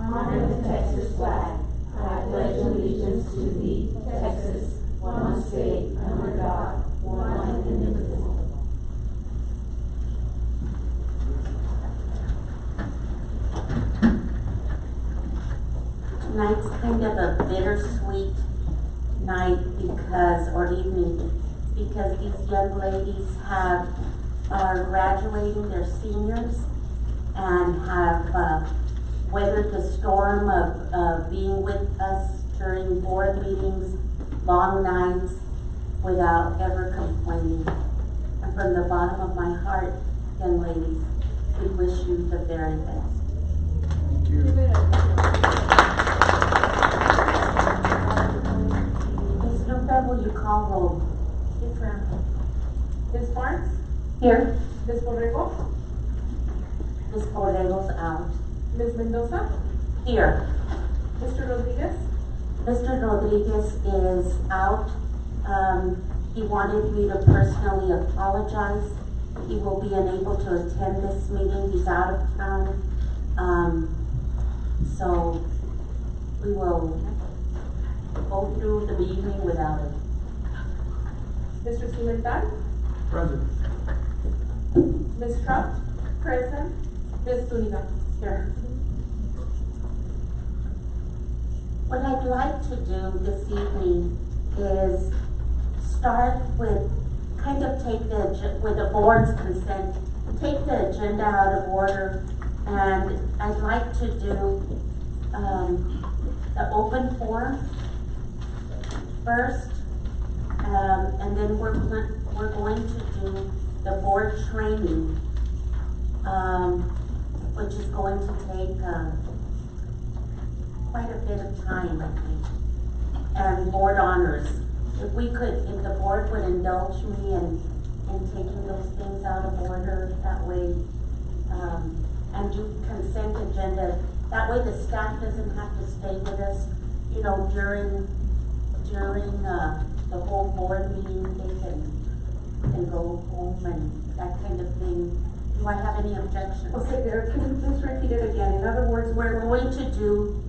honor the Texas flag. I pledge allegiance to thee, Texas, one state, under God, one and indivisible. Tonight's kind of a bittersweet night or evening, because these young ladies are graduating, they're seniors, and have weathered the storm of being with us during board meetings, long nights, without ever complaining. And from the bottom of my heart, young ladies, we wish you the very best. Thank you. Ms. Luca, will you call roll? Yes, ma'am. Ms. Barnes? Here. Ms. Borrego? Ms. Borrego's out. Ms. Mendoza? Here. Mr. Rodriguez? Mr. Rodriguez is out. He wanted me to personally apologize. He will be unable to attend this meeting. He's out of town. So we will go through the evening without him. Mr. Cimental? Present. Ms. Trout? Present. Ms. Zuniga? Here. What I'd like to do this evening is start with, with the board's consent, take the agenda out of order, and I'd like to do the open forum first, and then we're going to do the board training, which is going to take quite a bit of time, I think, and board honors. If the board would indulge me in taking those things out of order that way, and do consent agenda. That way the staff doesn't have to stay with us, during the whole board meeting. They can go home and that kind of thing. Do I have any objections? Okay, there, can you please repeat it again? In other words, We're going to do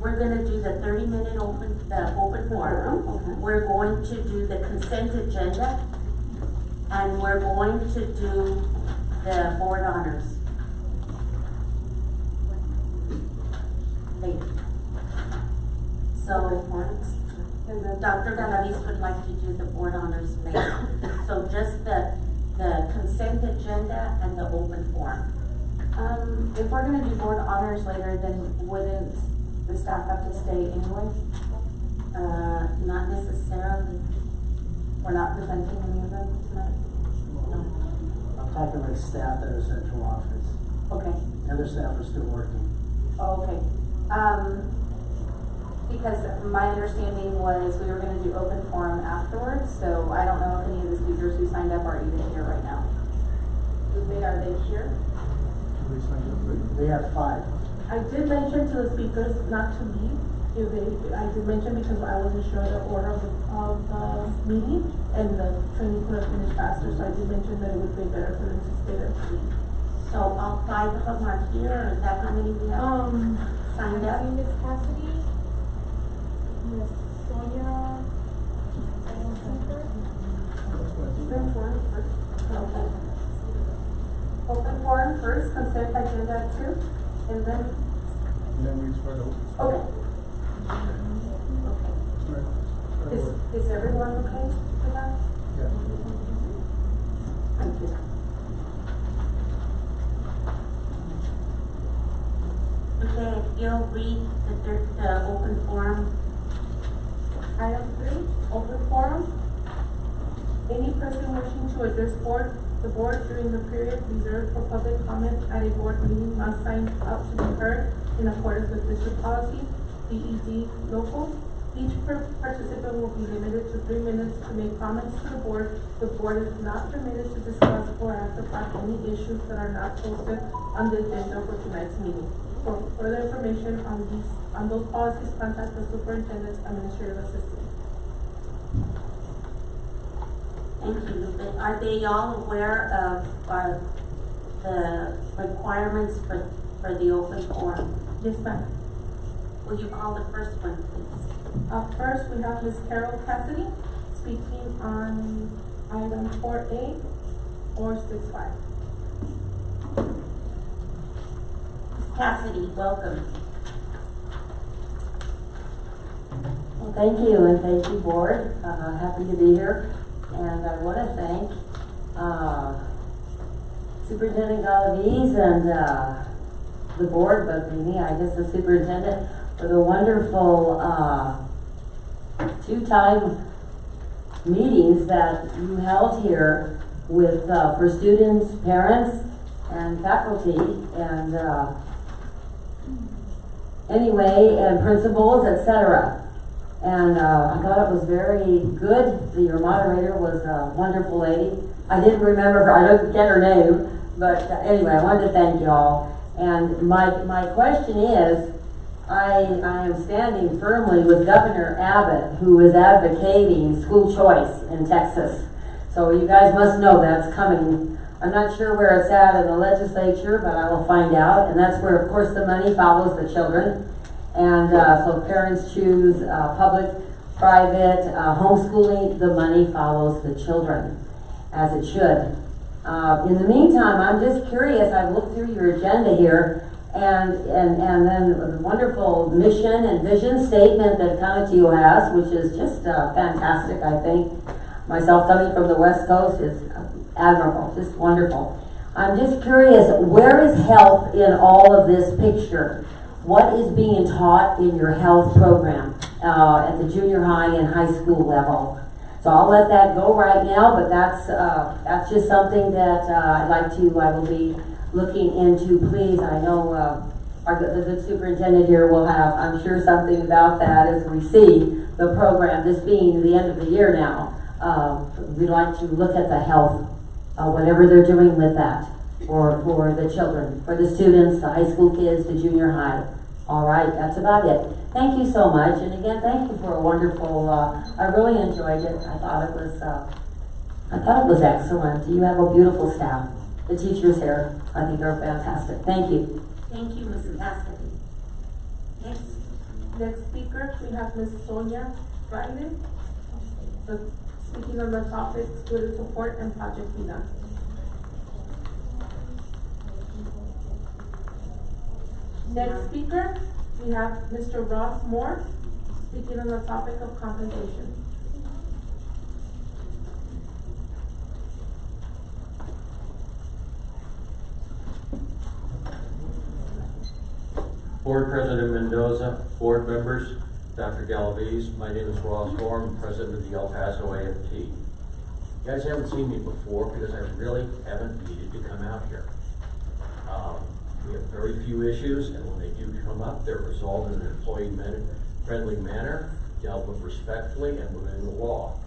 the 30-minute open forum. Okay. We're going to do the consent agenda, and we're going to do the board honors later. So, Dr. Galaviz would like to do the board honors later. So just the consent agenda and the open forum. If we're gonna do board honors later, then wouldn't the staff have to stay anyway? Not necessarily. We're not presenting any of them tonight? No. I'm talking with staff at our central office. Okay. The other staff are still working. Oh, okay. Because my understanding was we were gonna do open forum afterwards, so I don't know if any of the speakers who signed up are even here right now. Are they here? They have 5. I did mention to the speakers not to leave. I did mention because I wasn't sure the order of the meeting, and the training could have finished faster, so I did mention that it would be better for them to stay there. So all 5 of them are here, or is that how many we have signed up? Miss Cassidy, Miss Sonia, Okay. Open forum first, consent agenda 2, and then, we start open. okay. Okay. Is everyone okay with that? Yeah. Thank you. Okay, if you'll read the open forum. Item 3, open forum. Any person wishing to address the board during the period reserved for public comment at a board meeting must sign up to be heard in accordance with district policy, DED local. Each participant will be limited to 3 minutes to make comments to the board. The board is not permitted to discuss or act upon any issues that are not posted on the agenda for tonight's meeting. For further information on those policies, contact the superintendent's administrative assistant. Thank you. Are they all aware of the requirements for the open forum? Yes, ma'am. Will you call the first one, please? First, we have Ms. Carol Cassidy speaking on item 4A or 6.5. Ms. Cassidy, welcome. Well, thank you, and thank you, board. Happy to be here, and I want to thank Superintendent Galaviz and the board, but maybe I guess the superintendent, for the wonderful two-time meetings that you held here with for students, parents, and faculty, and and principals, etc. And I thought it was very good. Your moderator was a wonderful lady. I didn't remember her, I don't get her name, but anyway, I wanted to thank you all. And my question is, I am standing firmly with Governor Abbott, who is advocating school choice in Texas. So you guys must know that's coming. I'm not sure where it's at in the legislature, but I will find out. And that's where, of course, the money follows the children. And so parents choose public, private, homeschooling. The money follows the children, as it should. In the meantime, I'm just curious. I've looked through your agenda here, and then the wonderful mission and vision statement that County has, which is just fantastic, I think. Myself coming from the West Coast is admirable, just wonderful. I'm just curious, where is health in all of this picture? What is being taught in your health program at the junior high and high school level? So I'll let that go right now, but that's just something that I will be looking into, please. I know the good superintendent here will have, I'm sure, something about that as we see the program, this being the end of the year now. We'd like to look at the health, whatever they're doing with that, for the children, for the students, the high school kids, the junior high. All right, that's about it. Thank you so much, and again, thank you for a wonderful. I really enjoyed it. I thought it was excellent. You have a beautiful staff. The teachers here, I think, are fantastic. Thank you. Thank you, Ms. Cassidy. Next speaker, we have Ms. Sonia Friday, speaking on the topic student support and Project VIDA. Next speaker, we have Mr. Ross Moore, speaking on the topic of compensation. Board President Mendoza, board members, Dr. Galaviz, my name is Ross Moore, I'm president of the El Paso AFT. You guys haven't seen me before because I really haven't needed to come out here. We have very few issues, and when they do come up, they're resolved in an employee-friendly manner, dealt with respectfully and within the law.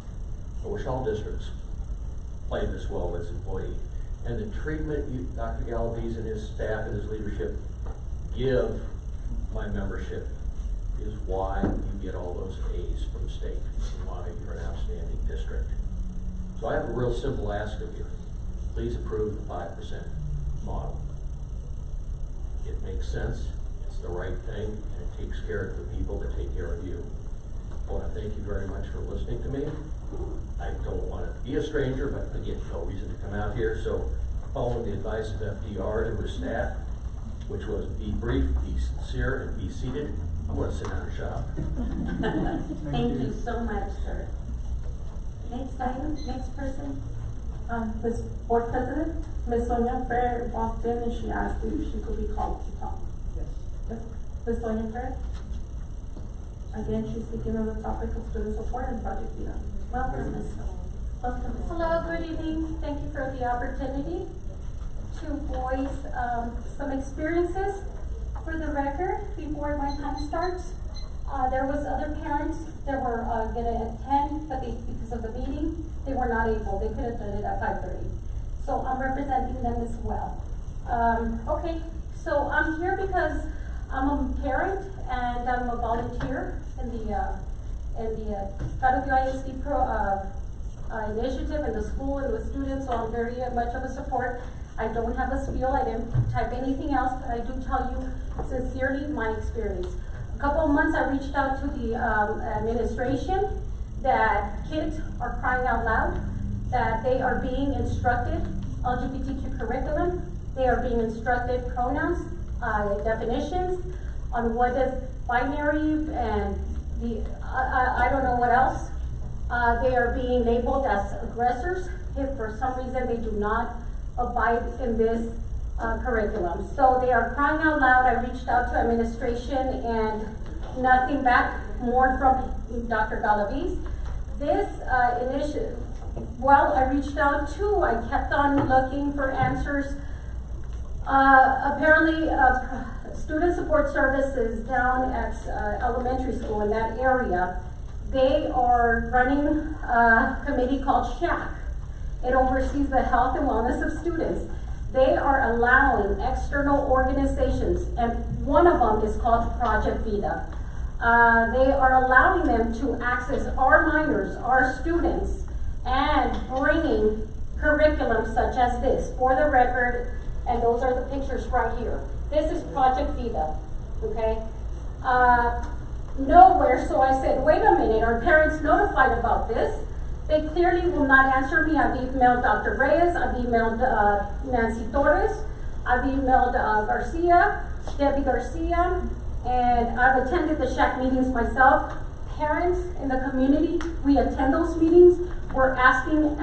I wish all districts played this well with its employee. And the treatment Dr. Galaviz and his staff and his leadership give my membership is why you get all those A's from state and why you're an outstanding district. So I have a real simple ask of you. Please approve the 5% model. It makes sense, it's the right thing, and it takes care of the people that take care of you. I want to thank you very much for listening to me. I don't want to be a stranger, but again, no reason to come out here. So following the advice of FDR to his staff, which was be brief, be sincere, and be seated, I'm going to sit down and shut up. Thank you so much, sir. Next item, next person. Ms. Board President, Ms. Sonia Fair walked in and she asked if she could be called to talk. Yes. Ms. Sonia Fair? Again, she's speaking on the topic of student support and Project VIDA. Welcome, Ms. Welcome, Ms. Hello, good evening. Thank you for the opportunity to voice some experiences. For the record, before my time starts, there was other parents that were gonna attend, but because of the meeting, they were not able. They could have done it at 5:30. So I'm representing them as well. Okay, so I'm here because I'm a parent and I'm a volunteer in the CISD initiative in the school and with students, so I'm very much of a support. I don't have a spiel, I didn't type anything else, but I do tell you sincerely my experience. couple of months, I reached out to the administration that kids are crying out loud, that they are being instructed LGBTQ curriculum, they are being instructed pronouns, definitions on what is binary and I don't know what else. They are being labeled as aggressors if for some reason they do not abide in this curriculum. So they are crying out loud. I reached out to administration and nothing back, more from Dr. Galaviz. This initiative, well, I reached out too. I kept on looking for answers. Apparently, student support services down at elementary school in that area, they are running a committee called SHAC. It oversees the health and wellness of students. They are allowing external organizations, and one of them is called Project Vida. They are allowing them to access our minors, our students, and bringing curriculum such as this. For the record, and those are the pictures right here. This is Project Vida, okay? Nowhere, so I said, wait a minute, are parents notified about this? They clearly will not answer me. I've emailed Dr. Reyes, I've emailed Nancy Torres, I've emailed Debbie Garcia, and I've attended the SHAC meetings myself. Parents in the community, we attend those meetings. We're asking,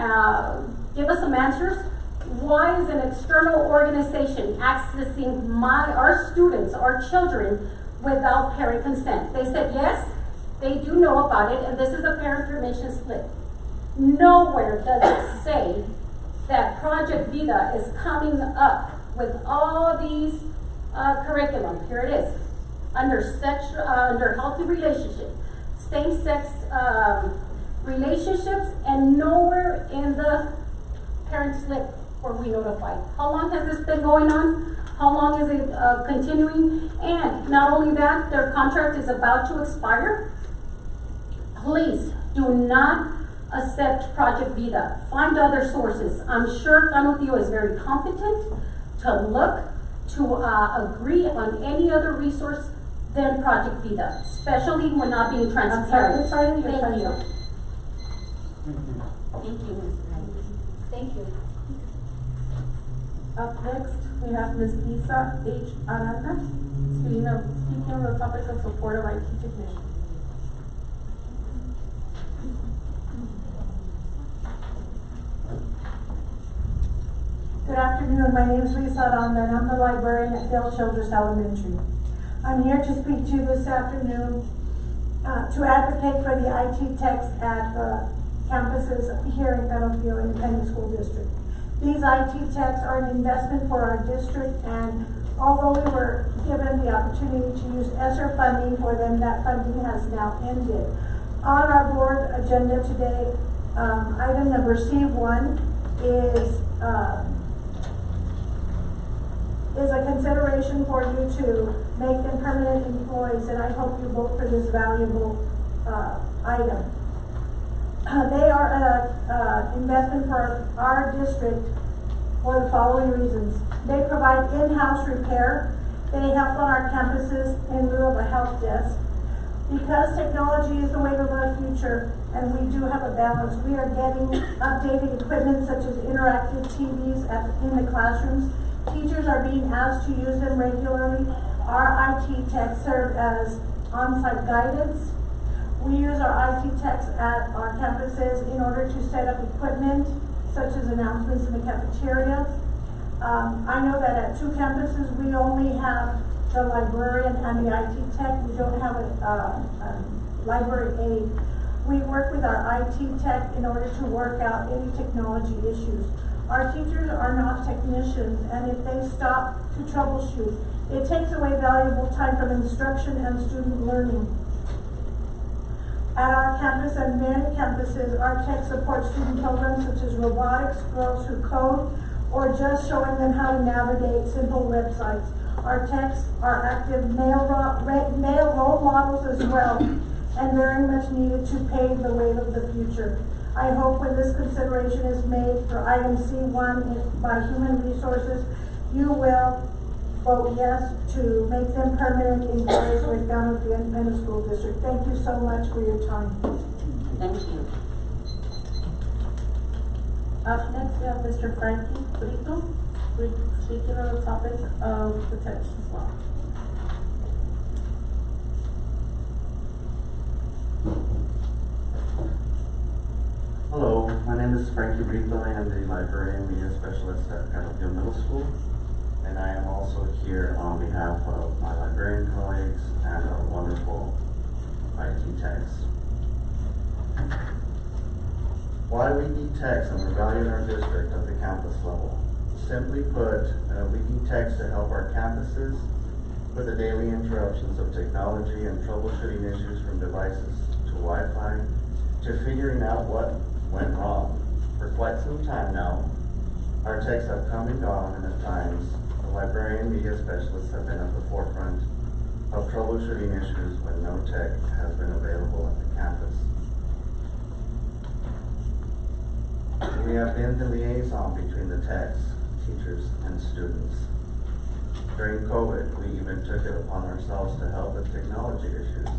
give us some answers. Why is an external organization accessing our students, our children, without parent consent? They said yes, they do know about it, and this is a parent permission slip. Nowhere does it say that Project Vida is coming up with all these curriculum. Here it is, under healthy relationships, same-sex relationships, and nowhere in the parent slip were we notified. How long has this been going on? How long is it continuing? And not only that, their contract is about to expire. Please do not accept Project Vida. Find other sources. I'm sure Canutio is very competent to look, to agree on any other resource than Project Vida, especially when not being transparent. Thank you. Thank you, Ms. Knight. Thank you. Up next, we have Ms. Lisa H. Aranda, speaking on the topic of support of IT technicians. Good afternoon, my name is Lisa Aranda and I'm the librarian at Dale Childress Elementary. I'm here to speak to you this afternoon to advocate for the IT techs at the campuses here in Canutio Independent School District. These IT techs are an investment for our district, and although we were given the opportunity to use ESSER funding for them, that funding has now ended. On our board agenda today, item number C1 is a consideration for you to make them permanent employees, and I hope you vote for this valuable item. They are an investment for our district for the following reasons. They provide in-house repair. They help on our campuses in lieu of a help desk. Because technology is the way of our future, and we do have a balance, we are getting updated equipment such as interactive TVs in the classrooms. Teachers are being asked to use them regularly. Our IT techs serve as on-site guidance. We use our IT techs at our campuses in order to set up equipment, such as announcements in the cafeteria. I know that at 2 campuses, we only have the librarian and the IT tech. We don't have a library aide. We work with our IT tech in order to work out any technology issues. Our teachers are not technicians, and if they stop to troubleshoot, it takes away valuable time from instruction and student learning. At our campus and many campuses, our tech support student programs such as robotics, girls who code, or just showing them how to navigate simple websites. Our techs are active male role models as well, and very much needed to pave the way of the future. I hope when this consideration is made for item C1 by Human Resources, you will vote yes to make them permanent employees with down at the Middle School District. Thank you so much for your time. Thank you. Up next, we have Mr. Frankie Brito, speaking on the topic of the text as well. Hello, my name is Frankie Brito. I am the librarian media specialist at Carrollville Middle School, and I am also here on behalf of my librarian colleagues and our wonderful IT techs. Why we need techs and the value in our district at the campus level. Simply put, we need techs to help our campuses with the daily interruptions of technology and troubleshooting issues from devices to Wi-Fi to figuring out what went wrong. For quite some time now, our techs have come and gone, and at times, the librarian media specialists have been at the forefront of troubleshooting issues when no tech has been available at the campus. We have been the liaison between the techs, teachers, and students. During COVID, we even took it upon ourselves to help with technology issues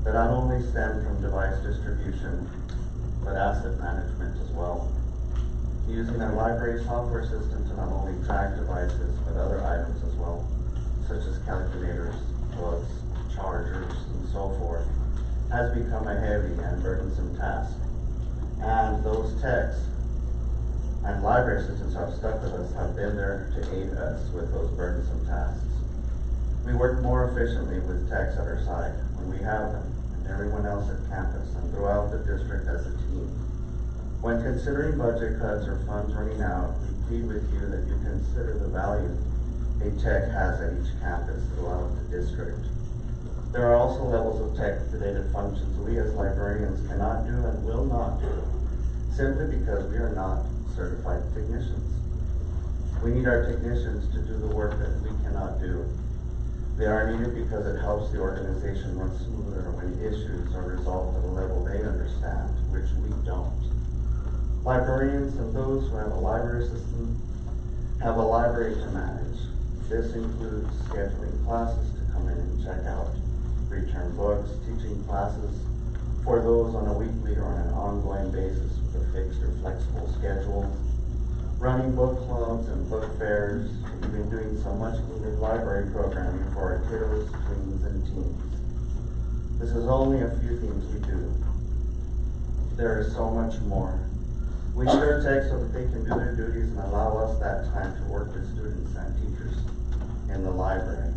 that not only stem from device distribution, but asset management as well. Using a library software system to not only track devices, but other items as well, such as calculators, books, chargers, and so forth, has become a heavy and burdensome task. And those techs and library assistants who have stuck with us have been there to aid us with those burdensome tasks. We work more efficiently with techs at our side when we have them, and everyone else at campus and throughout the district as a team. When considering budget cuts or funds running out, we plead with you that you consider the value a tech has at each campus throughout the district. There are also levels of tech-related functions we as librarians cannot do and will not do, simply because we are not certified technicians. We need our technicians to do the work that we cannot do. They are needed because it helps the organization run smoother when issues are resolved at a level they understand, which we don't. Librarians and those who have a library assistant have a library to manage. This includes scheduling classes to come in and check out, return books, teaching classes for those on a weekly or on an ongoing basis with a fixed or flexible schedule, running book clubs and book fairs, and even doing some much needed library programming for our kiddos, tweens, and teens. This is only a few things we do. There is so much more. We need our techs so that they can do their duties and allow us that time to work with students and teachers in the library.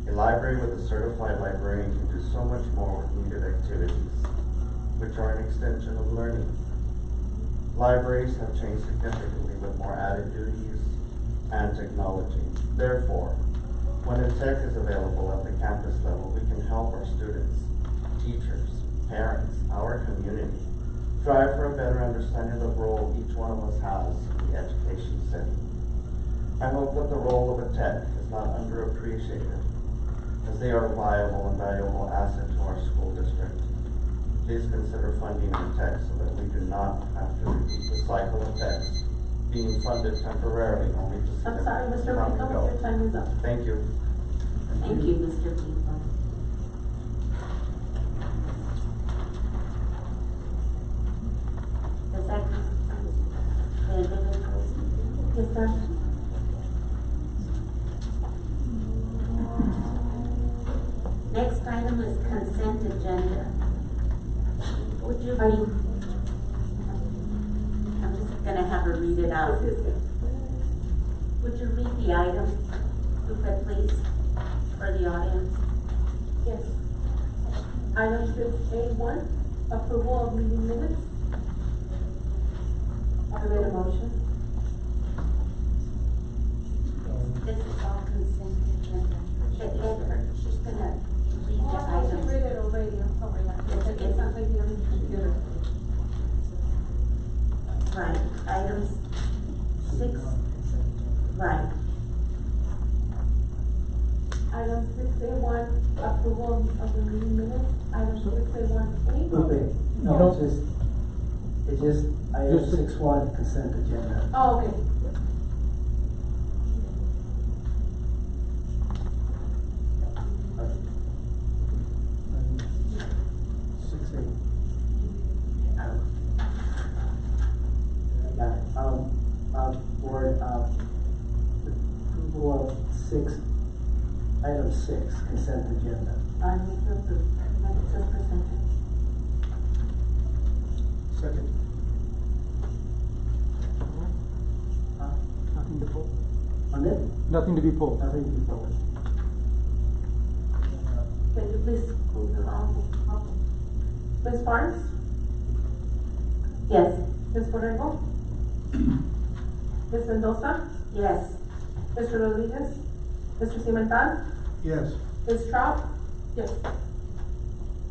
A library with a certified librarian can do so much more with needed activities, which are an extension of learning. Libraries have changed significantly with more added duties and technology. Therefore, when a tech is available at the campus level, we can help our students, teachers, parents, our community, strive for a better understanding of the role each one of us has in the education setting. I hope that the role of a tech is not underappreciated, as they are a viable and valuable asset to our school district. Please consider funding our techs so that we do not have to repeat the cycle of techs being funded temporarily only to see I'm them sorry, Mr. come and Pico, go. your time is up. Thank you. Thank you, Mr. Pico. Does that Yes, ma'am. Next item is consent agenda. Would you read? I'm just gonna have her read it out. Would you read the item, Lupe, please, for the audience? Yes. Item 6A1, approval of meeting minutes. I made a motion. This is all consent agenda. She's gonna read the I should items. read it already, I'm sorry. It's something here on the computer. Right, items 6, right. Item 6A1, approval of the meeting minutes. Item 6A1A. Lupe, no, it's just item 6.1 consent agenda. Oh, okay. 6, consent agenda. I move to approve. Minutes as presented. Second. Nothing to pull? On it? Nothing to be pulled. Nothing to be pulled. Can you please call the roll? Ms. Barnes? Yes. Ms. Borrego? Ms. Mendoza? Yes. Mr. Rodriguez? Mr. Cimental? Yes. Ms. Trout? Yes.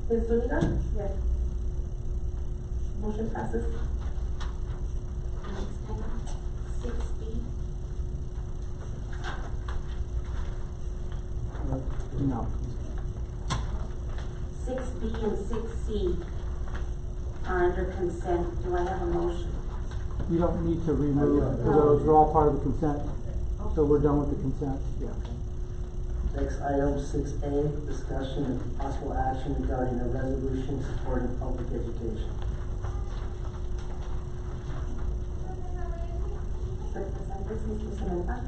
Ms. Zuniga? Yes. Motion passes. Next item, 6B. No. 6B and 6C are under consent. Do I have a motion? You don't need to remove, because those are all part of the consent. So we're done with the consent, yeah. Next item, 6A, discussion and possible action regarding a resolution supporting public education. Representatives, Mr. Cimental.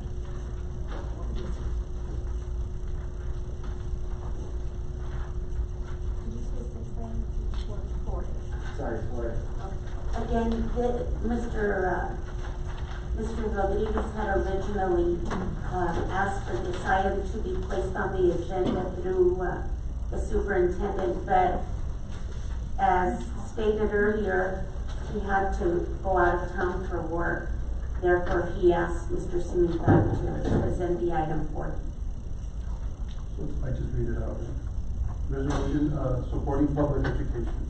Sorry for it. Again, Mr. Rodriguez had originally asked for this item to be placed on the agenda through the superintendent, but as stated earlier, he had to go out of town for work. Therefore, he asked Mr. Cimental to present the item for him. So I just read it out. Resolution, supporting public education.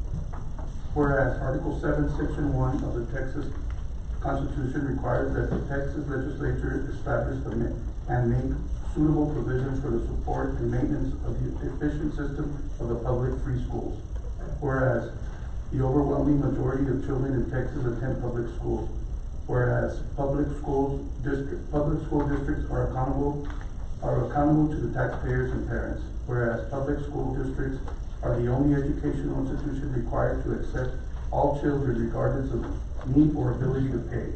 Whereas Article 7, Section 1 of the Texas Constitution requires that the Texas Legislature establish and make suitable provisions for the support and maintenance of the efficient system of the public free schools. Whereas the overwhelming majority of children in Texas attend public schools. Whereas public school districts are accountable to the taxpayers and parents. Whereas public school districts are the only educational institution required to accept all children regardless of need or ability to pay.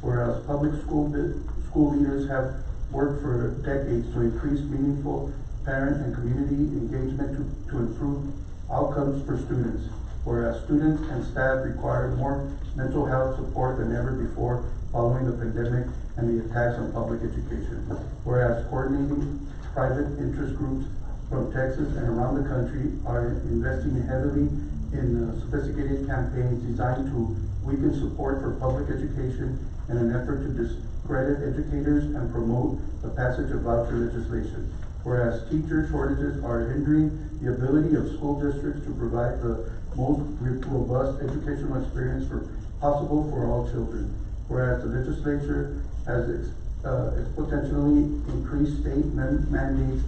Whereas public school leaders have worked for decades to increase meaningful parent and community engagement to improve outcomes for students. Whereas students and staff require more mental health support than ever before following the pandemic and the attacks on public education. Whereas coordinating private interest groups from Texas and around the country are investing heavily in sophisticated campaigns designed to weaken support for public education in an effort to discredit educators and promote the passage of voucher legislation. Whereas teacher shortages are hindering the ability of school districts to provide the most robust educational experience possible for all children. Whereas the legislature has exponentially increased state mandates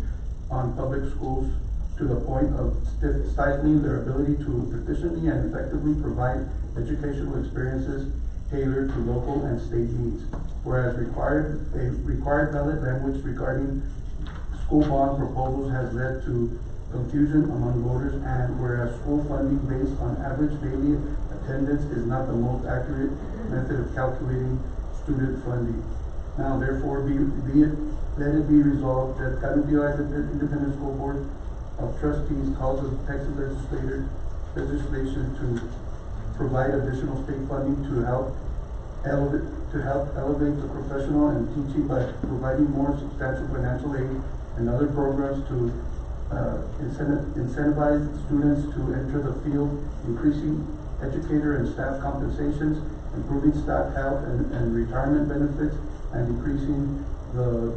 on public schools to the point of stifling their ability to efficiently and effectively provide educational experiences tailored to local and state needs. Whereas a required ballot language regarding school bond proposals has led to confusion among voters, and whereas school funding based on average daily attendance is not the most accurate method of calculating student funding. Now therefore let it be resolved that Canubio Independent School Board of Trustees calls the Texas legislation to provide additional state funding to help elevate the professional and teaching by providing more substantial financial aid and other programs to incentivize students to enter the field, increasing educator and staff compensations, improving staff health and retirement benefits, and decreasing the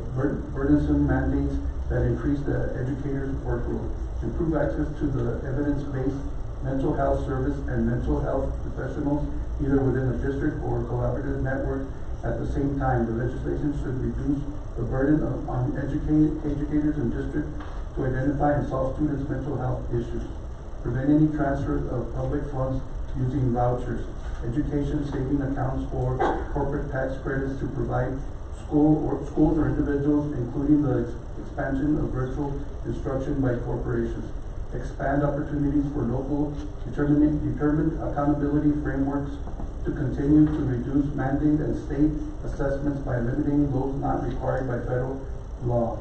burdensome mandates that increase the educator's workload, improve access to the evidence-based mental health service and mental health professionals either within a district or collaborative network. At the same time, the legislation should reduce the burden on educators and districts to identify and solve students' mental health issues, prevent any transfers of public funds using vouchers, education saving accounts or corporate tax credits to provide schools or individuals, including the expansion of virtual instruction by corporations, expand opportunities for local determined accountability frameworks to continue to reduce mandate and state assessments by eliminating those not required by federal law,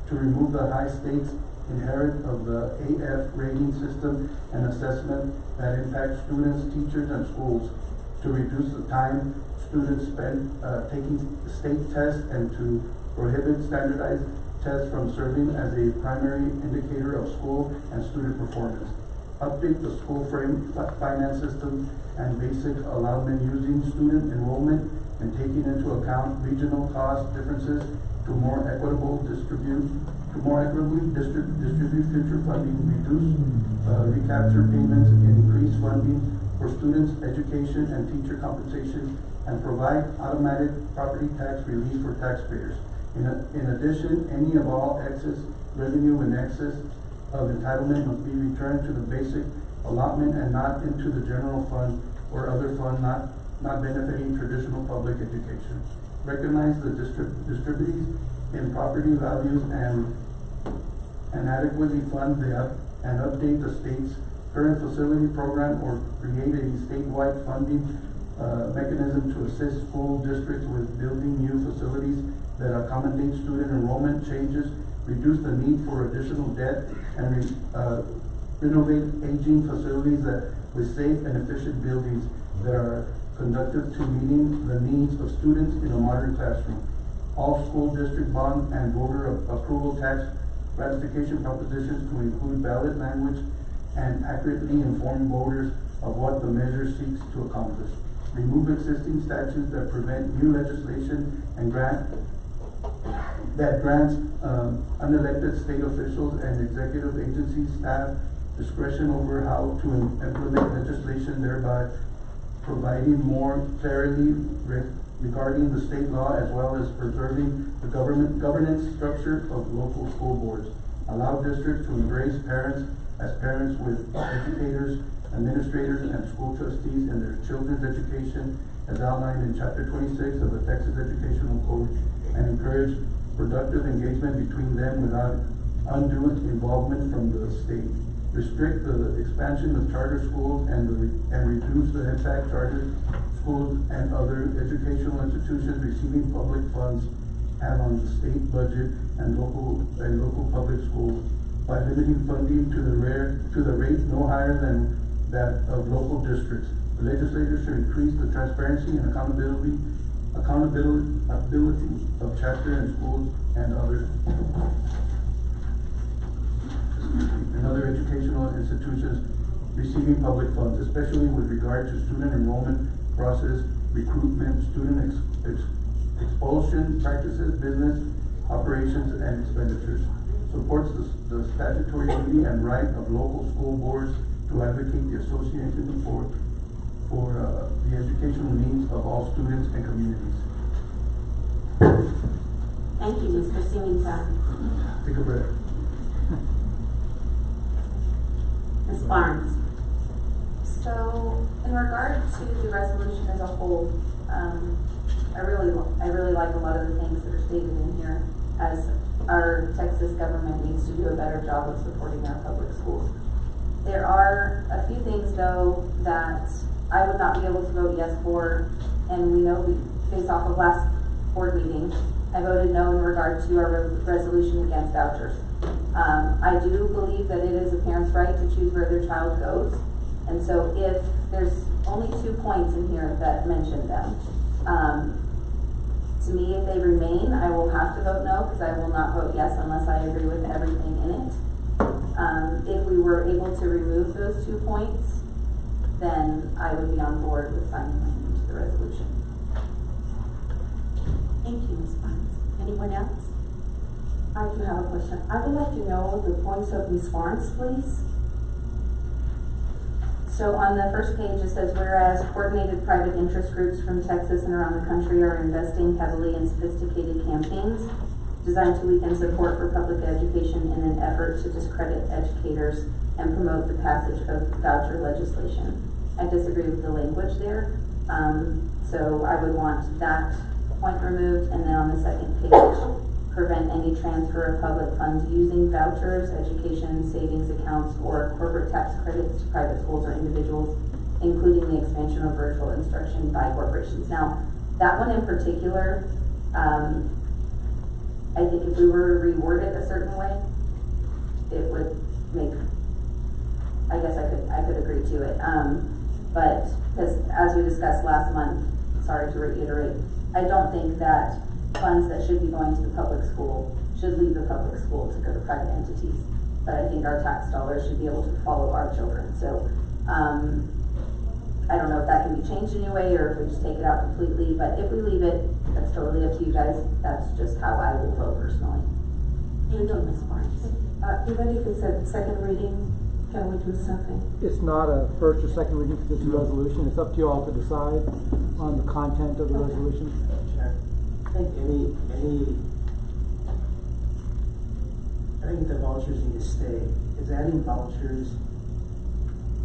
to remove the high stakes inherit of the AF rating system and assessment that impacts students, teachers, and schools, to reduce the time students spend taking state tests, and to prohibit standardized tests from serving as a primary indicator of school and student performance. Update the school finance system and basic allotment using student enrollment and taking into account regional cost differences to more equitably distribute future funding, reduce recapture payments, and increase funding for students' education and teacher compensation, and provide automatic property tax relief for taxpayers. In addition, any of all excess revenue in excess of entitlement must be returned to the basic allotment and not into the general fund or other fund not benefiting traditional public education. Recognize the distributees in property values and adequately fund and update the state's current facility program, or create a statewide funding mechanism to assist school districts with building new facilities that accommodate student enrollment changes, reduce the need for additional debt, and renovate aging facilities with safe and efficient buildings that are conducive to meeting the needs of students in a modern classroom. All school district bond and voter approval tax ratification propositions to include ballot language and accurately inform voters of what the measure seeks to accomplish. Remove existing statutes that prevent new legislation and grants unelected state officials and executive agency staff discretion over how to implement legislation, thereby providing more clarity regarding the state law, as well as preserving the governance structure of local school boards. Allow districts to embrace parents as parents with educators, administrators, and school trustees in their children's education, as outlined in Chapter 26 of the Texas Educational Code, and encourage productive engagement between them without undue involvement from the state. Restrict the expansion of charter schools and reduce the impact charter schools and other educational institutions receiving public funds have on the state budget and local public schools by limiting funding to the rate no higher than that of local districts. The legislature should increase the transparency and accountability of chapter and schools and other educational institutions receiving public funds, especially with regard to student enrollment process, recruitment, student expulsion practices, business operations, and expenditures. Supports the statutory duty and right of local school boards to advocate the association for the educational needs of all students and communities. Thank you, Mr. Singington. Take a breath. Ms. Barnes. So, in regard to the resolution as a whole, I really like a lot of the things that are stated in here, as our Texas government needs to do a better job of supporting our public schools. There are a few things, though, that I would not be able to vote yes for, and we know based off of last board meeting, I voted no in regard to our resolution against vouchers. I do believe that it is a parent's right to choose where their child goes, and so if there's only 2 points in here that mention them, to me, if they remain, I will have to vote no, because I will not vote yes unless I agree with everything in it. If we were able to remove those 2 points, then I would be on board with signing into the resolution. Thank you, Ms. Barnes. Anyone else? I do have a question. I would like to know the points of response, please. So on the first page, it says, whereas coordinated private interest groups from Texas and around the country are investing heavily in sophisticated campaigns designed to weaken support for public education in an effort to discredit educators and promote the passage of voucher legislation. I disagree with the language there. So I would want that point removed, and then on the second page, prevent any transfer of public funds using vouchers, education, savings accounts, or corporate tax credits to private schools or individuals, including the expansion of virtual instruction by corporations. Now, that one in particular, I think if we were to reword it a certain way, it make, I guess I could agree to it. But, because as we discussed last month, sorry to reiterate, I don't think that funds that should be going to the public school should leave the public school to go to private entities. But I think our tax dollars should be able to follow our children. So, I don't know if that can be changed in any way or if we just take it out completely, but if we leave it, that's totally up to you guys. That's just how I will vote personally. Thank you, Ms. Barnes. Even if it's a second reading, can we do something? It's not a first or second reading for this resolution. It's up to you all to decide on the content of the resolution. Chair, I think I think the vouchers need to stay, because adding vouchers,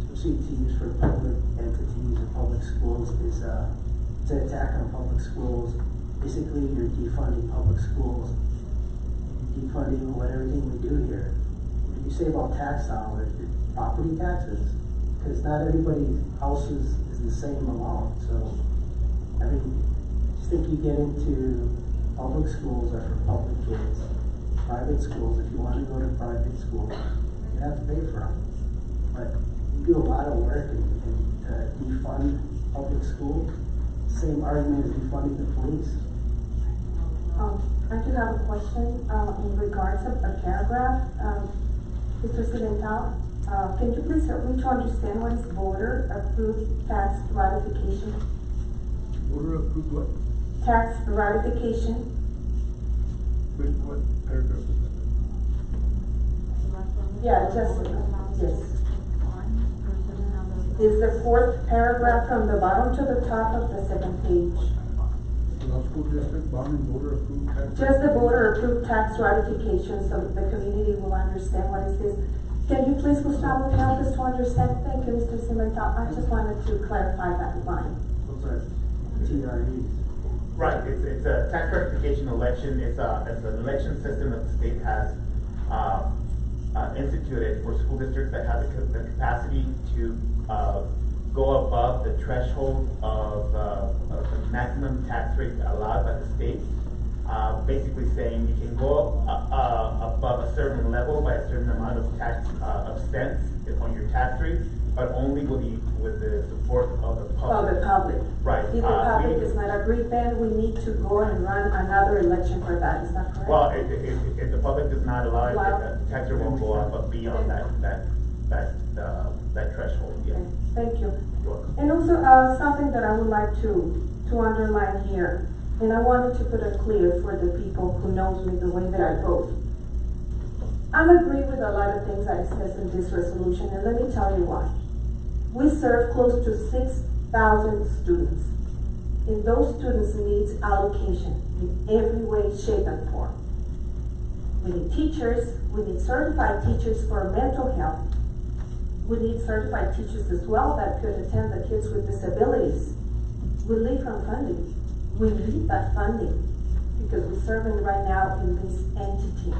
especially to use for public entities or public schools, is it's an attack on public schools. Basically, you're defunding public schools, defunding what everything we do here. When you say about tax dollars, property taxes, because not everybody's houses is the same amount. So, I mean, just think you get into public schools are for public kids. Private schools, if you want to go to private schools, you have to pay for them. But you do a lot of work and defund public schools. Same argument as defunding the police. I do have a question, in regards of a paragraph. Mr. Sidental, can you please help me to understand what is voter approved tax ratification? Voter approved what? Tax ratification. Wait, what paragraph is that? Yeah, just, yes. Is the fourth paragraph from the bottom to the top of the second page. Law School District bond and voter approved tax. Just the voter approved tax ratification, so the community will understand what is this. Can you please, Gustavo, help us to understand? Thank you, Mr. Simental. I just wanted to clarify that line. What's that? TRE. Right, it's a tax certification election. It's an election system that the state has instituted for school districts that have the capacity to go above the threshold of the maximum tax rate allowed by the state. Basically saying you can go above a certain level by a certain amount of tax of cents on your tax rate, but only with the support of the public. Of the public. Right. If the public is not agreed, then we need to go and run another election for that. Is that correct? Well, if the public does not allow it, the tax rate won't go up beyond that threshold. Yes. Okay. Thank you. You're welcome. And also, something that I would like to underline here, and I wanted to put it clear for the people who knows me the way that I vote. I'm agree with a lot of things that it says in this resolution, and let me tell you why. We serve close to 6,000 students, and those students need allocation in every way, shape, and form. We need teachers, we need certified teachers for mental health. We need certified teachers as well that could attend the kids with disabilities. We live from funding. We need that funding because we're serving right now in this entity.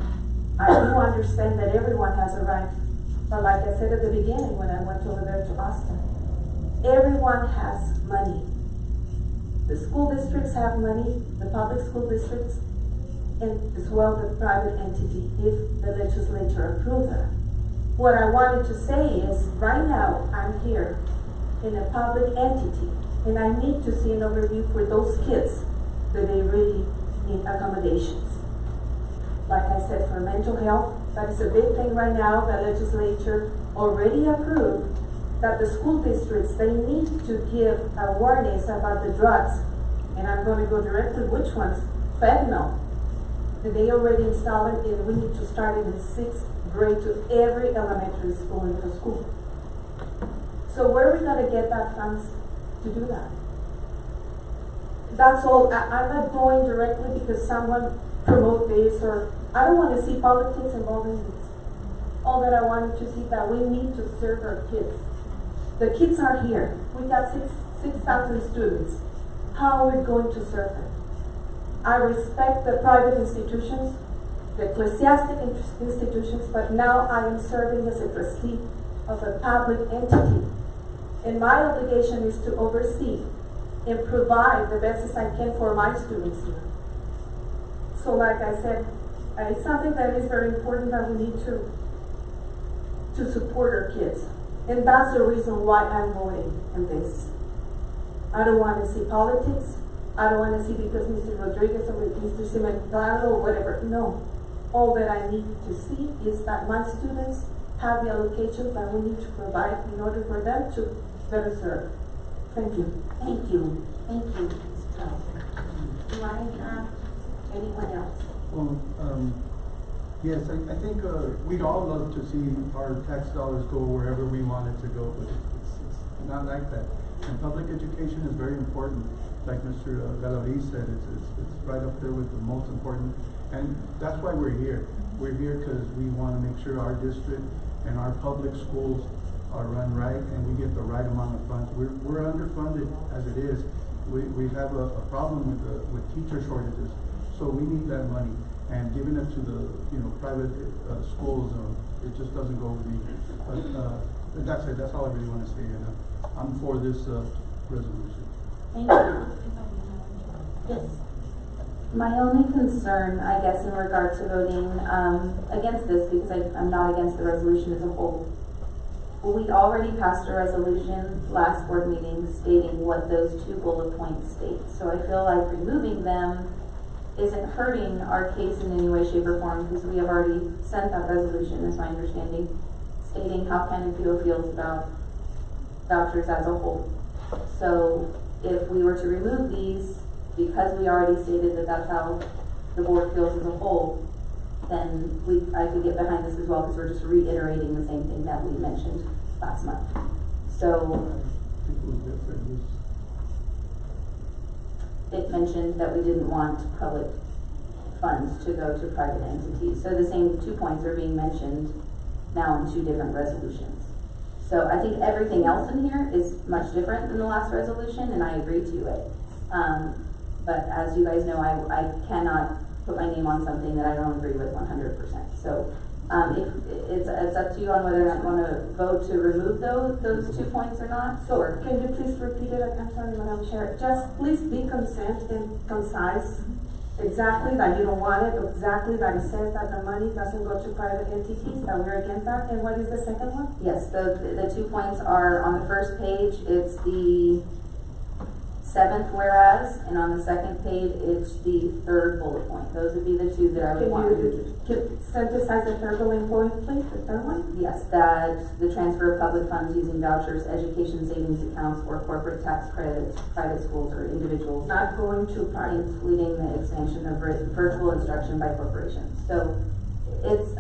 I do understand that everyone has a right, but like I said at the beginning when I went over there to Austin, everyone has money. The school districts have money, the public school districts, and as well the private entity if the legislature approves that. What I wanted to say is, right now, I'm here in a public entity, and I need to see an overview for those kids that they really need accommodations. Like I said, for mental health, that is a big thing right now. The legislature already approved that the school districts, they need to give awareness about the drugs. And I'm going to go directly which ones. Fentanyl. And they already installed it, and we need to start in the 6th grade to every elementary school in the school. So where are we going to get that funds to do that? That's all. I'm not going directly because someone promote this, or I don't want to see politics involved in this. All that I wanted to see that we need to serve our kids. The kids are here. We got 6,000 students. How are we going to serve them? I respect the private institutions, the ecclesiastic institutions, but now I am serving as a trustee of a public entity. And my obligation is to oversee and provide the best as I can for my students here. So like I said, it's something that is very important that we need to to support our kids. And that's the reason why I'm voting in this. I don't want to see politics. I don't want to see because Mr. Rodriguez or Mr. Cimentado or whatever. No. All that I need to see is that my students have the allocations that we need to provide in order for them to better serve. Thank you. Thank you. Thank you, Ms. Carl. Do I have anyone else? Well, yes, I think we'd all love to see our tax dollars go wherever we want it to go, but it's not like that. And public education is very important. Like Mr. Galaviz said, it's right up there with the most important. And that's why we're here. We're here because we want to make sure our district and our public schools are run right and we get the right amount of funds. We're underfunded as it is. We have a problem with teacher shortages, so we need that money. And giving it to the private schools, it just doesn't go with me. But that's it. That's all I really want to say. And I'm for this resolution. Thank you. Yes. My only concern, I guess, in regard to voting against this, because I'm not against the resolution as a whole. We already passed a resolution last board meeting stating what those 2 bullet points state. So I feel like removing them isn't hurting our case in any way, shape, or form, because we have already sent that resolution, is my understanding, stating how Canopio feels about vouchers as a whole. So if we were to remove these, because we already stated that that's how the board feels as a whole, then I could get behind this as well, because we're just reiterating the same thing that we mentioned last month. So it mentioned that we didn't want public funds to go to private entities. So the same 2 points are being mentioned now in 2 different resolutions. So I think everything else in here is much different than the last resolution, and I agree to it. But as you guys know, I cannot put my name on something that I don't agree with 100%. So if it's up to you on whether or not you want to vote to remove those 2 points or not. So can you please repeat it? I'm sorry, Madam Chair. Just please be concise and concise. Exactly that you don't want it, exactly that it says that the money doesn't go to private entities, that we're against that. And what is the second one? Yes, the 2 points are on the first page, it's the 7th whereas, and on the second page, it's the 3rd bullet point. Those would be the 2 that I would want. Can synthesize the 3rd bullet point, please, the 3rd one? Yes, that the transfer of public funds using vouchers, education savings accounts, or corporate tax credits, private schools or individuals. Not going to private. Including the expansion of virtual instruction by corporations. So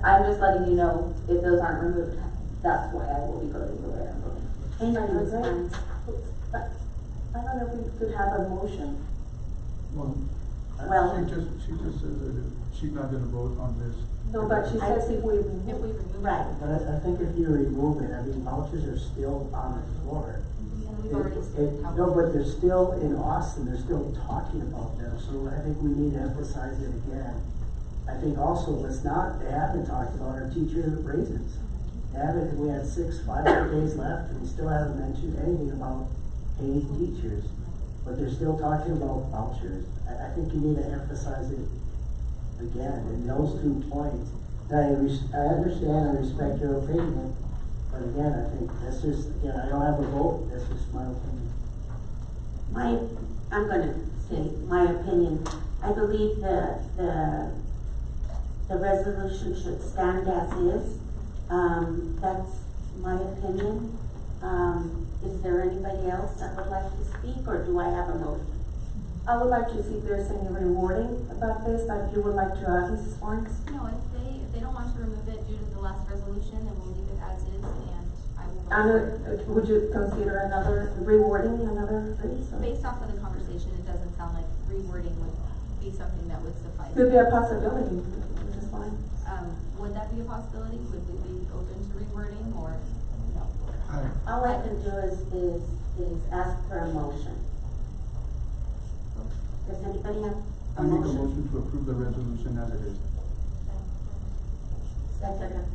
I'm just letting you know if those aren't removed, that's why I will be voting the way I'm voting. Thank you. I don't know if we could have a motion. Well, Well, she just says that she's not going to vote on this. No, but she says if we remove right. But I think if you remove it, I mean, vouchers are still on the floor. And we've already stated how. No, but they're still in Austin, they're still talking about them, so I think we need to emphasize it again. I think also, they haven't talked about our teacher raises. We had 5 days left, and we still haven't mentioned anything about paying teachers. But they're still talking about vouchers. I think you need to emphasize it again, in those 2 points. I understand and respect your opinion, but again, I think that's just, again, I don't have a vote, that's just my opinion. I'm going to say my opinion. I believe the resolution should stand as is. That's my opinion. Is there anybody else that would like to speak, or do I have a motion? I would like to see if there's any rewarding about this that you would like to add, Mrs. Barnes. No, if they don't want to remove it due to the last resolution, then we'll leave it as is, and I will. And would you consider another phrase? Based off of the conversation, it doesn't sound like rewording would be something that would suffice. Could be a possibility, which is fine. Would that be a possibility? Would we be open to rewording, or no? All I can do is ask for a motion. Does anybody have I make a motion to approve the resolution as it is. Second.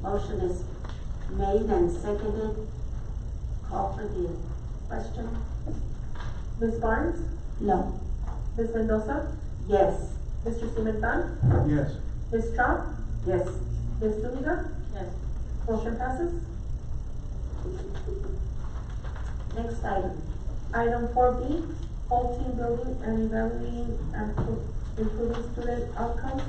Motion is made and seconded. Call for the question. Ms. Barnes? No. Ms. Mendoza? Yes. Mr. Cimentan? Yes. Ms. Trump? Yes. Ms. Zuniga? Yes. Motion passes. Next item. Item 4B, whole team building and evaluating and improving student outcomes.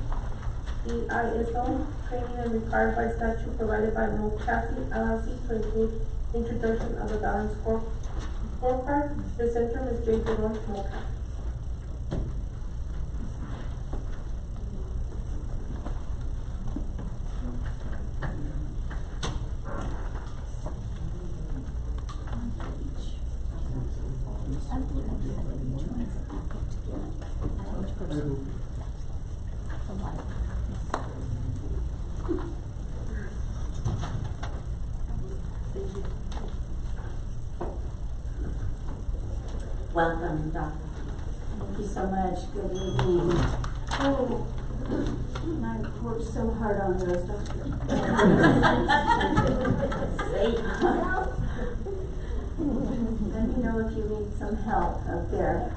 EISO training and required by statute provided by Cassie LLC to include introduction of the balanced scorecard. Presenter is J. Jerome Moca. Welcome, Doctor. Thank you so much. Good evening. Oh, and I worked so hard on those, Doctor. Let me know if you need some help up there.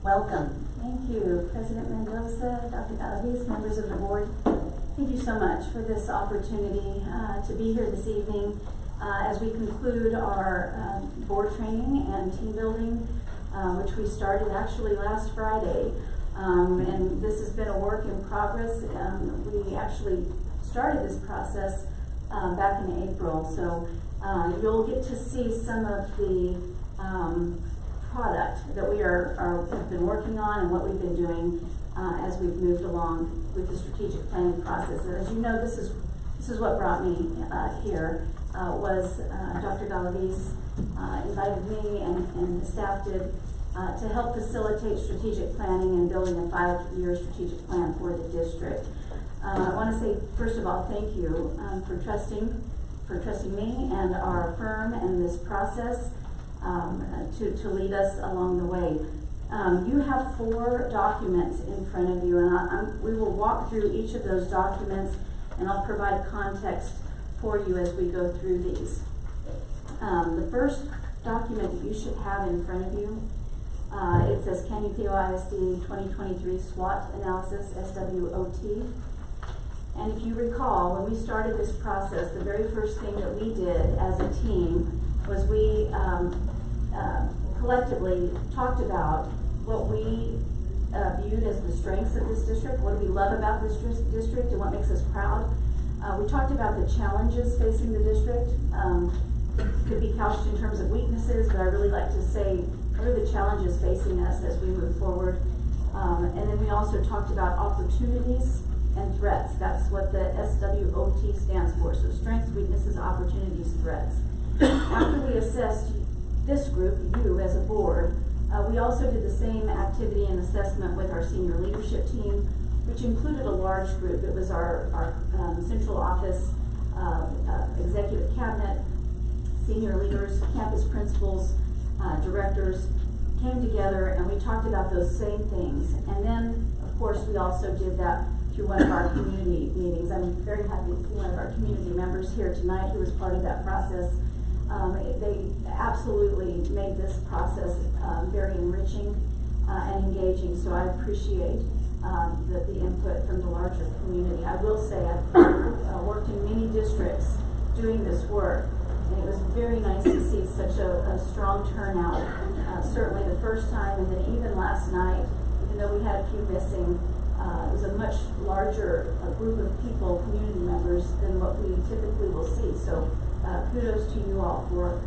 Welcome. Thank you, President Mendoza, Dr. Galaviz, members of the board. Thank you so much for this opportunity to be here this evening as we conclude our board training and team building, which we started actually last Friday. And this has been a work in progress. We actually started this process back in April, so you'll get to see some of the product that we have been working on and what we've been doing as we've moved along with the strategic planning process. And as you know, this is what brought me here. Was Dr. Galaviz invited me and the staff did to help facilitate strategic planning and building a 5-year strategic plan for the district. I want to say, first of all, thank you for trusting me and our firm and this process. To lead us along the way. You have 4 documents in front of you, and we will walk through each of those documents, and I'll provide context for you as we go through these. The first document that you should have in front of you, it says Canyon ISD 2023 SWOT Analysis, SWOT. And if you recall, when we started this process, the very first thing that we did as a team was we collectively talked about what we viewed as the strengths of this district, what do we love about this district, and what makes us proud. We talked about the challenges facing the district. Could be couched in terms of weaknesses, but I really like to say what are the challenges facing us as we move forward. And then we also talked about opportunities and threats. That's what the SWOT stands for. So strengths, weaknesses, opportunities, threats. After we assessed this group, you as a board, we also did the same activity and assessment with our senior leadership team, which included a large group. It was our central office, executive cabinet, senior leaders, campus principals, directors came together, and we talked about those same things. And then, of course, we also did that through one of our community meetings. I'm very happy to see one of our community members here tonight who was part of that process. They absolutely made this process very enriching and engaging, so I appreciate the input from the larger community. I will say I've worked in many districts doing this work, and it was very nice to see such a strong turnout, certainly the first time, and then even last night, even though we had a few missing, it was a much larger group of people, community members, than what we typically will see. So kudos to you all for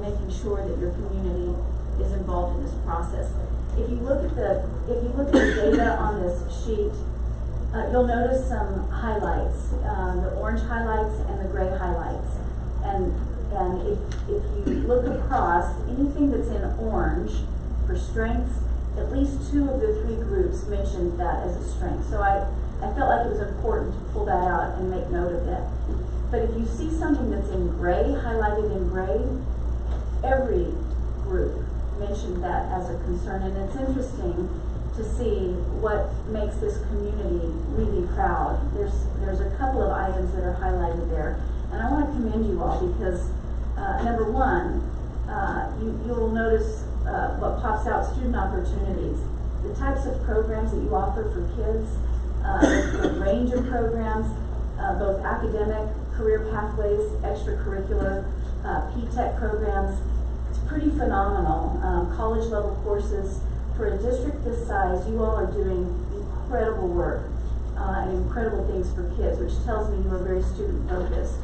making sure that your community is involved in this process. If you look at the data on this sheet, you'll notice some highlights, the orange highlights and the gray highlights. And if you look across, anything that's in orange for strengths, at least 2 of the 3 groups mentioned that as a strength. So I felt like it was important to pull that out and make note of it. But if you see something that's in gray, highlighted in gray, every group mentioned that as a concern. And it's interesting to see what makes this community really proud. There's a couple commend you all because, number one, you'll notice what pops out, student opportunities. The types of programs that you offer for kids, the range of programs, both academic, career pathways, extracurricular, P-TECH programs, it's pretty phenomenal. College level courses. For a district this size, you all are doing incredible work and incredible things for kids, which tells me you are very student focused.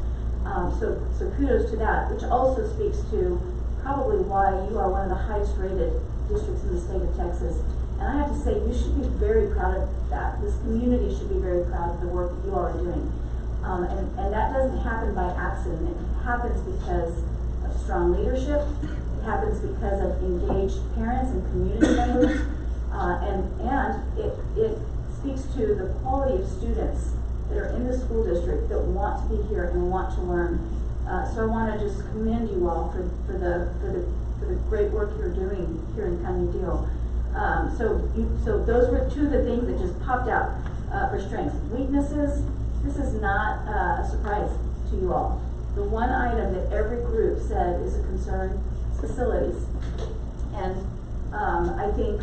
So kudos to that, which also speaks to probably why you are one of the highest rated districts in the state of Texas. And I have to say, you should be very proud of that. This community should be very proud of the work that you all are doing. And that doesn't happen by accident. It happens because of strong leadership. It happens because of engaged parents and community members. And it speaks to the quality of students that are in the school district that want to be here and want to learn. So I want to just commend you all for the great work you're doing here in Canidillo. So those were two of the things that just popped out for strengths. Weaknesses, this is not a surprise to you all. The one item that every group said is a concern is facilities. And I think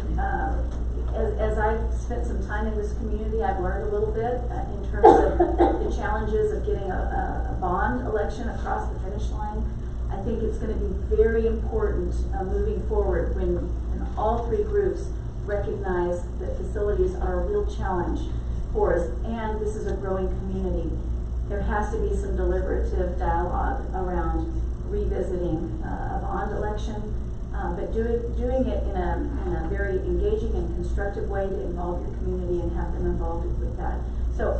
as I've spent some time in this community, I've learned a little bit in terms of the challenges of getting a bond election across the finish line. I think it's going to be very important moving forward when all three groups recognize that facilities are a real challenge for us, and this is a growing community. There has to be some deliberative dialogue around revisiting a bond election, but doing it in a very engaging and constructive way to involve your community and have them involved with that. So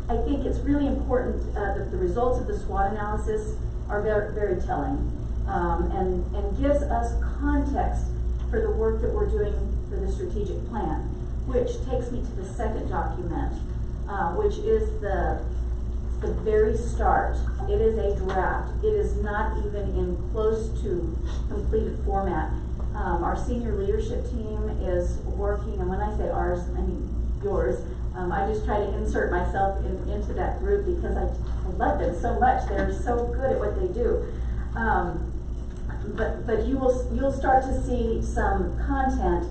I think it's really important that the results of the SWOT analysis are very, very telling, and gives us context for the work that we're doing for the strategic plan, which takes me to the second document, which is the very start. It is a draft. It is not even in close to completed format. Our senior leadership team is working, and when I say ours, I mean yours. I just try to insert myself into that group because I love them so much. They're so good at what they do. But you'll start to see some content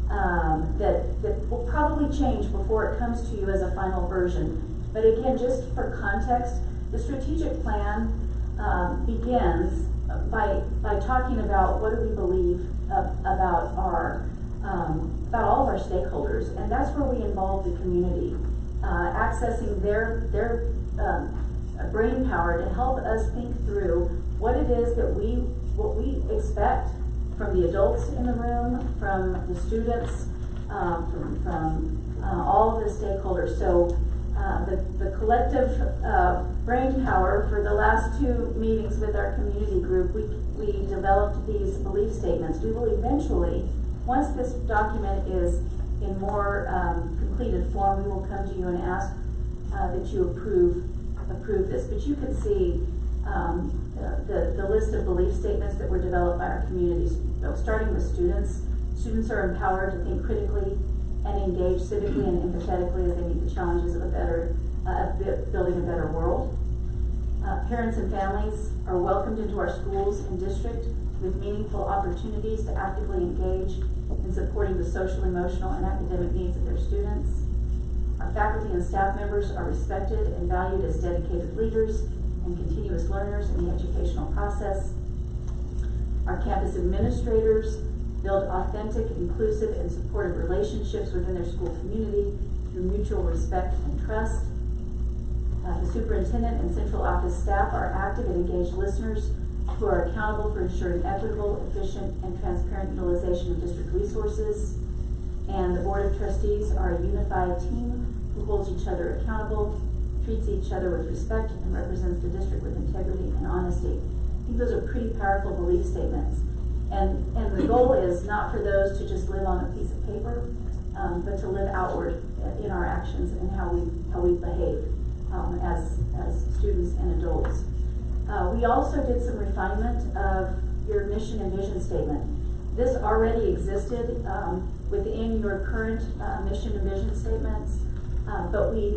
that will probably change before it comes to you as a final version. But again, just for context, the strategic plan begins by talking about what do we believe about all of our stakeholders, and that's where we involve the community, accessing their brain power to help us think through what it is that what we expect from the adults in the room, from the students, from all of the stakeholders. So the collective brain power for the last two meetings with our community group, we developed these belief statements. We will eventually, once this document is in more completed form, we will come to you and ask that you approve this. But you can see the list of belief statements that were developed by our communities, starting with students. Students are empowered to think critically and engage civically and empathetically as they meet the challenges of building a better world. Parents and families are welcomed into our schools and district with meaningful opportunities to actively engage in supporting the social, emotional, and academic needs of their students. Our faculty and staff members are respected and valued as dedicated leaders and continuous learners in the educational process. Our campus administrators build authentic, inclusive, and supportive relationships within their school community through mutual respect and trust. The superintendent and central office staff are active and engaged listeners who are accountable for ensuring equitable, efficient, and transparent utilization of district resources. And the Board of Trustees are a unified team who holds each other accountable, treats each other with respect, and represents the district with integrity and honesty. I think those are pretty powerful belief statements. And the goal is not for those to just live on a piece of paper, but to live outward in our actions and how we behave as students and adults. We also did some refinement of your mission and vision statement. This already existed within your current mission and vision statements, but we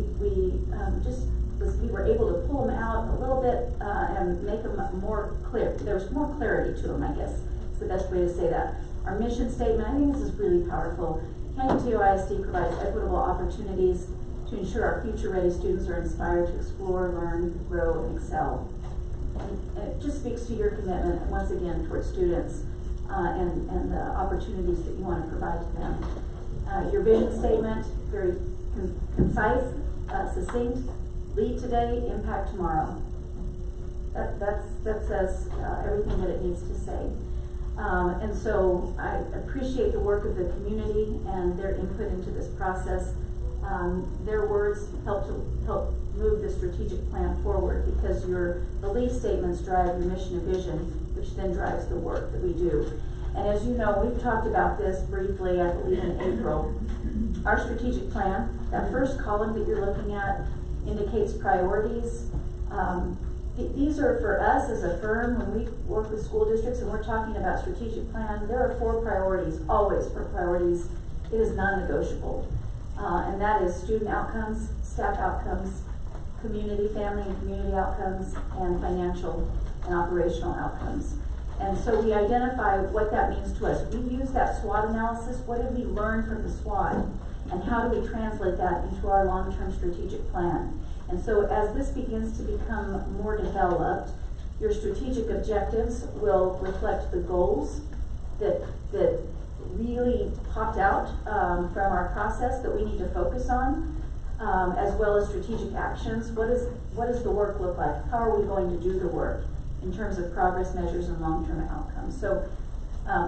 were able to pull them out a little bit and and make them more clear. There's more clarity to them, I guess, is the best way to say that. Our mission statement, I think this is really powerful. County ISD provides equitable opportunities to ensure our future-ready students are inspired to explore, learn, grow, and excel. And it just speaks to your commitment, once again, towards students and the opportunities that you want to provide to them. Your vision statement, very concise, succinct, lead today, impact tomorrow. That says everything that it needs to say. And so I appreciate the work of the community and their input into this process. Their words help move the strategic plan forward, because your belief statements drive your mission and vision, which then drives the work that we do. And as you know, we've talked about this briefly, I believe in April. Our strategic plan, that first column that you're looking at, indicates priorities. These are for us as a firm, when we work with school districts and we're talking about strategic plan, there are 4 priorities, always 4 priorities. It is non-negotiable. And that is student outcomes, staff outcomes, community, family and community outcomes, and financial and operational outcomes. And so we identify what that means to us. We use that SWOT analysis. What did we learn from the SWOT? And how do we translate that into our long-term strategic plan? And so as this begins to become more developed, your strategic objectives will reflect the goals that really popped out from our process that we need to focus on, as well as strategic actions. What does the work look like? How are we going to do the work in terms of progress measures and long-term outcomes? So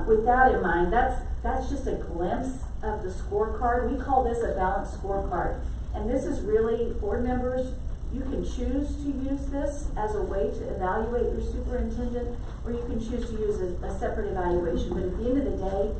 with that in mind, that's just a glimpse of the scorecard. We call this a balanced scorecard. And this is really, board members, you can choose to use this as a way to evaluate your superintendent, or you can choose to use a separate evaluation. But at the end of the day,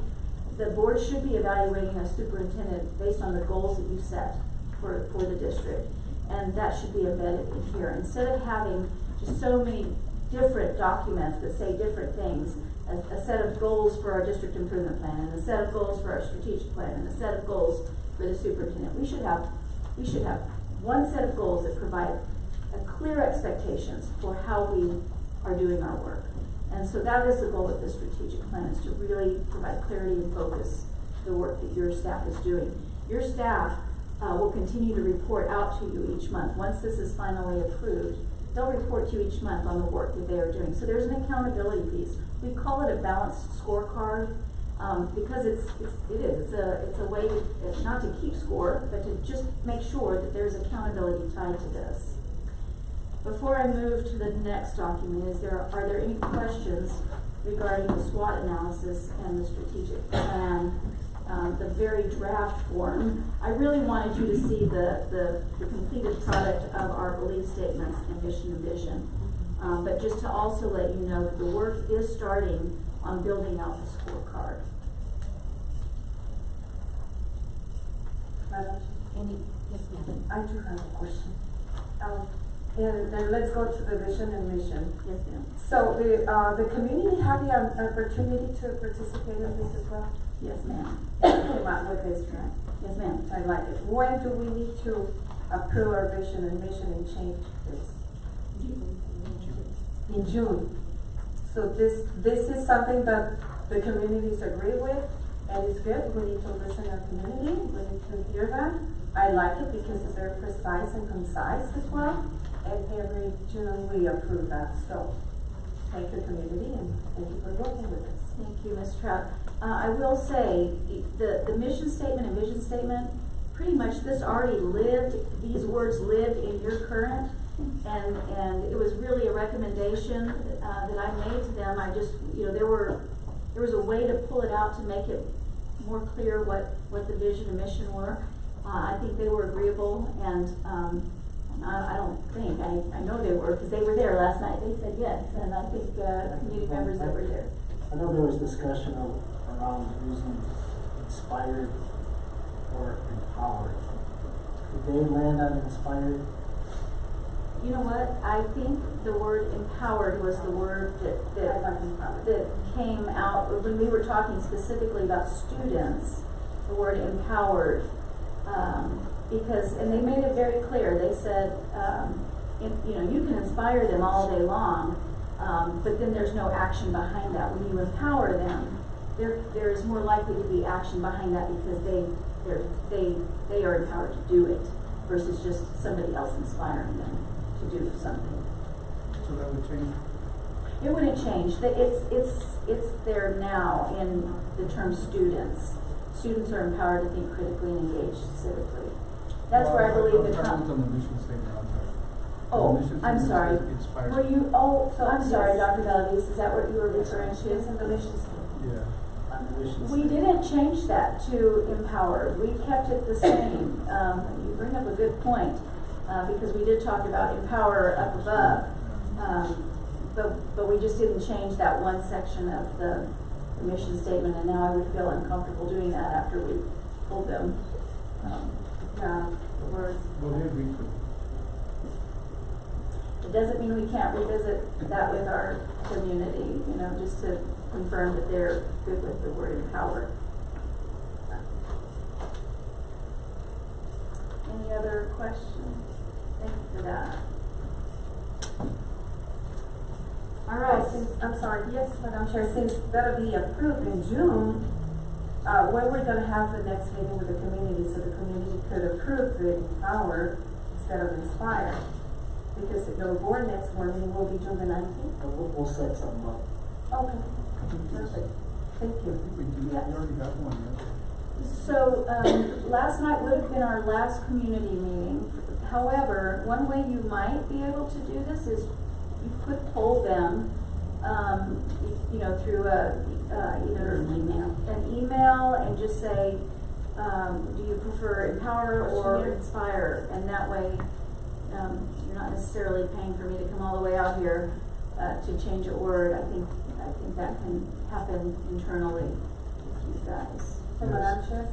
the board should be evaluating a superintendent based on the goals that you set for the district. And that should be embedded in here. Instead of having just so many different documents that say different things, a set of goals for our district improvement plan, and a set of goals for our strategic plan, and a set of goals for the superintendent. We should have one set of goals that provide a clear expectations for how we are doing our work. And so that is the goal of the strategic plan, is to really provide clarity and focus the work that your staff is doing. Your staff will continue to report out to you each month. Once this is finally approved, they'll report to you each month on the work that they are doing. So there's an accountability piece. We call it a balanced scorecard because it's a way not to keep score, but to just make sure that there's accountability tied to this. Before I move to the next document, are there any questions regarding the SWOT analysis and the strategic plan, the very draft form? I really wanted you to see the completed product of our belief statements and mission and vision. But just to also let you know that the work is starting on building out the scorecard. Yes, ma'am. I do have a question. And then let's go to the vision and mission. Yes, ma'am. So the community have the opportunity to participate in this as well? Yes, ma'am. Came out with this, right? Yes, ma'am. I like it. When do we need to approve our vision and mission and change this? In June. So this is something that the communities agree with, and it's good. We need to listen to our community. We need to hear them. I like it because it's very precise and concise as well. And every June we approve that. So thank you, community, and thank you for working with us. Thank you, Ms. Trout. I will say the mission statement and vision statement, pretty much this already lived, these words lived in your current, and it was really a recommendation that I made to them. I just, there was a way to pull it out to make it more clear what the vision and mission were. I think they were agreeable, and I don't think, I know they were, because they were there last night. They said yes, and I think community members that were there. I know there was discussion around using inspired or empowered. Did they land on inspired? You know what? I think the word empowered was the word that came out when we were talking specifically about students. The word empowered, and they made it very clear. They said you can inspire them all day long, but then there's no action behind that. When you empower them, there is more likely to be action behind that because they are empowered to do it versus just somebody else inspiring them to do something. So that would change? It wouldn't change. It's there now in the term students. Students are empowered to think critically and engage civically. That's where I believe it comes. On the mission statement, I'm sorry. Oh, The mission I'm statement sorry. says inspired. Were you, so I'm sorry, Dr. Valadez, is that what you were referring to? Yes, in the mission statement. Yeah. On the mission We statement. didn't change that to empower. We kept it the same. You bring up a good point, because we did talk about empower up above. But we just didn't change that one section of the mission statement, and now I would feel uncomfortable doing that after we pulled them, the words. Well, they agreed to. It doesn't mean we can't revisit that with our community, just to confirm that they're good with the word empower. Any other questions? Thank you for that. All right, I'm sorry, yes, Madam Chair, since that'll be approved in June, when we're gonna have the next meeting with the community, so the community could approve the empower instead of inspire? Because the board next board meeting will be June the 19th. We'll set something up. Okay, perfect, thank you. We already got one, yeah. So, last night would have been our last community meeting. However, one way you might be able to do this is you could poll them, through either an email and just say, do you prefer empower or inspire? And that way, you're not necessarily paying for me to come all the way out here to change a word. I think that can happen internally with you guys. So Madam Chair,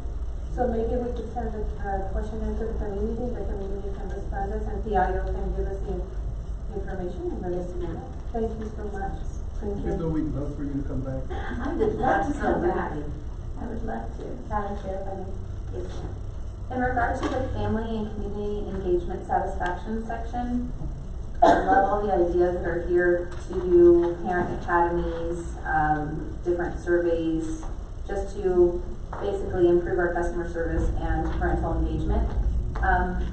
so maybe we could send a question into the community can respond us, and PIO can give us the information and let us know. Thank you so much. Thank Even though you. we'd love for you to come back. I would love to come back. I would love to. Madam Chair, if I may. Yes, ma'am. In regard to the family and community engagement satisfaction section, I love all the ideas that are here to do parent academies, different surveys, just to basically improve our customer service and parental engagement.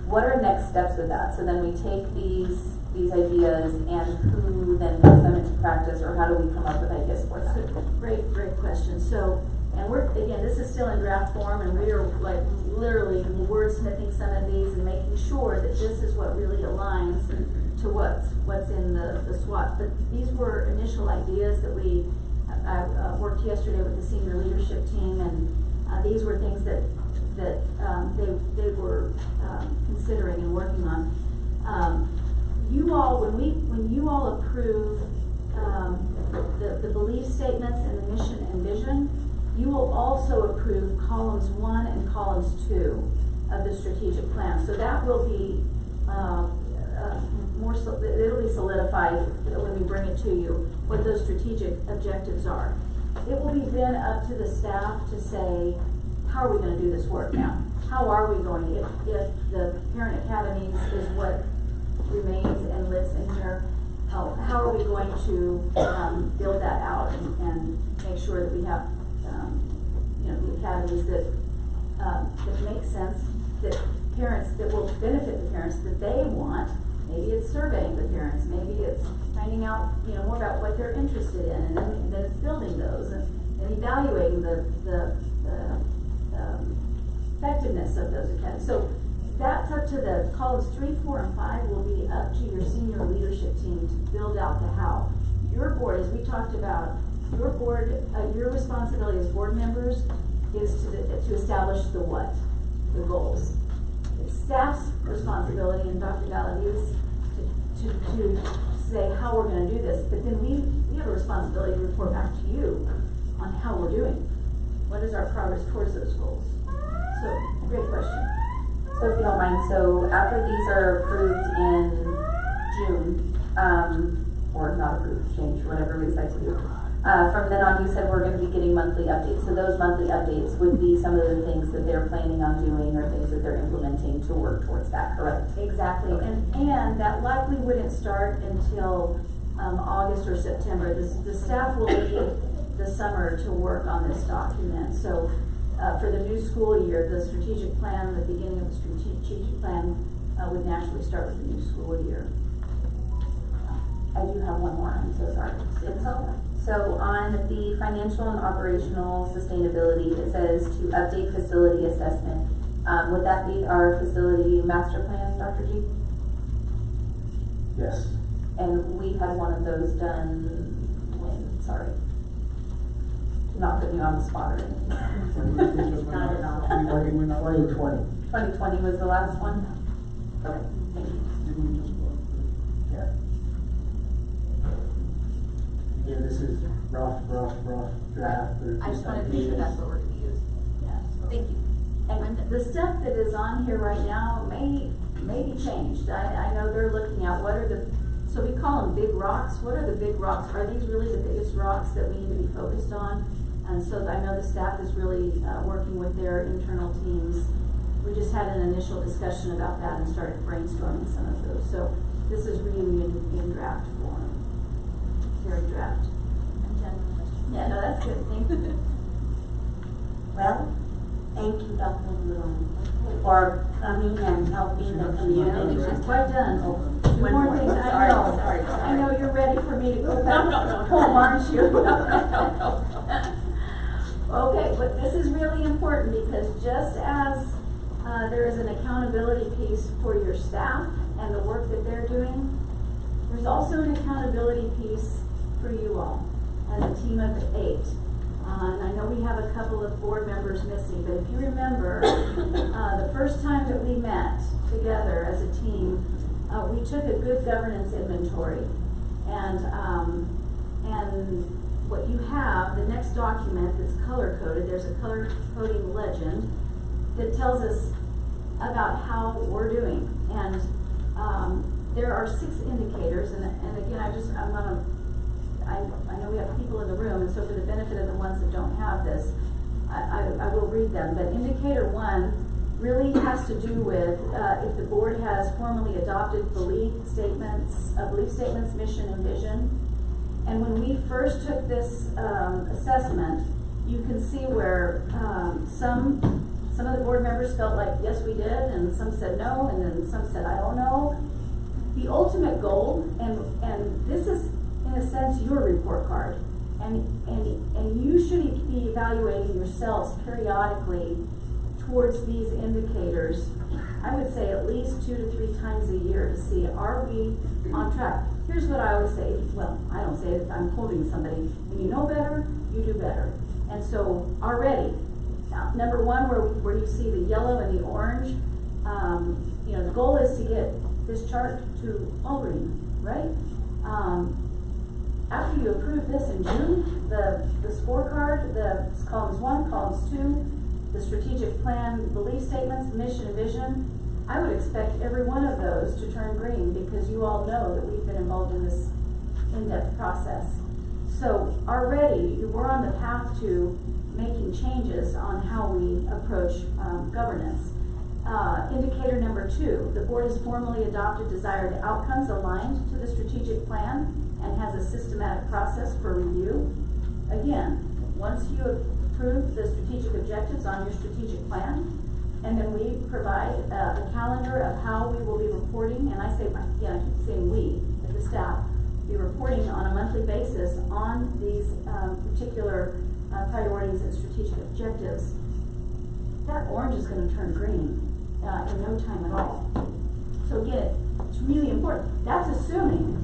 What are next steps with that? So then we take these ideas and who then puts them into practice, or how do we come up with ideas for that? Great question. So, and this is still in draft form, and we are like literally wordsmithing some of these and making sure that this is what really aligns to what's in the SWOT. But these were initial ideas that I worked yesterday with the senior leadership team, and these were things that they were considering and working on. You all, when you all approve the belief statements and the mission and vision, you will also approve columns 1 and columns 2 of the strategic plan. So that will be it'll be solidified when we bring it to you, what those strategic objectives are. It will be then up to the staff to say, how are we going to do this work now? How are we going, if the parent academies is what remains and lives in here, how are we going to build that out and make sure that we have the academies that make sense, that parents, that will benefit the parents that they want. Maybe it's surveying the parents, maybe it's finding out more about what they're interested in, and then it's building those and evaluating the effectiveness of those academies. So that's up to the columns 3, 4, and 5 will be up to your senior leadership team to build out the how. Your board, as we talked about, your board, your responsibility as board members is to establish the what, the goals. It's staff's responsibility, and Dr. Valadez, to say how we're going to do this. But then we have a responsibility to report back to you on how we're doing. What is our progress towards those goals? So, great question. So if you don't mind, so after these are approved in June, or not approved, changed, whatever we decide to do, From then on, you said we're gonna be getting monthly updates, so those monthly updates would be some of the things that they're planning on doing or things that they're implementing to work towards that, correct? Exactly, and that likely wouldn't start until, August or September. The staff will need the summer to work on this document, so, for the new school year, the strategic plan, the beginning of the strategic plan, would naturally start with the new school year. I do have one more, I'm so sorry. It's all right. So on the financial and operational sustainability, it says to update facility assessment. Would that be our facility master plan, Dr. G? Yes. And we had one of those done when, sorry. Not putting you on the spot or anything. Not at all. 2020. 2020 was the last one? Okay, thank you. Didn't we just go? Yeah. Again, this is rough draft. They're I just wanted to make sure that's what we're gonna use. Yeah. Thank you. And the stuff that is on here right now may be changed. I know they're looking at what are so we call them big rocks. What are the big rocks? Are these really the biggest rocks that we need to be focused on? And so I know the staff is really working with their internal teams. We just had an initial discussion about that and started brainstorming some of those. So this is really in draft form. Very draft. Yeah, no, that's good. Thank you. Well, thank you, Dr. Bloom, for coming and helping the community. She's quite done. Two One more more. things. Sorry, I know. sorry. I know you're ready for me to go back No. home, aren't you? Okay, but this is really important because just as there is an accountability piece for your staff and the work that they're doing, there's also an accountability piece for you all as a team of 8. And I know we have a couple of board members missing, but if you remember, the first time that we met together as a team, we took a good governance inventory. And what you have, the next document that's color coded, there's a color coding legend that tells us about how we're doing. And there are 6 indicators, and again, I know we have people in the room, and so for the benefit of the ones that don't have this, I will read them. But indicator 1 really has to do with if the board has formally adopted belief statements, mission, and vision. And when we first took this assessment, you can see where some of the board members felt like, yes, we did, and some said no, and then some said, I don't know. The ultimate goal, and this is, in a sense, your report card, and you should be evaluating yourselves periodically towards these indicators. I would say at least 2 to 3 times a year to see, are we on track? Here's what I always say, well, I don't say it, I'm quoting somebody, when you know better, you do better. And so, already, number 1, where you see the yellow and the orange, the goal is to get this chart to all green, right? After you approve this in June, the scorecard, the columns 1, columns 2, the strategic plan, belief statements, mission and vision, I would expect every one of those to turn green because you all know that we've been involved in this in-depth process. So already we're on the path to making changes on how we approach governance. Indicator number 2, the board has formally adopted desired outcomes aligned to the strategic plan and has a systematic process for review. Again, once you approve the strategic objectives on your strategic plan, and then we provide a calendar of how we will be reporting, and I keep saying we, as the staff, be reporting on a monthly basis on these particular priorities and strategic objectives. That orange is going to turn green in no time at all. So again, it's really important. That's assuming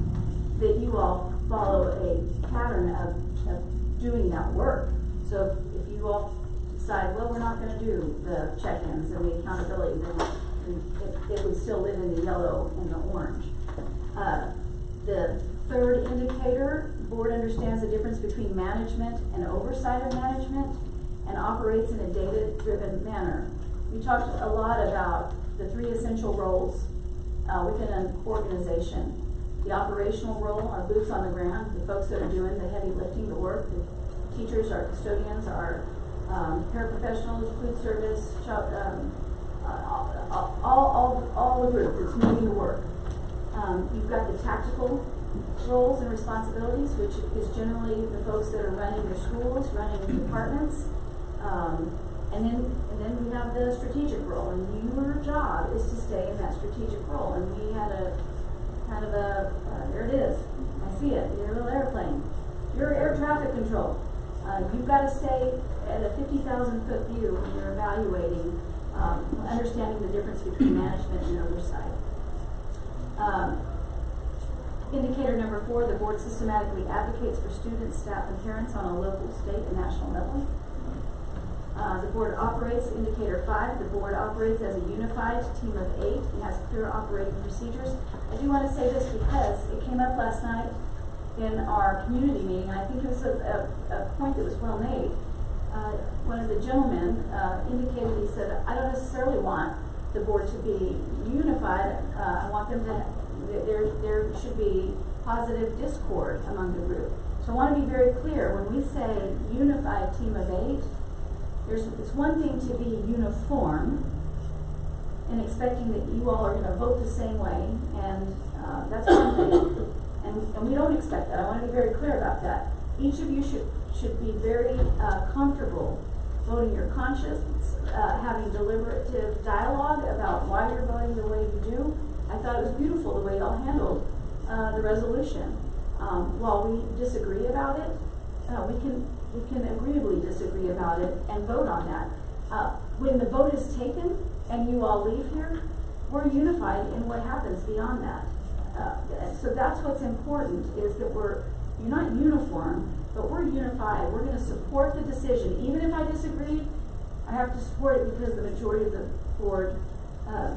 that you all follow a pattern of doing that work. So if you all decide, well, we're not going to do the check-ins and the accountability, then it would still live in the yellow and the orange. The 3rd indicator, board understands the difference between management and oversight of management and operates in a data-driven manner. We talked a lot about the 3 essential roles within an organization. The operational role, our boots on the ground, the folks that are doing the heavy lifting, the work, the teachers, our custodians, our paraprofessionals, food service, all the group that's moving the work. You've got the tactical roles and responsibilities, which is generally the folks that are running your schools, running your departments. And then we have the strategic role, and your job is to stay in that strategic role. And we had a kind of a, there it is, I see it, your little airplane. Your air traffic control. You've got to stay at a 50,000 foot view when you're evaluating, understanding the difference between management and oversight. Indicator number 4, the board systematically advocates for students, staff, and parents on a local, state, and national level. The board operates, indicator 5, the board operates as a unified team of 8 and has clear operating procedures. I do want to say this because it came up last night in our community meeting, and I think it was a point that was well made. One of the gentlemen indicated, he said, I don't necessarily want the board to be unified. I want them to, there should be positive discord among the group. So I want to be very clear, when we say unified team of 8, it's one thing to be uniform and expecting that you all are going to vote the same way, and that's one thing. And we don't expect that. I want to be very clear about that. Each of you should be very comfortable voting your conscience, having deliberative dialogue about why you're voting the way you do. I thought it was beautiful the way y'all handled the resolution. While we disagree about it, we can agreeably disagree about it and vote on that. When the vote is taken and you all leave here, we're unified in what happens beyond that. So that's what's important, is that you're not uniform, but we're unified. We're going to support the decision. Even if I disagree, I have to support it because the majority of the board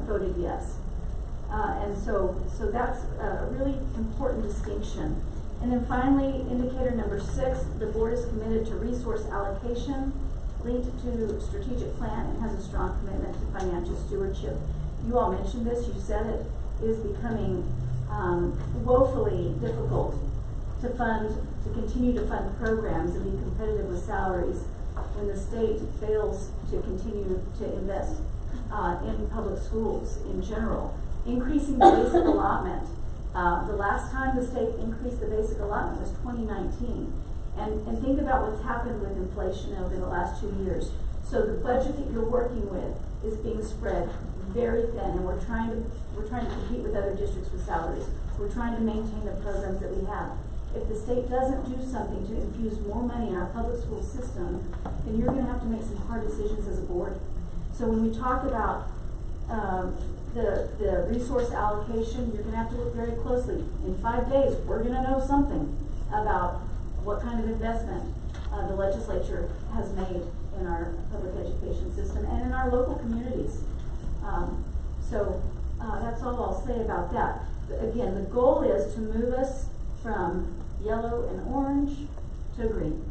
voted yes. And so that's a really important distinction. And then finally, indicator number 6, the board is committed to resource allocation linked to strategic plan and has a strong commitment to financial stewardship. You all mentioned this, you said it is becoming woefully difficult to continue to fund programs and be competitive with salaries when the state fails to continue to invest in public schools in general. Increasing the basic allotment. The last time the state increased the basic allotment was 2019. And think about what's happened with inflation over the last 2 years. So the budget that you're working with is being spread very thin, and we're trying to compete with other districts with salaries. We're trying to maintain the programs that we have. If the state doesn't do something to infuse more money in our public school system, then you're going to have to make some hard decisions as a board. So when we talk about the resource allocation, you're going to have to look very closely. In 5 days, we're going to know something about what kind of investment the legislature has made in our public education system and in our local communities. That's all I'll say about that. But again, the goal is to move us from yellow and orange to green.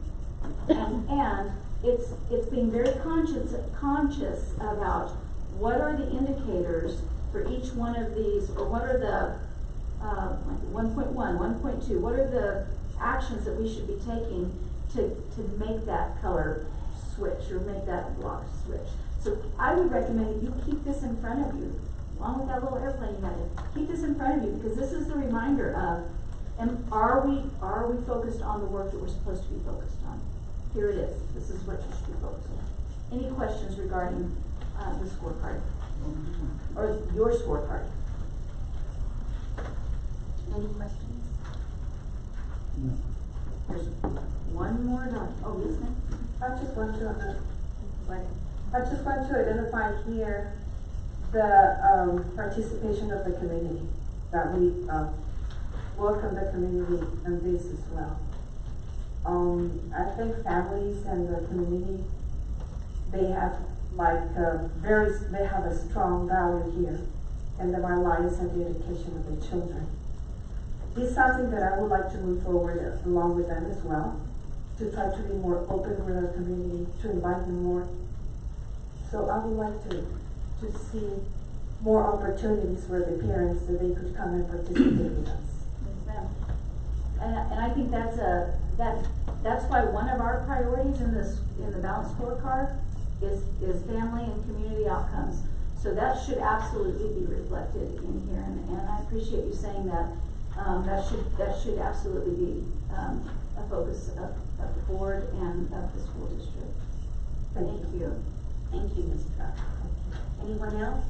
And it's being very conscious about what are the indicators for each one of these, or what are the 1.1, 1.2, what are the actions that we should be taking to make that color switch or make that block switch. So I would recommend that you keep this in front of you, along with that little airplane you had. Keep this in front of you, because this is the reminder of, and are we focused on the work that we're supposed to be focused on? Here it is. This is what you should be focused on. Any questions regarding the scorecard? Or your scorecard? Any questions? No. There's one more done. Oh, yes, ma'am? I just want to identify here the participation of the community, that we welcome the community in this as well. I think families and the community, they have they have a strong value here in our lives and the education of the children. It's something that I would like to move forward along with them as well, to try to be more open with our community, to invite them more. So I would like to see more opportunities for the parents that they could come and participate with us. that's why one of our priorities in the balanced scorecard is family and community outcomes. So that should absolutely be reflected in here, and I appreciate you saying that. That should absolutely be a focus of the board and of the school district. Thank you. Thank you, Ms. Truck. Anyone else?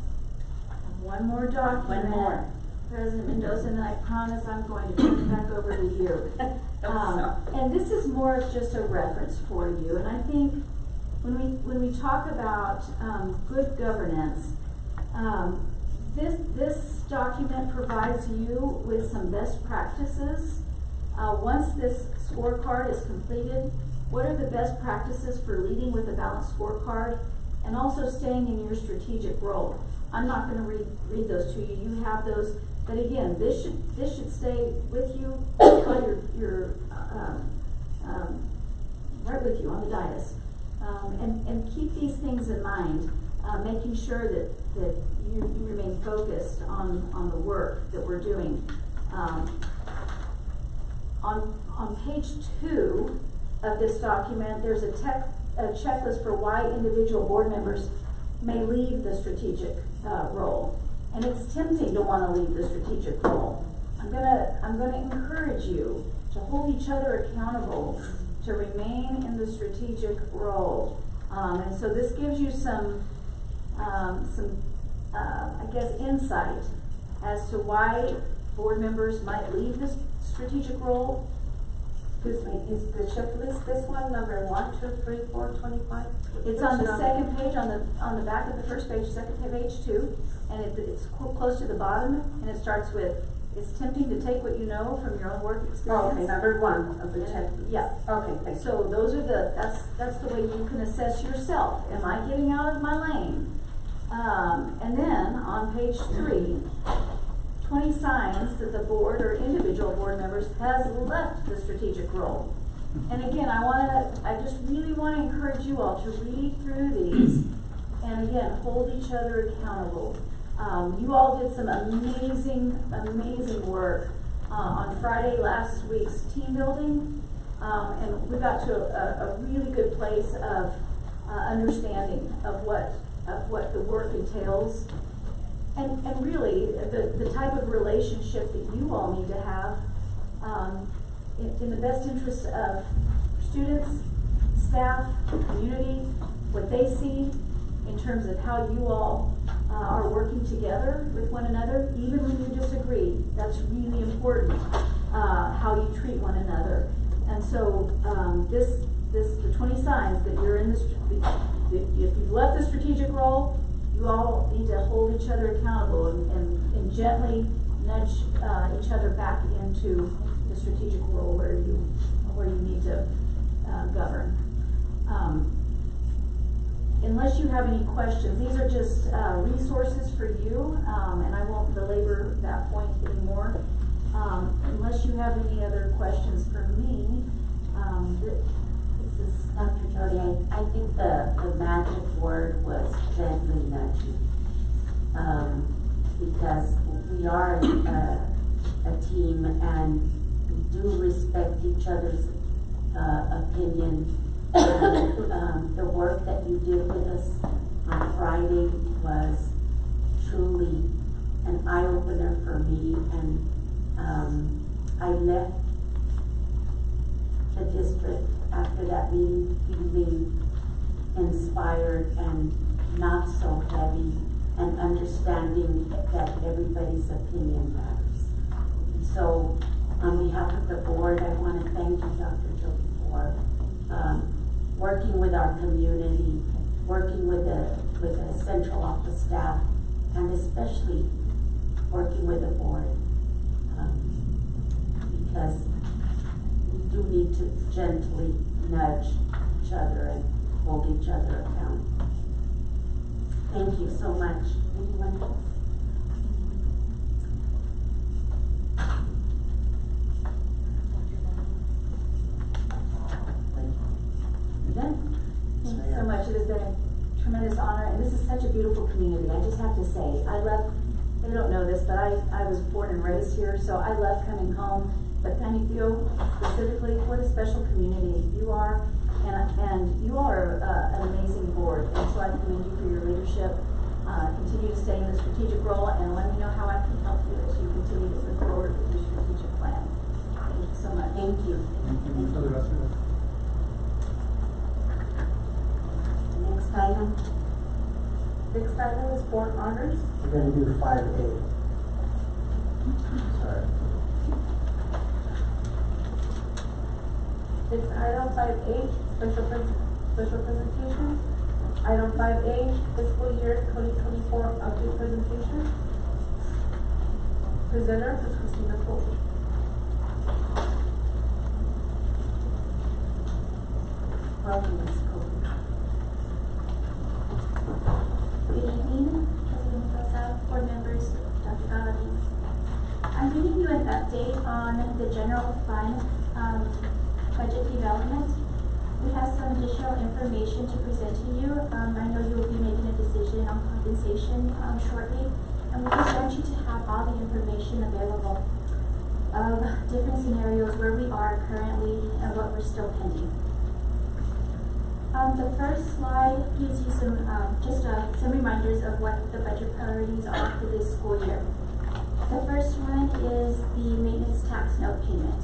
One more document. One more. President Mendoza, and I promise I'm going to turn it back over to you. And this is more of just a reference for you, and I think when we talk about good governance, this document provides you with some best practices. Once this scorecard is completed, what are the best practices for leading with a balanced scorecard and also staying in your strategic role? I'm not going to read those to you. You have those, but again, this should stay with you while you're right with you on the dais, and keep these things in mind, making sure that you remain focused on the work that we're doing. On page 2 of this document, there's a checklist for why individual board members may leave the strategic role. And it's tempting to want to leave the strategic role. I'm gonna encourage you to hold each other accountable to remain in the strategic role. And so this gives you some I guess, insight as to why board members might leave this strategic role. Excuse me, is the checklist this one, number 1, 2, 3, 4, 25? It's on the second page, on the back of the first page, second page 2, and it's close to the bottom, and it starts with, it's tempting to take what you know from your own work experience. Oh, okay, number 1 of the checklist. Yeah. Okay, thank you. So those are that's the way you can assess yourself. Am I getting out of my lane? And then on page 3, 20 signs that the board or individual board members has left the strategic role. And again, I just really want to encourage you all to read through these and again, hold each other accountable. You all did some amazing work on Friday last week's team building, and we got to a really good place of understanding of what the work entails. And really, the type of relationship that you all need to have in the best interest of students, staff, community, what they see in terms of how you all are working together with one another, even when you disagree. That's really important, how you treat one another. And so the 20 signs that you're in if you've left the strategic role, you all need to hold each other accountable and gently nudge each other back into the strategic role where you need to govern. Unless you have any questions, these are just resources for you, and I won't belabor that point anymore. Unless you have any other questions for me, this is Dr. Jody, I think the magic word was gently nudging, because we are a team and we do respect each other's opinion. And the work that you did with us on Friday was truly an eye-opener for me, and I left the district after that meeting feeling inspired and not so heavy, and understanding that everybody's opinion matters. So on behalf of the board, I want to thank you, Dr. Jody, for working with our community, working with the central office staff, and especially working with the board, because we do need to gently nudge each other and hold each other accountable. Thank you so much. Anyone else? Thank you so much. It has been a tremendous honor, and this is such a beautiful community. I just have to say, they don't know this, but I was born and raised here, so I love coming home but Penny Field specifically, what a special community you are, and you all are an amazing board, and so I commend you for your leadership. Continue to stay in the strategic role, and let me know how I can help you as you continue to move forward with your strategic plan. Thank you so much. Thank you. Next item. Next item is board honors. We're gonna do 5A. Sorry. It's item 5H, special presentation. Item 5A, fiscal year 2024 update presentation. Presenter is Christina Cole. Welcome, Ms. Cole. Good evening, President Mendoza, board members, Dr. Galavis. I'm giving you an update on the general fund budget development. We have some additional information to present to you. I know you will be making a decision on compensation shortly, and we just want you to have all the information available of different scenarios where we are currently and what we're still pending. The first slide gives you some reminders of what the budget priorities are for this school year. The first one is the maintenance tax note payment.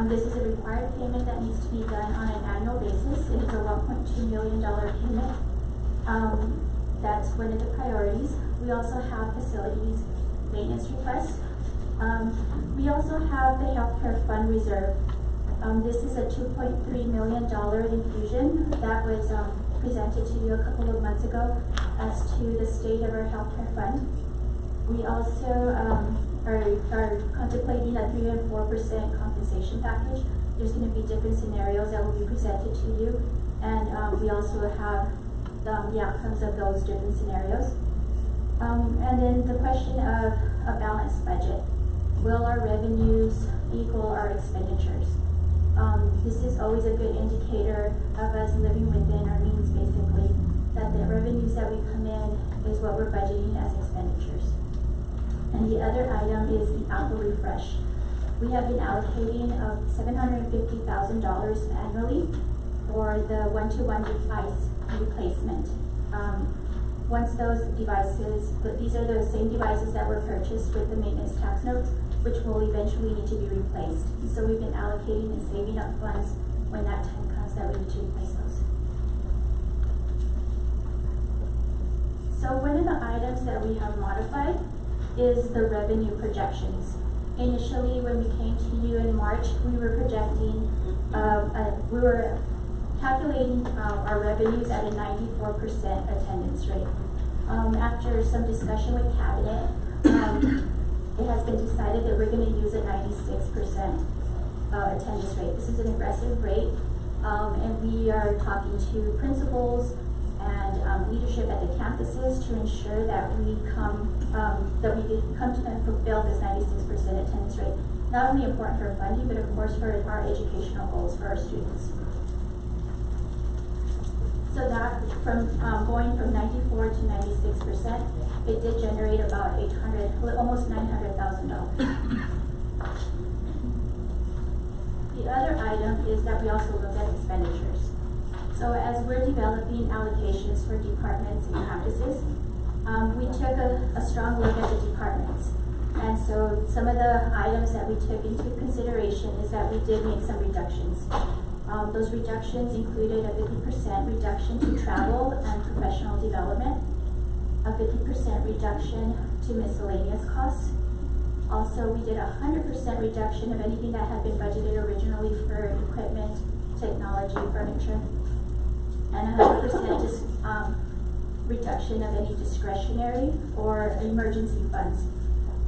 This is a required payment that needs to be done on an annual basis. It is a $1.2 million payment. That's one of the priorities. We also have facilities maintenance requests. We also have the healthcare fund reserve. This is a $2.3 million infusion that was presented to you a couple of months ago as to the state of our healthcare fund. We also are contemplating a 3 and 4% compensation package. There's going to be different scenarios that will be presented to you, and we also have the outcomes of those different scenarios. And then the question of a balanced budget. Will our revenues equal our expenditures? This is always a good indicator of us living within our means, basically, that the revenues that we come in is what we're budgeting as expenditures. And the other item is the Apple refresh. We have been allocating $750,000 annually for the one-to-one device replacement. Once those devices, these are the same devices that were purchased with the maintenance tax notes, which will eventually need to be replaced. So we've been allocating and saving up funds when that time comes that we need to replace those. So one of the items that we have modified is the revenue projections. Initially, when we came to you in March, we were projecting, we were calculating our revenues at a 94% attendance rate. After some discussion with Cabinet, it has been decided that we're going to use a 96% attendance rate. This is an aggressive rate, and we are talking to principals and leadership at the campuses to ensure that we come to fulfill this 96% attendance rate. Not only important for funding, but of course for our educational goals for our students. So that from going from 94 to 96%, it did generate about almost $900,000. The other item is that we also look at expenditures. So as we're developing allocations for departments and campuses, we took a strong look at the departments. And so some of the items that we took into consideration is that we did make some reductions. Those reductions included a 50% reduction to travel and professional development, a 50% reduction to miscellaneous costs. Also, we did a 100% reduction of anything that had been budgeted originally for equipment, technology, furniture, and 100% reduction of any discretionary or emergency funds.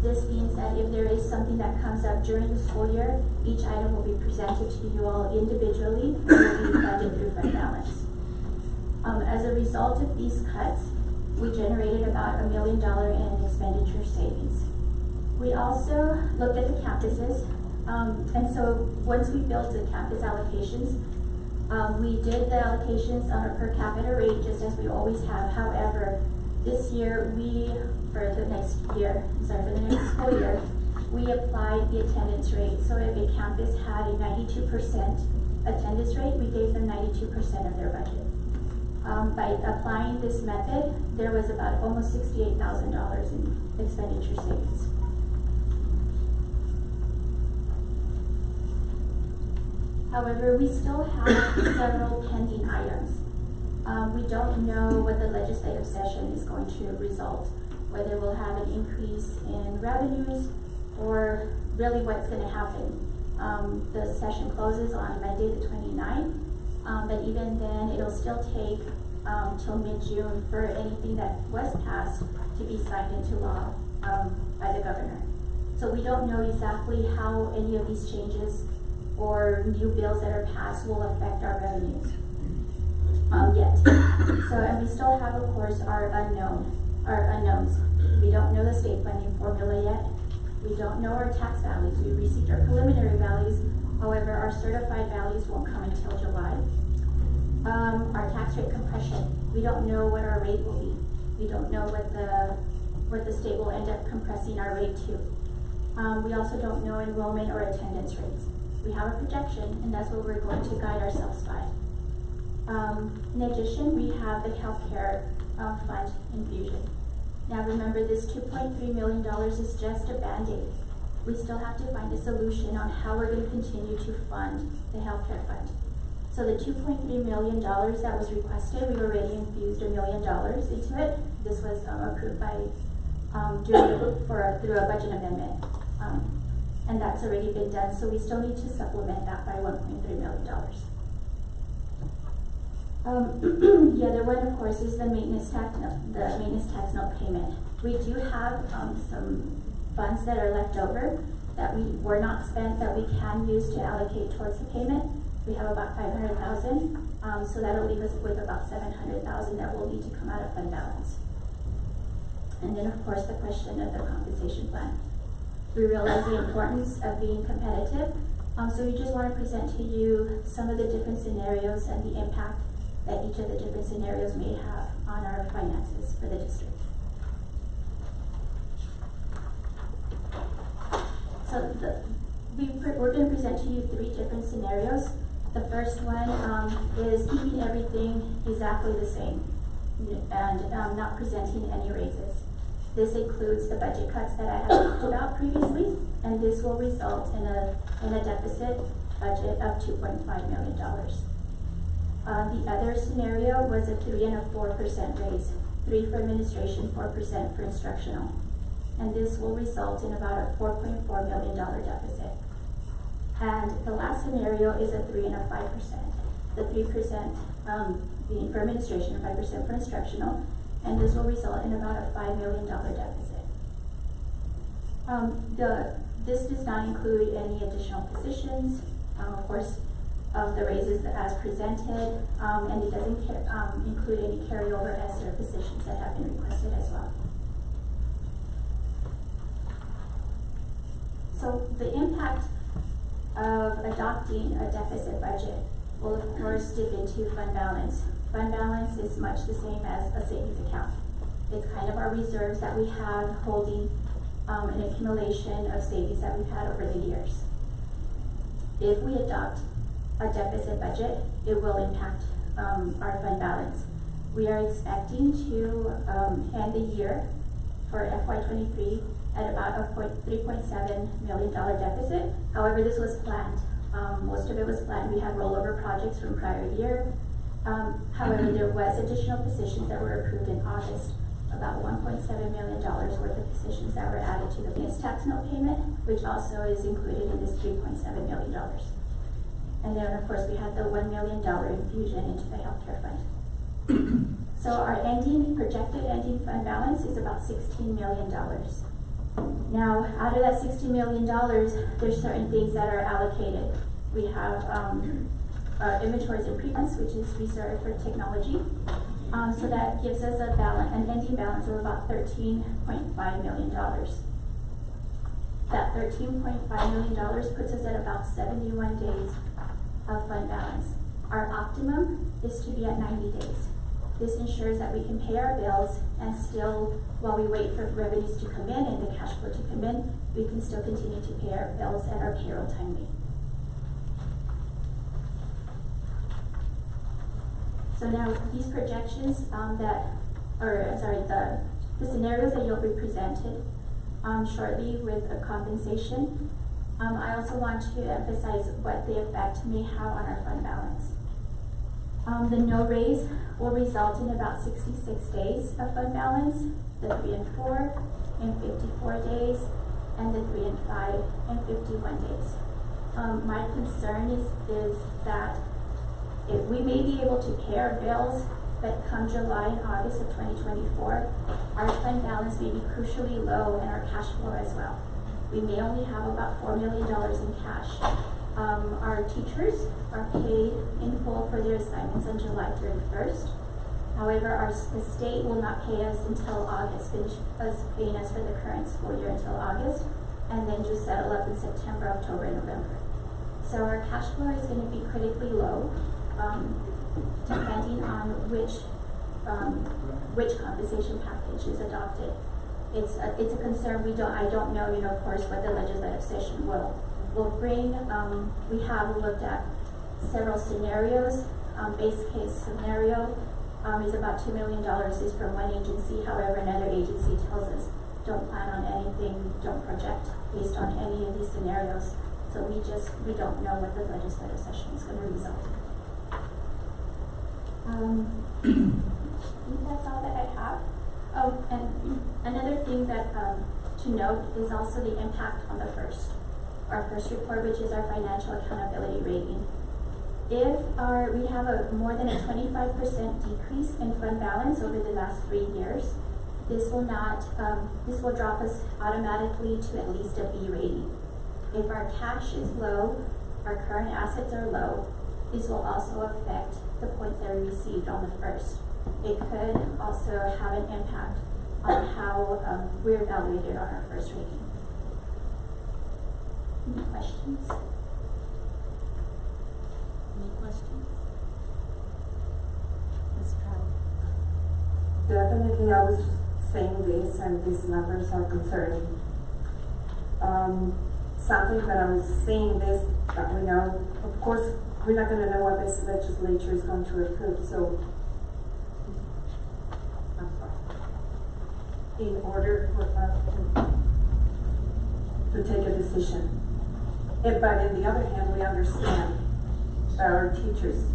This means that if there is something that comes up during the school year, each item will be presented to you all individually and will be funded through fund balance. As a result of these cuts, we generated about $1 million in expenditure savings. We also looked at the campuses, and so once we built the campus allocations, we did the allocations on a per capita rate just as we always have. However, this year for the next school year, we applied the attendance rate. So if a campus had a 92% attendance rate, we gave them 92% of their budget. By applying this method, there was about almost $68,000 in expenditure savings. However, we still have several pending items. We don't know what the legislative session is going to result, whether we'll have an increase in revenues or really what's going to happen. The session closes on Monday the 29th, but even then it'll still take till mid-June for anything that was passed to be signed into law by the governor. So we don't know exactly how any of these changes or new bills that are passed will affect our revenues yet. So, and we still have, of course, our unknowns. We don't know the state funding formula yet. We don't know our tax values. We received our preliminary values. However, our certified values won't come until July. Our tax rate compression. We don't know what our rate will be. We don't know what the state will end up compressing our rate to. We also don't know enrollment or attendance rates. We have a projection, and that's what we're going to guide ourselves by. In addition, we have the healthcare fund infusion. Now remember, this $2.3 million is just a Band-Aid. We still have to find a solution on how we're going to continue to fund the healthcare fund. So the $2.3 million that was requested, we already infused $1 million into it. This was approved by through a budget amendment, and that's already been done. So we still need to supplement that by $1.3 million. The other one, of course, is the maintenance tax note payment. We do have some funds that are left over that we were not spent that we can use to allocate towards the payment. We have about $500,000, so that'll leave us with about $700,000 that will need to come out of fund balance. And then, of course, the question of the compensation plan. We realize the importance of being competitive, so we just want to present to you some of the different scenarios and the impact that each of the different scenarios may have on our finances for the district. So we're going to present to you 3 different scenarios. The first one is keeping everything exactly the same and not presenting any raises. This includes the budget cuts that I have talked about previously, and this will result in a deficit budget of $2.5 million. The other scenario was a 3% and a 4% raise, 3% for administration, 4% for instructional. And this will result in about a $4.4 million deficit. And the last scenario is a 3% and a 5%. The 3% being for administration and 5% for instructional, and this will result in about a $5 million deficit. This does not include any additional positions, of course, of the raises as presented, and it doesn't include any carryover ESSER positions that have been requested as well. So the impact of adopting a deficit budget will, of course, dip into fund balance. Fund balance is much the same as a savings account. It's kind of our reserves that we have holding an accumulation of savings that we've had over the years. If we adopt a deficit budget, it will impact our fund balance. We are expecting to end the year for FY23 at about a $3.7 million deficit. However, this was planned. Most of it was planned. We had rollover projects from prior year. However, there was additional positions that were approved in August, about $1.7 million worth of positions that were added to the business tax note payment, which also is included in this $3.7 million. And then, of course, we had the $1 million infusion into the healthcare fund. So our projected ending fund balance is about $16 million. Now, out of that $60 million, there's certain things that are allocated. We have inventories and prepayments, which is reserved for technology. So that gives us an ending balance of about $13.5 million. That $13.5 million puts us at about 71 days of fund balance. Our optimum is to be at 90 days. This ensures that we can pay our bills and still, while we wait for revenues to come in and the cash flow to come in, we can still continue to pay our bills and our payroll timely. So now these projections the scenarios that you'll be presented shortly with a compensation. I also want to emphasize what the effect may have on our fund balance. The no raise will result in about 66 days of fund balance, the 3 and 4 in 54 days, and the 3 and 5 in 51 days. My concern is that we may be able to pay our bills, but come July and August of 2024, our fund balance may be crucially low and our cash flow as well. We may only have about $4 million in cash. Our teachers are paid in full for their assignments on July 31st. However, the state will not pay us until August, finish us paying us for the current school year until August, and then just settle up in September, October, and November. So our cash flow is going to be critically low, depending on which compensation package is adopted. It's a concern. I don't know, of course, what the legislative session will bring. We have looked at several scenarios. Base case scenario is about $2 million is from one agency. However, another agency tells us don't plan on anything, don't project based on any of these scenarios. So we don't know what the legislative session is going to result in. I think that's all that I have. Oh, and another thing that to note is also the impact on our first report, which is our financial accountability rating. If we have more than a 25% decrease in fund balance over the last 3 years, this will drop us automatically to at least a B rating. If our cash is low, our current assets are low, this will also affect the points that we received on the first. It could also have an impact on how we're evaluated on our first rating. Any questions? Any questions? Ms. Trout? Definitely, I was saying this, and these numbers are concerning. Something that I was saying this, that we know, of course, we're not going to know what this legislature is going to approve, so I'm sorry. In order for us to take a decision. But on the other hand, we understand that our teachers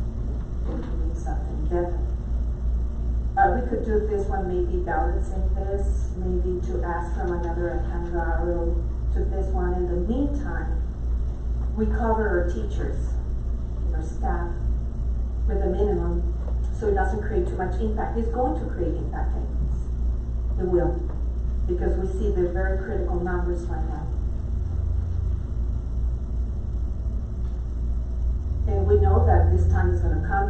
need something, definitely. We could do this one, maybe balancing this, maybe to ask from another account to this one. In the meantime, we cover our teachers, our staff, with a minimum, so it doesn't create too much impact. It's going to create impact, anyways. It will, because we see the very critical numbers right now. And we know that this time is going to come,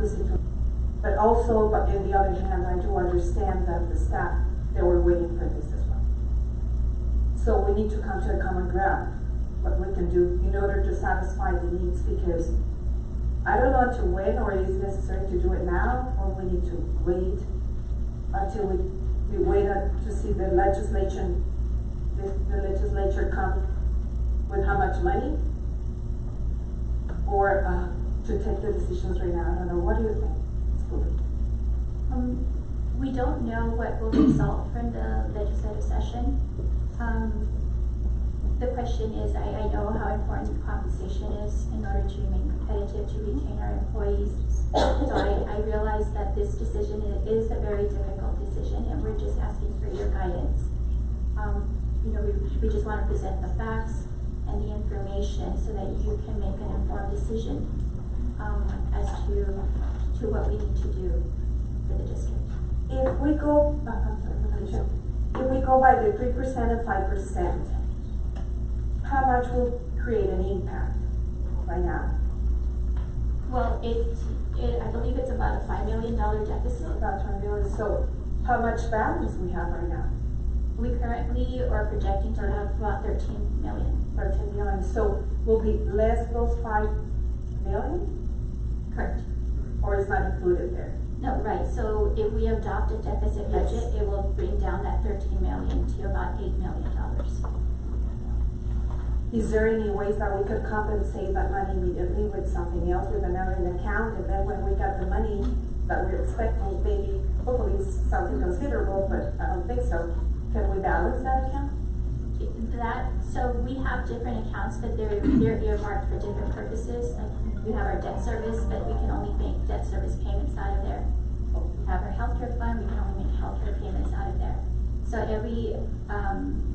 but also, but on the other hand, I do understand that the staff, they were waiting for this as well. So we need to come to a common ground, what we can do in order to satisfy the needs, because I don't know to when, or is it necessary to do it now, or we need to wait until we wait to see the legislature come with how much money, or to take the decisions right now. I don't know. What do you think? We don't know what will result from the legislative session. The question is, I know how important compensation is in order to remain competitive, to retain our employees. So I realize that this decision is a very difficult decision, and we're just asking for your guidance. We just want to present the facts and the information so that you can make an informed decision as to what we need to do for the district. If we go, if we go by the 3% and 5%, how much will create an impact right now? Well, I believe it's about a $5 million deficit. About $5 million. So, how much balance we have right now? We currently are projecting to have about 13 million. 13 million. So, will be less those 5 million? Correct. Or is not included there? No, right. So if we adopt a deficit budget, it will bring down that 13 million to about $8 million. Is there any ways that we could compensate that money immediately with something else, with another account, and then when we got the money that we're expecting, maybe, hopefully it's something considerable, but I don't think so, can we balance that account? So we have different accounts, but they're earmarked for different purposes. Like, we have our debt service, but we can only make debt service payments out of there. We have our healthcare fund, we can only make healthcare payments out of there. So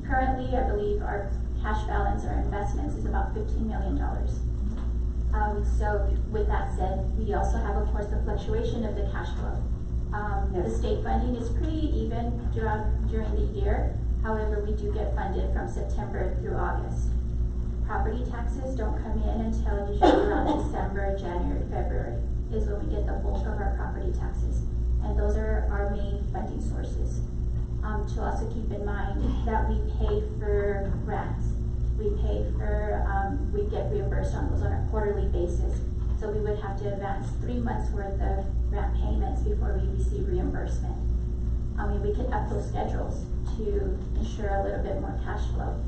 currently, I believe our cash balance or investments is about $15 million. So with that said, we also have, of course, the fluctuation of the cash flow. The state funding is pretty even during the year. However, we do get funded from September through August. Property taxes don't come in until usually around December, January, February is when we get the bulk of our property taxes. And those are our main funding sources. To also keep in mind that we pay for grants. We get reimbursed on those on a quarterly basis. So we would have to advance 3 months worth of grant payments before we receive reimbursement. We can up those schedules to ensure a little bit more cash flow.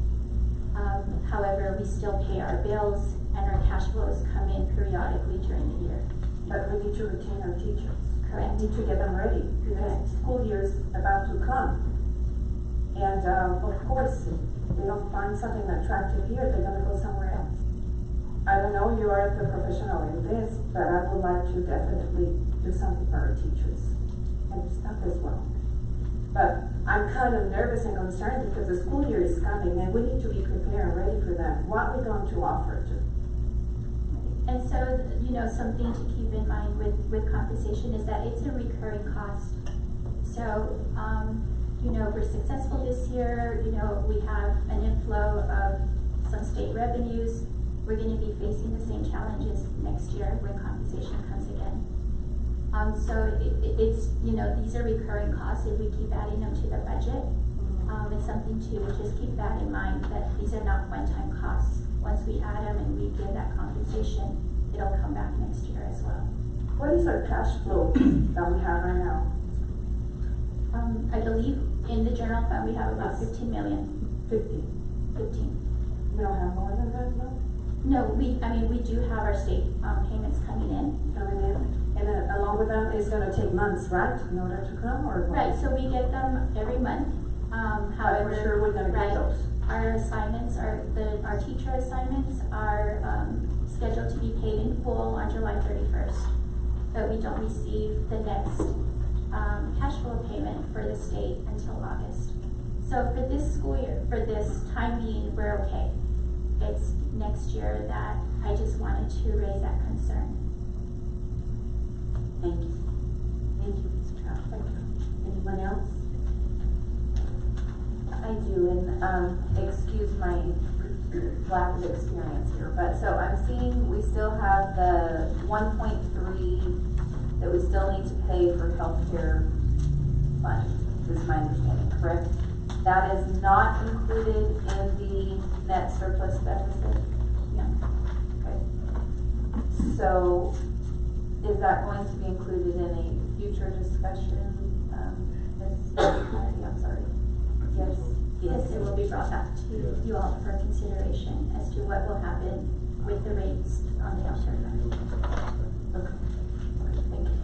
However, we still pay our bills and our cash flows come in periodically during the year. But we need to retain our teachers. Correct. We need to get them ready, because school year is about to come. And, of course, if they don't find something attractive here, they're gonna go somewhere else. I don't know, you are the professional in this, but I would like to definitely do something for our teachers and staff as well. But I'm kind of nervous and concerned because the school year is coming and we need to be prepared and ready for that. What are we going to offer to? And so, something to keep in mind with compensation is that it's a recurring cost. So, we're successful this year, we have an inflow of some state revenues. We're gonna be facing the same challenges next year when compensation comes again. So it's, these are recurring costs if we keep adding them to the budget. It's something to just keep that in mind, that these are not one-time costs. Once we add them and we give that compensation, it'll come back next year as well. What is our cash flow that we have right now? I believe in the general fund, we have about 15 million. 15. We don't have more than that, no? No, we do have our state payments coming in. And then along with them, it's gonna take months, right, in order to come, or? Right, so we get them every month. However, I'm sure we're gonna get those. Our assignments our teacher assignments are scheduled to be paid in full on July 31st. But we don't receive the next cash flow payment for the state until August. So for this school year, for this time being, we're okay. It's next year that I just wanted to raise that concern. Thank you. Thank you, Ms. Trout. Thank you. Anyone else? I do, and excuse my lack of experience here, but so I'm seeing we still have the 1.3 that we still need to pay for healthcare fund, is my understanding, correct? That is not included in the net surplus deficit? Yeah. Okay. So, is that going to be included in a future discussion? I'm sorry. Yes. Yes, it will be brought back to you all for consideration as to what will happen with the rates on the health care fund. Okay. Thank you.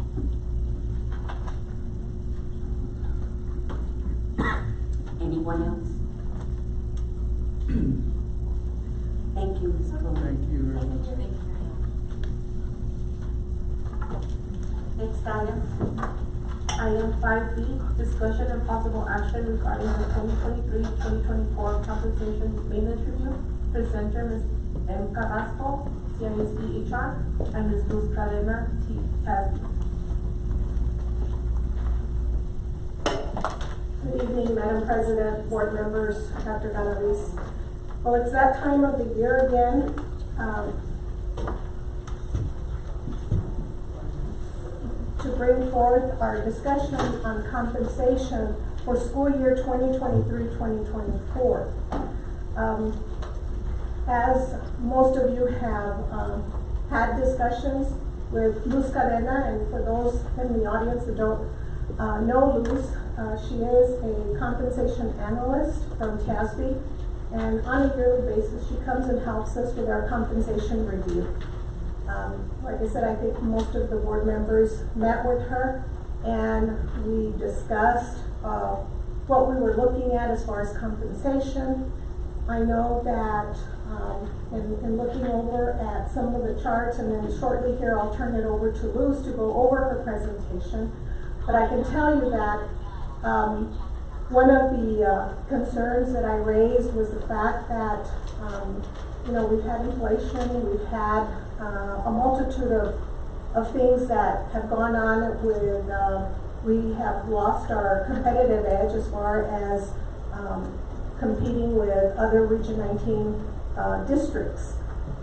Anyone else? Thank you, Ms. Fuller. Thank you very much. Next item. Item 5B, discussion and possible action regarding the 2023-2024 compensation maintenance review. Presenter, Ms. M. Carrasco, CISD HR, and Ms. Luz Cadena, CISD. Good evening, Madam President, board members, Dr. Galaviz. Well, it's that time of the year again. To bring forth our discussion on compensation for school year 2023-2024. As most of you have had discussions with Luz Cadena, and for those in the audience that don't know Luz, she is a compensation analyst from CISD, And on a yearly basis, she comes and helps us with our compensation review. Like I said, I think most of the board members met with her and we discussed what we were looking at as far as compensation. I know that in looking over at some of the charts, and then shortly here I'll turn it over to Luz to go over her presentation. But I can tell you that one of the concerns that I raised was the fact that we've had inflation, we've had a multitude of things that have gone on with, we have lost our competitive edge as far as competing with other Region 19 districts.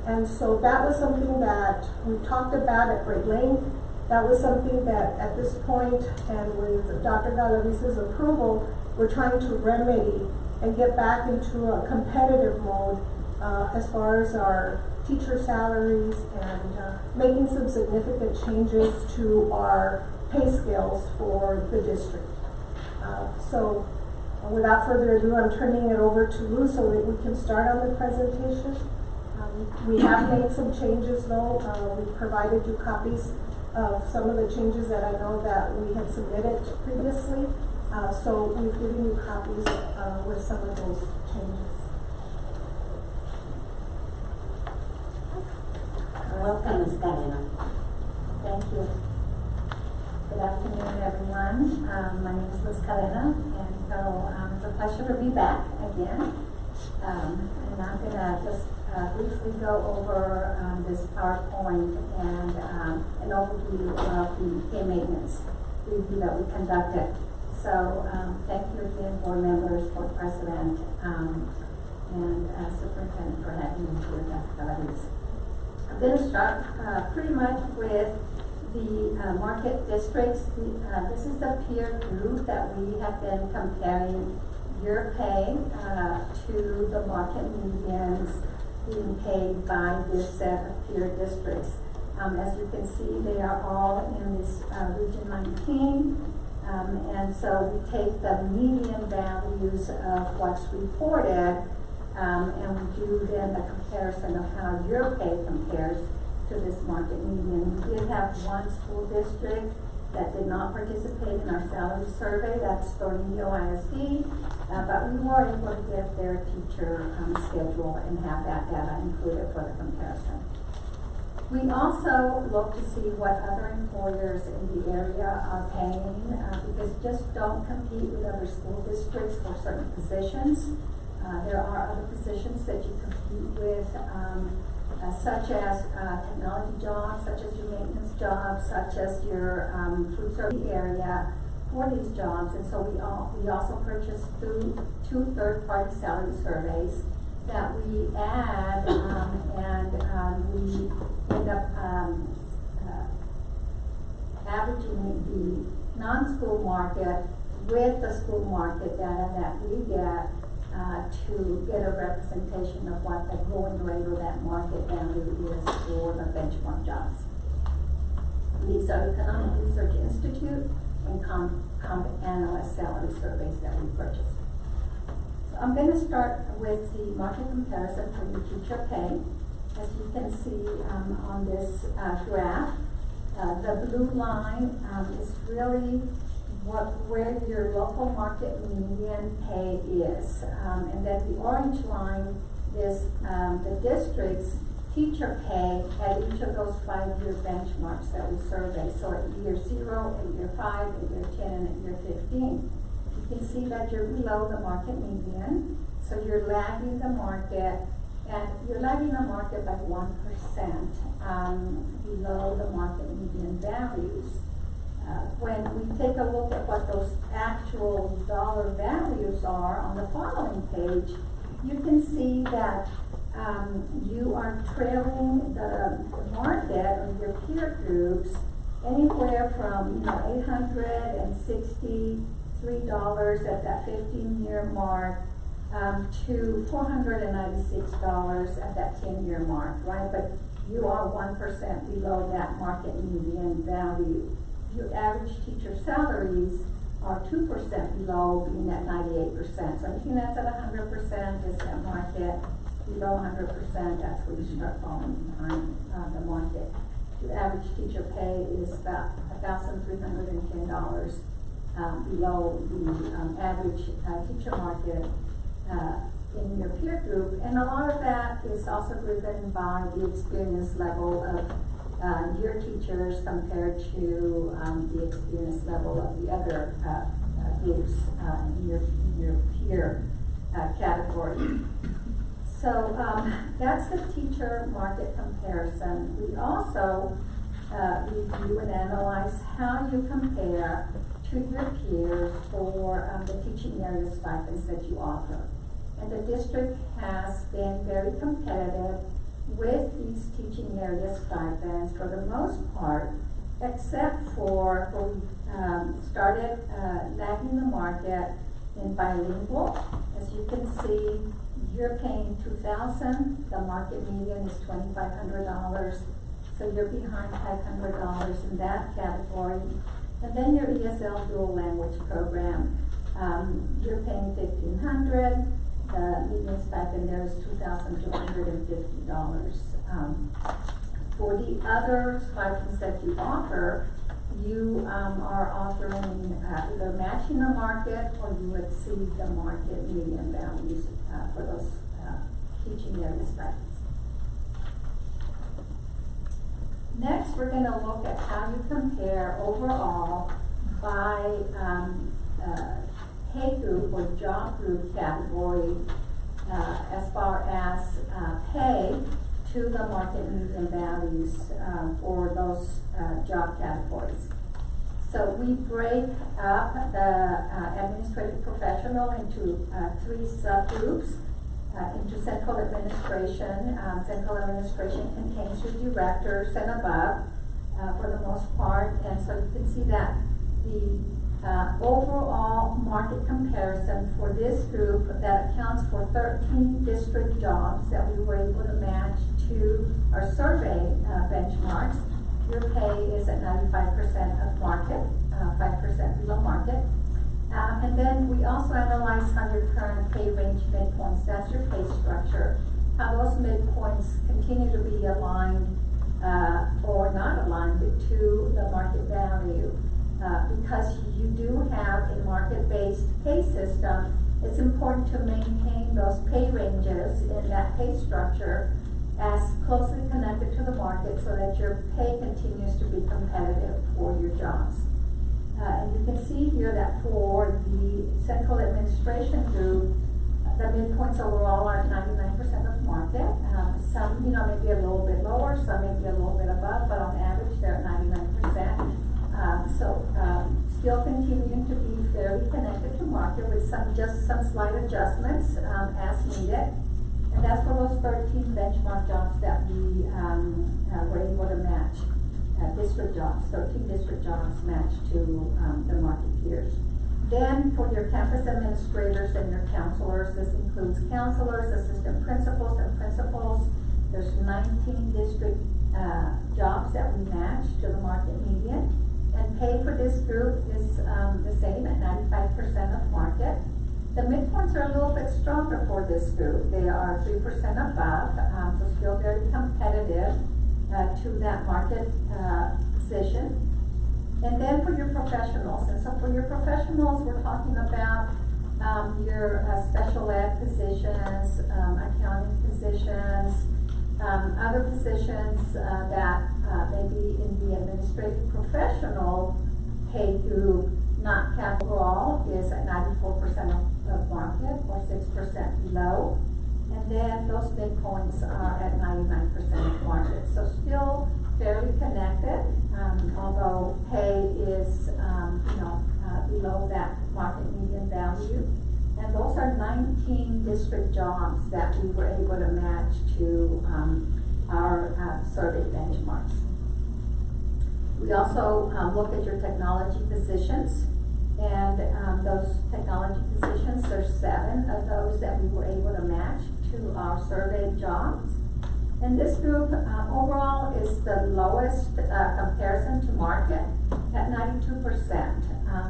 And so that was something that we talked about at great length. That was something that at this point, and with Dr. Galaviza's approval, we're trying to remedy and get back into a competitive mode as far as our teacher salaries and making some significant changes to our pay scales for the district. So without further ado, I'm turning it over to Lou so that we can start on the presentation. We have made some changes though. We've provided you copies of some of the changes that I know that we had submitted previously. So we've given you copies with some of those changes. Welcome, Ms. Cadena. Thank you. Good afternoon, everyone. My name is Liz Cadena, and so it's a pleasure to be back again. And I'm going to just briefly go over this PowerPoint and an overview of the pay maintenance review that we conducted. So thank you again, board members, board president, and superintendent for having me here, Dr. Galaviz. I'm going to start pretty much with the market districts. This is the peer group that we have been comparing your pay to the market medians being paid by this set of peer districts. As you can see, they are all in this Region 19. And so we take the median values of what's reported and we do then a comparison of how your pay compares to this market median. We did have one school district that did not participate in our salary survey, that's Tornillo ISD, but we were able to get their teacher schedule and have that data included for the comparison. We also look to see what other employers in the area are paying, because just don't compete with other school districts for certain positions. There are other positions that you compete with, such as technology jobs, such as your maintenance jobs, such as your food service area for these jobs. And so we also purchase two third-party salary surveys that we add and we end up averaging the non-school market with the school market data that we get to get a representation of what the going rate or that market value is for the benchmark jobs. These are Economic Research Institute and Comp Analyst salary surveys that we purchase. So I'm going to start with the market comparison for your teacher pay. As you can see on this graph, the blue line is really where your local market median pay is. And then the orange line is the district's teacher pay at each of those 5-year benchmarks that we survey. So at year 0, at year 5, at year 10, and at year 15. You can see that you're below the market median. So you're lagging the market, and you're lagging the market by 1% below the market median values. When we take a look at what those actual dollar values are on the following page, you can see that you are trailing the market or your peer groups anywhere from $863 at that 15-year mark to $496 at that 10-year mark, right? But you are 1% below that market median value. Your average teacher salaries are 2% below being at 98%. So anything that's at 100% is at market. Below 100%, that's where you start falling behind the market. The average teacher pay is about $1,310 below the average teacher market in your peer group. And a lot of that is also driven by the experience level of your teachers compared to the experience level of the other groups in your peer category. So that's the teacher market comparison. We also review and analyze how you compare to your peers for the teaching area stipends that you offer. And the district has been very competitive with these teaching area stipends for the most part, except for when we started lagging the market in bilingual. As you can see, you're paying $2,000, the market median is $2,500, so you're behind $500 in that category. And then your ESL dual language program, you're paying $1,500. The median stipend there is $2,250. For the other stipends that you offer, you are offering either matching the market or you exceed the market median values for those teaching area stipends. Next, we're going to look at how you compare overall by pay group or job group category as far as pay to the market median values for those job categories. So we break up the administrative professional into 3 subgroups. Into central administration. Central administration contains your directors and above for the most part, and so you can see that the overall market comparison for this group that accounts for 13 district jobs that we were able to match to our survey benchmarks. Your pay is at 95% of market, 5% below market. And then we also analyze how your current pay range midpoints, that's your pay structure, how those midpoints continue to be aligned or not aligned to the market value. Because you do have a market-based pay system, it's important to maintain those pay ranges in that pay structure as closely connected to the market so that your pay continues to be competitive for your jobs. And you can see here that for the central administration group, the midpoints overall are 99% of market. Some, maybe a little bit lower, some maybe a little bit above, but on average they're at 99%. Still continuing to be fairly connected to market with just some slight adjustments as needed. And that's for those 13 benchmark jobs that we were able to match. District jobs, 13 district jobs matched to the market peers. Then for your campus administrators and your counselors, this includes counselors, assistant principals, and principals. There's 19 district jobs that we match to the market median. And pay for this group is the same at 95% of market. The midpoints are a little bit stronger for this group. They are 3% above, so still very competitive to that market position. And then for your professionals, and so for your professionals, we're talking about your special ed positions, accounting positions, other positions that maybe in the administrative professional pay group, not capped overall, is at 94% of market or 6% below. And then those midpoints are at 99% of market. So still fairly connected, although pay is, below that market median value. And those are 19 district jobs that we were able to match to our survey benchmarks. We also look at your technology positions. And those technology positions, there's 7 of those that we were able to match to our surveyed jobs. And this group, overall is the lowest, comparison to market at 92%.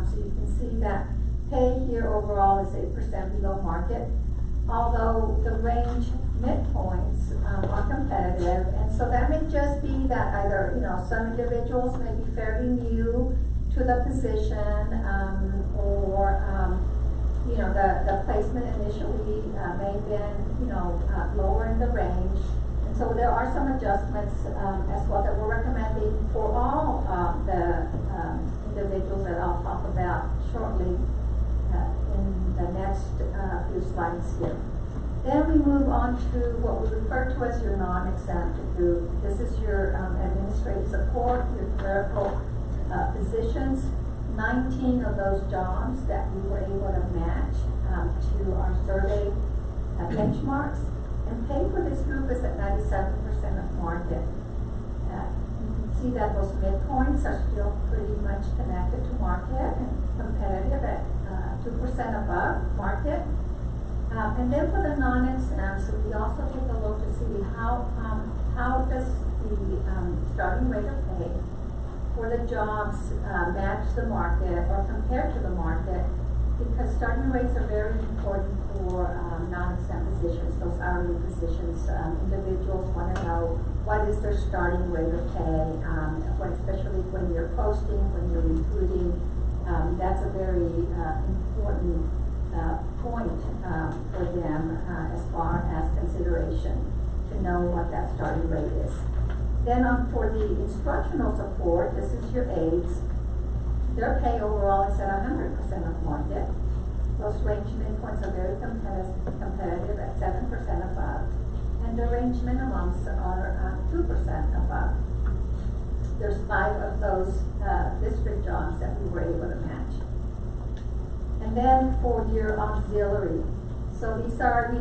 So you can see that pay here overall is 8% below market, although the range midpoints, are competitive. And so that may just be that either, some individuals may be fairly new to the position, or, the placement initially, may have been, lower in the range. And so there are some adjustments, as well that we're recommending for all, the, individuals that I'll talk about shortly, in the next, few slides here. Then we move on to what we refer to as your non-exempt group. This is your, administrative support, your clerical, positions. 19 of those jobs that we were able to match to our survey benchmarks, and pay for this group is at 97% of market. You can see that those midpoints are still pretty much connected to market and competitive at 2% above market. And then for the non-exempt, so we also take a look to see how does the starting rate of pay for the jobs match the market or compare to the market, because starting rates are very important for non-exempt positions, those hourly positions. Individuals want to know what is their starting rate of pay, especially when you're posting, when you're recruiting. That's a very important point for them as far as consideration, to know what that starting rate is. Then for the instructional support, this is your aides. Their pay overall is at 100% of market. Those range midpoints are very competitive at 7% above. And the range minimums are 2% above. There's 5 of those district jobs that we were able to match. And then for your auxiliary, so these are,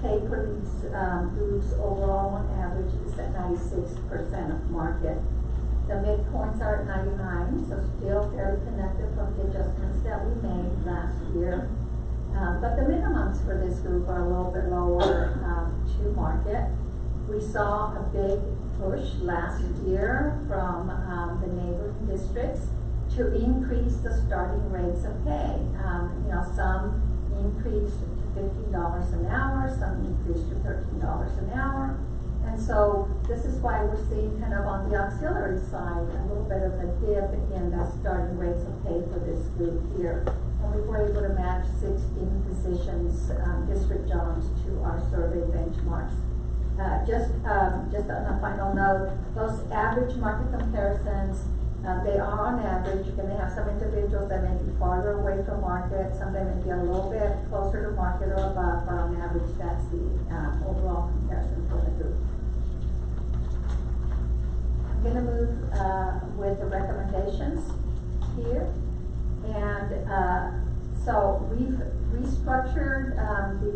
pay for these groups overall on average is at 96% of market. The midpoints are at 99, so still very connected from the adjustments that we made last year. But the minimums for this group are a little bit lower to market. We saw a big push last year from the neighboring districts to increase the starting rates of pay. Some increased to $15 an hour, some increased to $13 an hour. And so this is why we're seeing kind of on the auxiliary side a little bit of a dip in the starting rates of pay for this group here. And we were able to match 16 positions, district jobs to our survey benchmarks. Just on a final note, those average market comparisons, they are on average. You're going to have some individuals that may be farther away from market, some that may be a little bit closer to market or above, but on average that's the overall comparison for the group. I'm going to move with the recommendations here. And so we've restructured the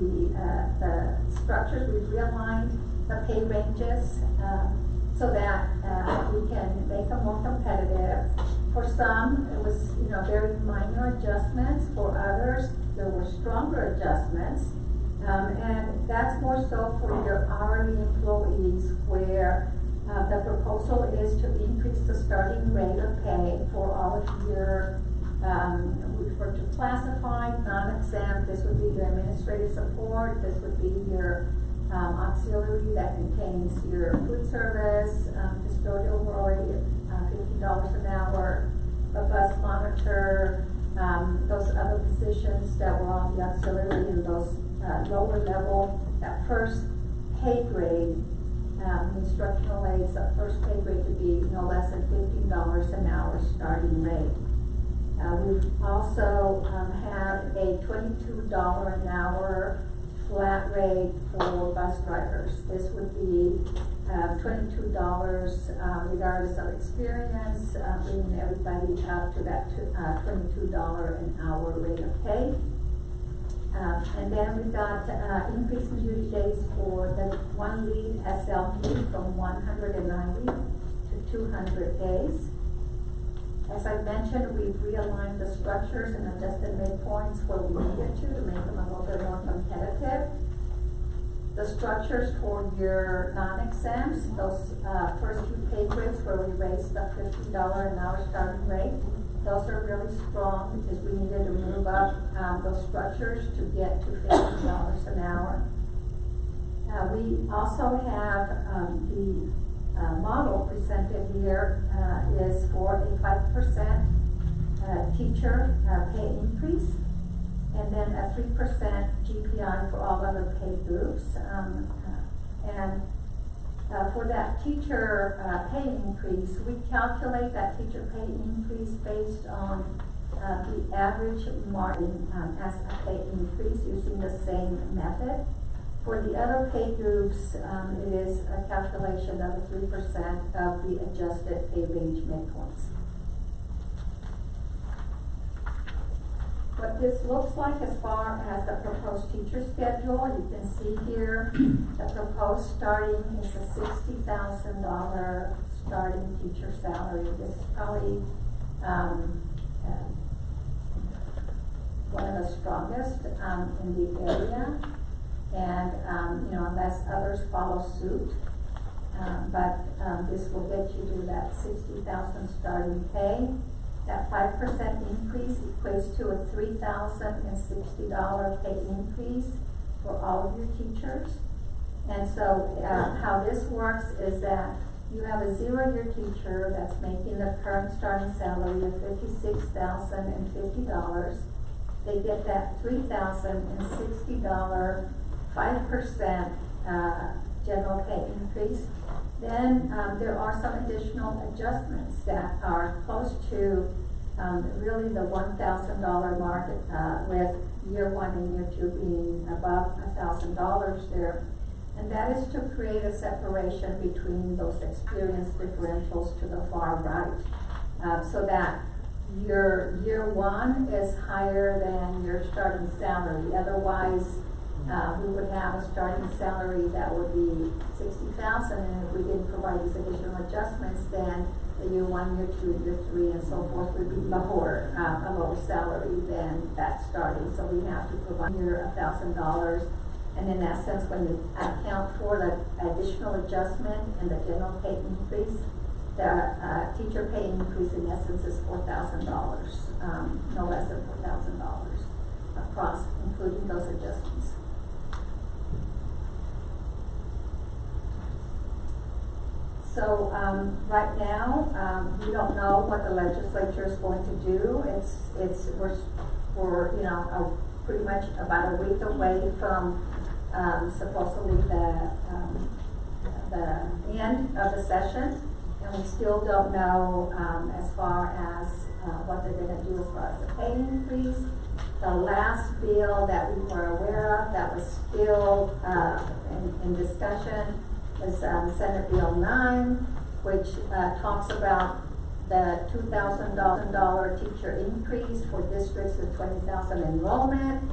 structures, we've realigned the pay ranges so that we can make them more competitive. For some, it was very minor adjustments. For others, there were stronger adjustments. And that's more so for your hourly employees, where the proposal is to increase the starting rate of pay for all of your we refer to classified, non-exempt. This would be your administrative support. This would be your auxiliary that contains your food service, custodial employee, $50 an hour, a bus monitor, those other positions that were on the auxiliary and those lower level, that first pay grade, instructional aides, that first pay grade to be no less than $15 an hour starting rate. We've also had a $22 an hour flat rate for bus drivers. This would be $22 regardless of experience, bringing everybody up to that $22 an hour rate of pay. And then we've got increased duty days for the one lead SLP from 190 to 200 days. As I mentioned, we've realigned the structures and adjusted midpoints where we needed to make them a little bit more competitive. The structures for your non-exempts, those, first few pay grids where we raised the $50 an hour starting rate, those are really strong because we needed to move up, those structures to get to $50 an hour. We also have, the model presented here is for a 5% teacher pay increase, and then a 3% GPI for all other pay groups. For that teacher pay increase, we calculate that teacher pay increase based on the average margin as a pay increase using the same method. For the other pay groups, it is a calculation of 3% of the adjusted pay range midpoints. What this looks like as far as the proposed teacher schedule, you can see here, the proposed starting is a $60,000 starting teacher salary. This is probably one of the strongest in the area. And, unless others follow suit, this will get you to that $60,000 starting pay. That 5% increase equates to a $3,060 pay increase for all of your teachers. And so, how this works is that you have a 0-year teacher that's making the current starting salary of $56,050. They get that $3,060 5% general pay increase. Then there are some additional adjustments that are close to really the $1,000 mark, with year 1 and year 2 being above $1,000 there. And that is to create a separation between those experience differentials to the far right, so that your year 1 is higher than your starting salary. Otherwise, we would have a starting salary that would be $60,000, and if we didn't provide these additional adjustments, then the year 1, year 2, year 3, and so forth would be lower, a lower salary than that starting. So we have to provide here $1,000, and in that sense, when you account for the additional adjustment and the general pay increase, the teacher pay increase in essence is $4,000, no less than $4,000 across, including those adjustments. So right now, we don't know what the legislature is going to do. We're pretty much about a week away from supposedly the end of the session, and we still don't know as far as what they're going to do as far as the pay increase. The last bill that we were aware of that was still in discussion is Senate Bill 9, which talks about the $2,000 teacher increase for districts with 20,000 enrollment.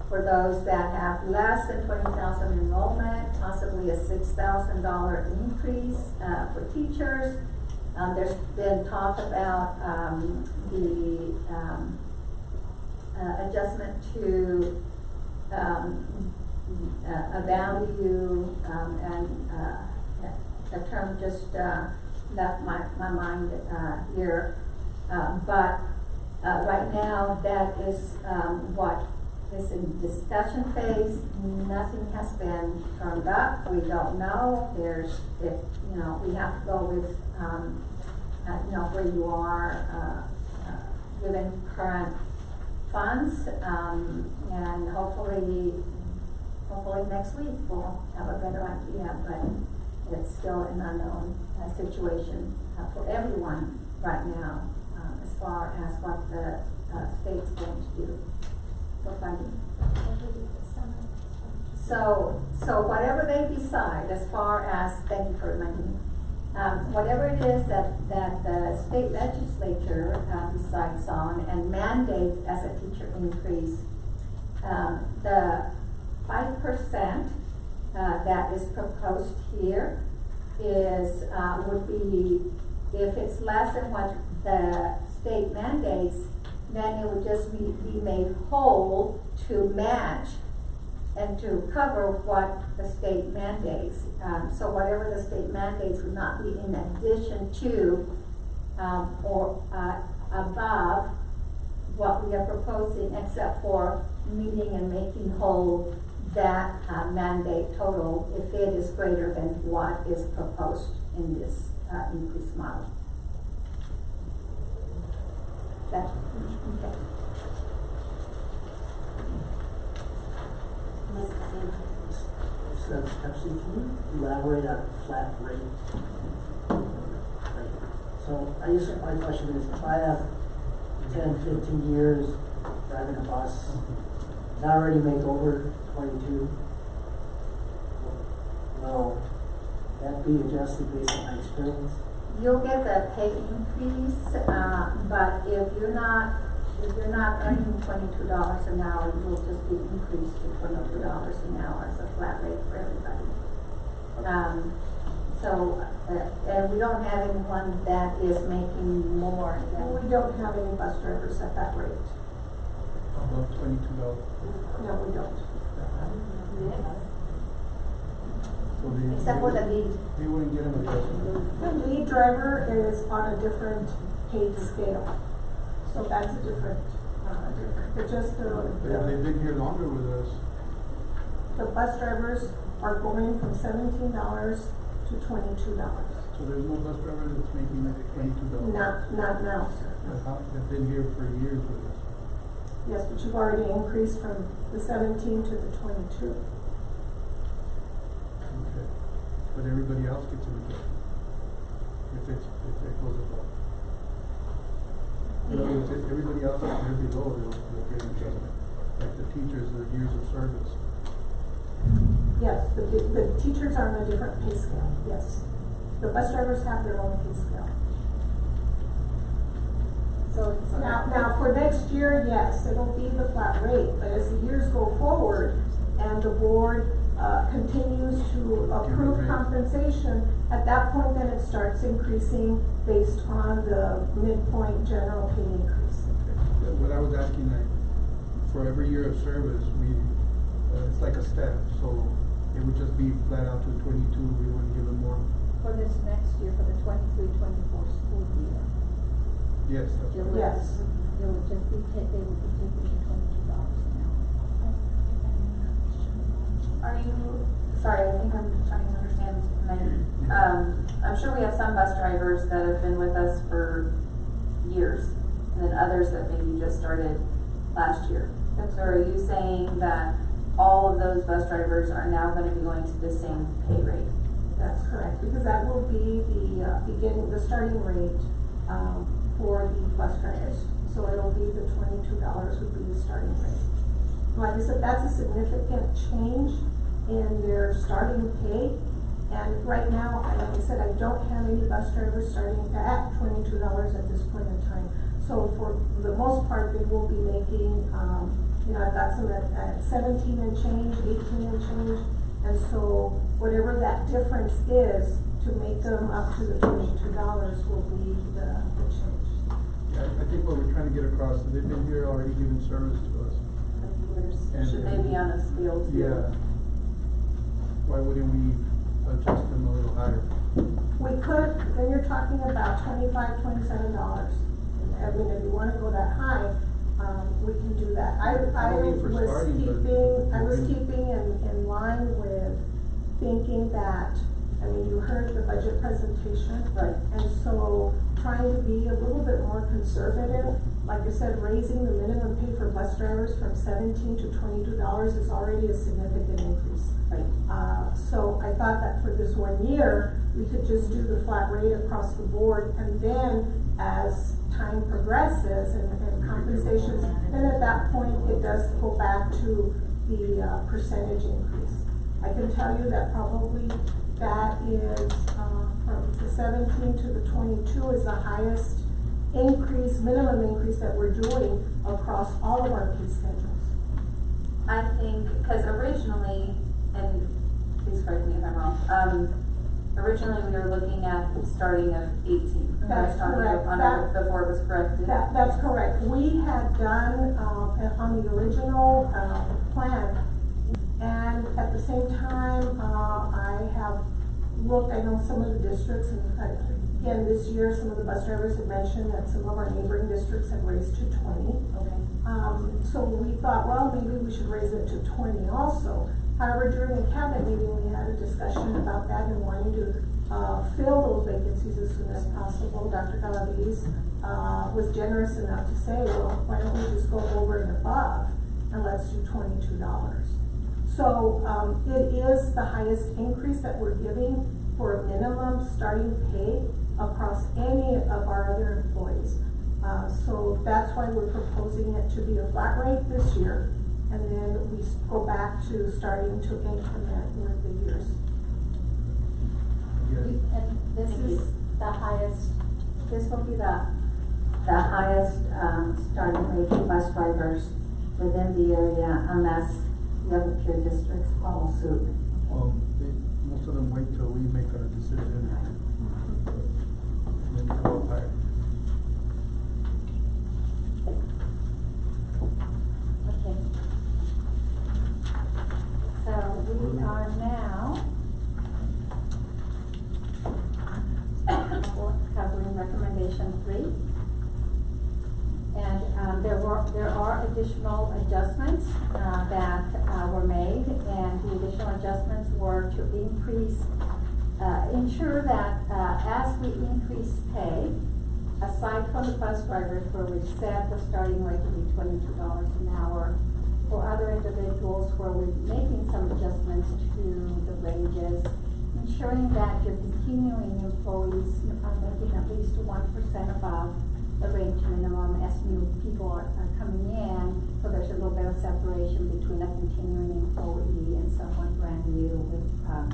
For those that have less than 20,000 enrollment, possibly a $6,000 increase for teachers. There's been talk about the adjustment to a value, and the term just left my mind here. But right now, that is what is in discussion phase. Nothing has been firmed up. We don't know. We have to go with where you are given current funds, and hopefully next week we'll have a better idea, but it's still an unknown situation for everyone right now, as far as what the state's going to do for funding. So whatever they decide, as far as, thank you for reminding me, whatever it is that the state legislature decides on and mandates as a teacher increase, the 5% that is proposed here would be, if it's less than what the state mandates, then it would just be made whole to match and to cover what the state mandates. So whatever the state mandates would not be in addition to, or above what we are proposing, except for meeting and making whole that mandate total if it is greater than what is proposed in this increased model. That's, okay. Ms. Cassandra. So, Pepsi, can you elaborate on flat rate? So, I guess my question is, if I have 10, 15 years driving a bus, and I already make over 22, will that be adjusted based on my experience? You'll get the pay increase, but if you're not earning $22 an hour, you'll just be increased to $22 an hour as a flat rate for everybody. And we don't have anyone that is making more than. We don't have any bus drivers at that rate. Above $22. No, we don't. So they, Except for the lead. they wouldn't get an adjustment. The lead driver is on a different paid scale. So that's a different, but just They've been here longer with us. the bus drivers are going from $17 to $22. So there's no bus driver that's making $22. Not now, sir. They've been here for years with us. Yes, but you've already increased from the 17 to the 22. Okay. But everybody else gets an adjustment. If it goes above. In other words, if everybody else, if they're below, they'll get an adjustment. Like the teachers, the years of service. Yes, the teachers are on a different pay scale, yes. The bus drivers have their own pay scale. So Now for next year, yes, it'll be the flat rate, but as the years go forward and the board continues to approve compensation, at that point then it starts increasing based on the midpoint general pay increase. Okay. What I was asking, like, for every year of service, it's like a step, so it would just be flat out to 22, we wouldn't give them more. for this next year, for the 23-24 school year. Yes, that's right. Yes. It would just be, they would be taking the $22 an hour. Are you, sorry, I think I'm trying to understand, I'm sure we have some bus drivers that have been with us for years, and then others that maybe just started last year. So are you saying that all of those bus drivers are now gonna be going to the same pay rate? That's correct, because that will be the starting rate, for the bus drivers. So it'll be the $22 would be the starting rate. Like I said, that's a significant change in their starting pay. And right now, like I said, I don't have any bus drivers starting at $22 at this point in time. So for the most part, they will be making, I've got some at 17 and change, 18 and change. And so whatever that difference is to make them up to the $22 will be the change. Yeah, I think what we're trying to get across is they've been here already giving service to us. Should they be on a scale too? Yeah. Why wouldn't we adjust them a little higher? We could, then you're talking about $25, $27. I mean, if you wanna go that high, we can do that. I was keeping in line with thinking that, I mean, you heard the budget presentation. Right. And so trying to be a little bit more conservative, like I said, raising the minimum pay for bus drivers from $17 to $22 is already a significant increase. Right. So I thought that for this 1 year, we could just do the flat rate across the board, and then as time progresses and compensations, then at that point, it does go back to the percentage increase. I can tell you that probably that is from the 17 to the 22 is the highest increase, minimum increase that we're doing across all of our pay schedules. I think, because originally, and please correct me if I'm wrong, originally we were looking at starting of 18. That's correct. Before it was corrected. That's correct. We had done, on the original plan, And at the same time, I have looked, I know some of the districts, and again, this year, some of the bus drivers had mentioned that some of our neighboring districts had raised to 20. Okay. So we thought, well, maybe we should raise it to 20 also. However, during the cabinet meeting, we had a discussion about that and wanting to fill those vacancies as soon as possible. Dr. Galaviz was generous enough to say, well, why don't we just go over and above and let's do $22. So it is the highest increase that we're giving for a minimum starting pay across any of our other employees. So that's why we're proposing it to be a flat rate this year, and then we go back to starting to increment with the years. And this is the highest, this will be the highest starting rate for bus drivers within the area, unless the other peer districts follow suit. Most of them wait till we make our decision and then go back. Okay. So we are now covering recommendation 3. And there are additional adjustments that were made, and the additional adjustments were to ensure that as we increase pay, aside from the bus drivers where we set the starting rate to be $22 an hour, for other individuals where we're making some adjustments to the ranges, ensuring that your continuing employees are making at least 1% above the range minimum as new people are coming in, so there's a little bit of separation between a continuing employee and someone brand new with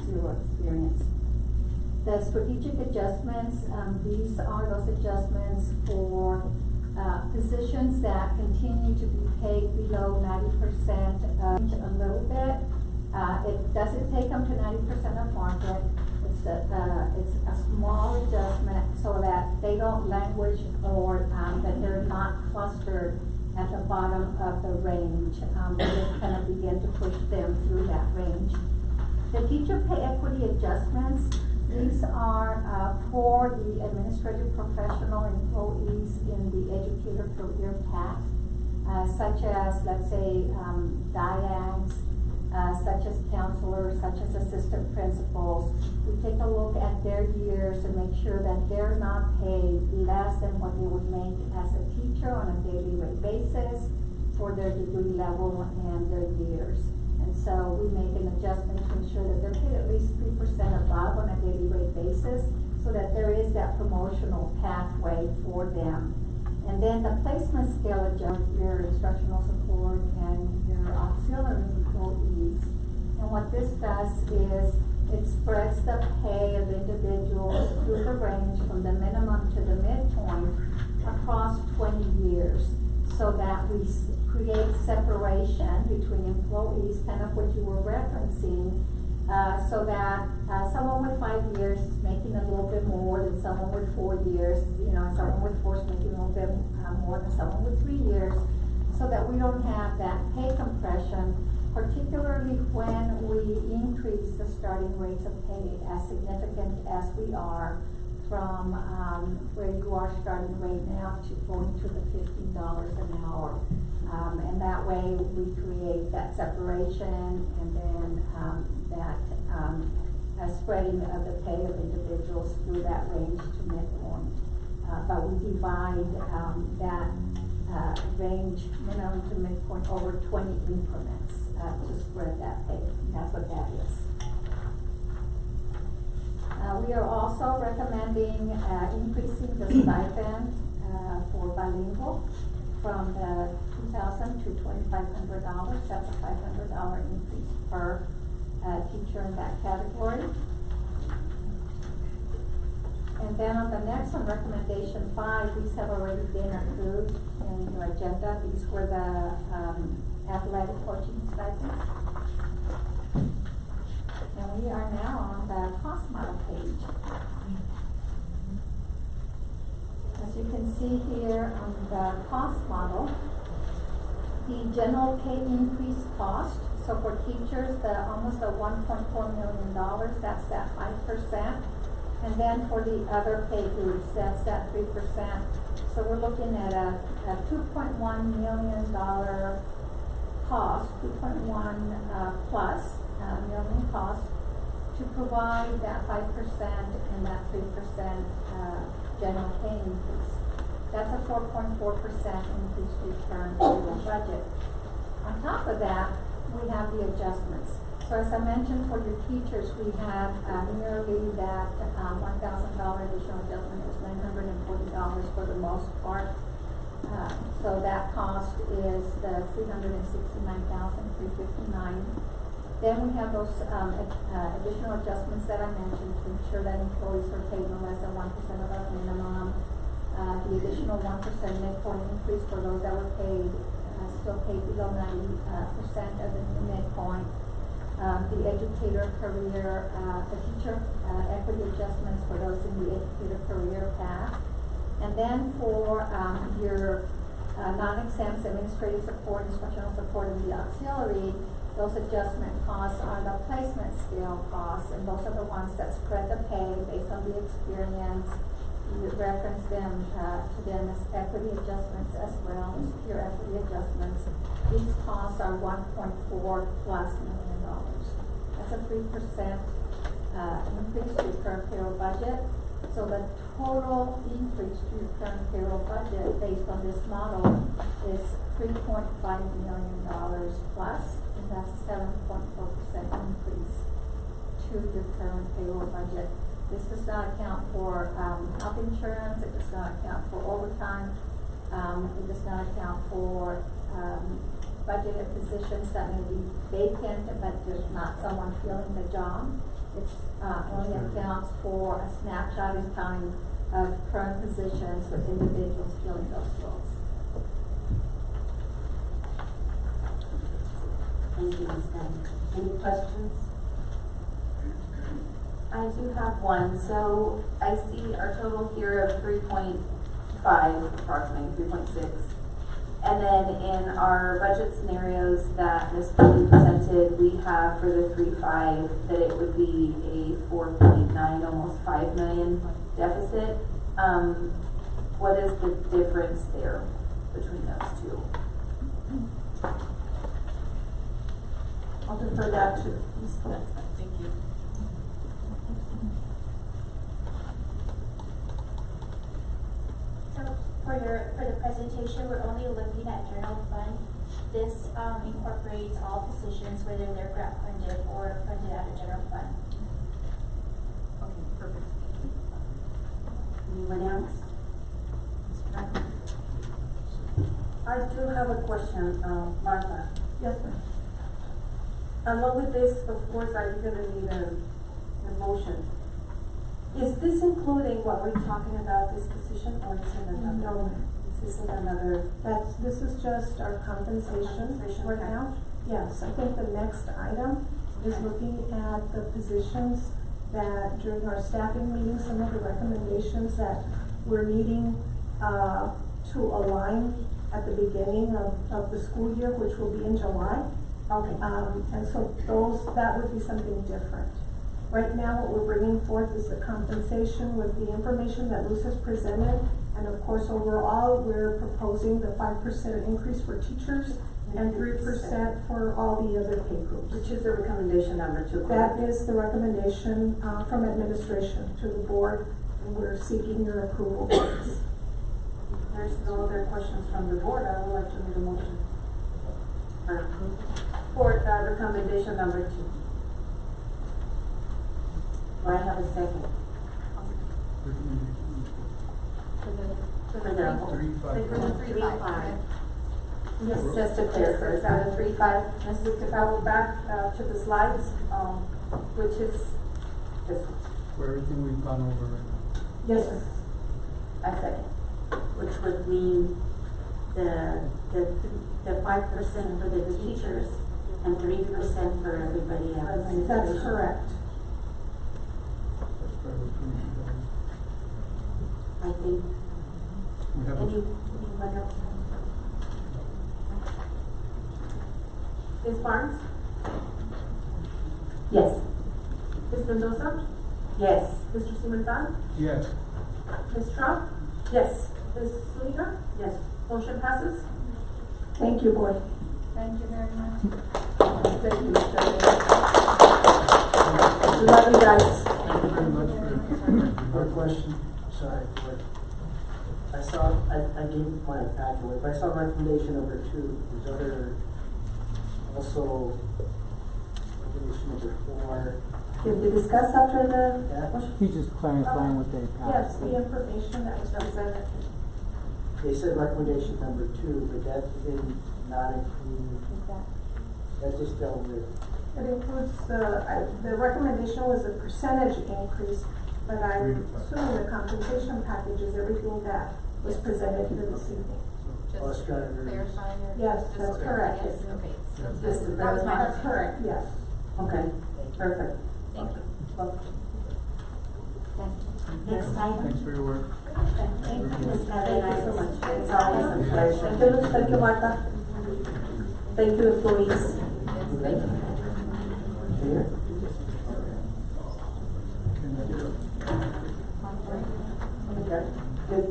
zero experience. The strategic adjustments, these are those adjustments for positions that continue to be paid below 90% a little bit. It doesn't take them to 90% of market. It's a small adjustment so that they don't languish or that they're not clustered at the bottom of the range. We just kind of begin to push them through that range. The teacher pay equity adjustments, these are for the administrative professional employees in the educator career path, such as, let's say, diags, such as counselors, such as assistant principals. We take a look at their years and make sure that they're not paid less than what they would make as a teacher on a daily rate basis for their degree level and their years. And so we make an adjustment to ensure that they're paid at least 3% above on a daily rate basis, so that there is that promotional pathway for them. And then the placement scale adjusts your instructional support and your auxiliary employees. And what this does is it spreads the pay of individuals through the range from the minimum to the midpoint across 20 years, so that we create separation between employees, kind of what you were referencing, so that someone with 5 years is making a little bit more than someone with 4 years, someone with 4 is making a little bit more than someone with 3 years, so that we don't have that pay compression, particularly when we increase the starting rates of pay as significant as we are from where you are starting right now to going to the $15 an hour. And that way we create that separation and then that spreading of the pay of individuals through that range to midpoint. But we divide that range minimum to midpoint over 20 increments to spread that pay. That's what that is. We are also recommending increasing the stipend for bilingual from the $2,000 to $2,500. That's a $500 increase per teacher in that category. And then on the next one, recommendation 5, these have already been approved in your agenda. These were the athletic coaching stipends. And we are now on the cost model page. As you can see here on the cost model, The general pay increase cost, so for teachers, almost a $1.4 million, that's that 5%. And then for the other pay groups, that's that 3%. So we're looking at a $2.1 million cost, 2.1 plus million cost to provide that 5% and that 3% general pay increase. That's a 4.4% increase to the current annual budget. On top of that, we have the adjustments. So as I mentioned, for your teachers, we have nearly that $1,000 additional adjustment is $940 for the most part. So that cost is the $369,359. Then we have those additional adjustments that I mentioned to ensure that employees are paid no less than 1% of our minimum. The additional 1% midpoint increase for those that were paid, still paid below 90% of the new midpoint. The educator career, the teacher equity adjustments for those in the educator career path. And then for your non-exempt administrative support, instructional support, and the auxiliary, those adjustment costs are the placement scale costs, and those are the ones that spread the pay based on the experience. You reference them to them as equity adjustments as well, as pure equity adjustments. These costs are $1.4+ million. That's a 3% increase to your current payroll budget. So the total increase to your current payroll budget based on this model is $3.5 million plus, and that's a 7.4% increase to your current payroll budget. This does not account for health insurance, it does not account for overtime, it does not account for budgeted positions that may be vacant, but there's not someone filling the job. It only accounts for a snapshot in time of current positions with individuals filling those roles. Thank you, Ms. Dunn. Any questions? I do have one. So I see our total here of 3.5, approximately 3.6. And then in our budget scenarios that Ms. Purdy presented, we have for the 3.5 that it would be a 4.9, almost 5 million deficit. What is the difference there between those two? I'll defer that to Ms. Purdy. Thank you. So for the presentation, we're only looking at general fund. This incorporates all positions, whether they're grant funded or funded out of general fund. Okay, perfect. Anyone else? I do have a question, Martha. Yes, ma'am. Along with this, of course, are you gonna need a motion? Is this including what we're talking about, this position, or is it another? No. This is another? This is just our compensation right now. Yes, I think the next item is looking at the positions that during our staffing meeting, some of the recommendations that we're needing to align at the beginning of the school year, which will be in July. Okay. And so that would be something different. Right now, what we're bringing forth is the compensation with the information that Luz has presented. And of course, overall, we're proposing the 5% increase for teachers and 3% for all the other pay groups. Which is the recommendation number 2. That is the recommendation from administration to the board, and we're seeking your approval for this. If there's no other questions from the board, I would like to make a motion for recommendation number 2. Do I have a second? For the 3.5. Just to clarify, is that a 3.5? Let's look at that back to the slides, which is this one. For everything we've gone over right now. Yes, sir. I second. Which would mean the 5% for the teachers and 3% for everybody else. That's correct. I think We have anyone else? Ms. Barnes? Yes. Ms. Mendoza? Yes. Mr. Simontan? Yes. Ms. Trump? Yes. Ms. Zuniga? Yes. Motion passes. Thank you, board. Thank you very much. Thank you, Mr. Mayor. Love you guys. Thank you very much for. One question, sorry, Board. I gave my packet away, but I saw recommendation number 2, is there also recommendation number 4? Did we discuss after the Yeah. motion? He's just clarifying what they Yes, passed. the information that was presented. They said recommendation number 2, but that did not include, that just dealt with, It includes the recommendation was a percentage increase, but I'm assuming the compensation package is everything that was presented here this evening. bus Just drivers. clarifying your. Yes, just that's clarifying, correct. Yes, okay. So Just that was my. That's correct, yes. Okay, perfect. Thank you. Next item. Thanks for your work. Thank you, Ms. Thank you so much. It's always a pleasure. Thank you, Luz. Thank you, Martha. Thank you, employees. Thank you. Here? Okay. Good.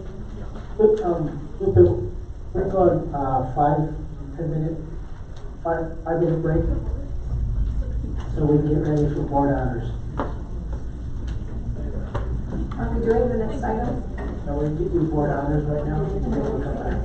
Look, we're going, 5-minute break, so we can get ready for board honors. Are we doing the next item? Now, we can do board honors right now, and then we'll come back.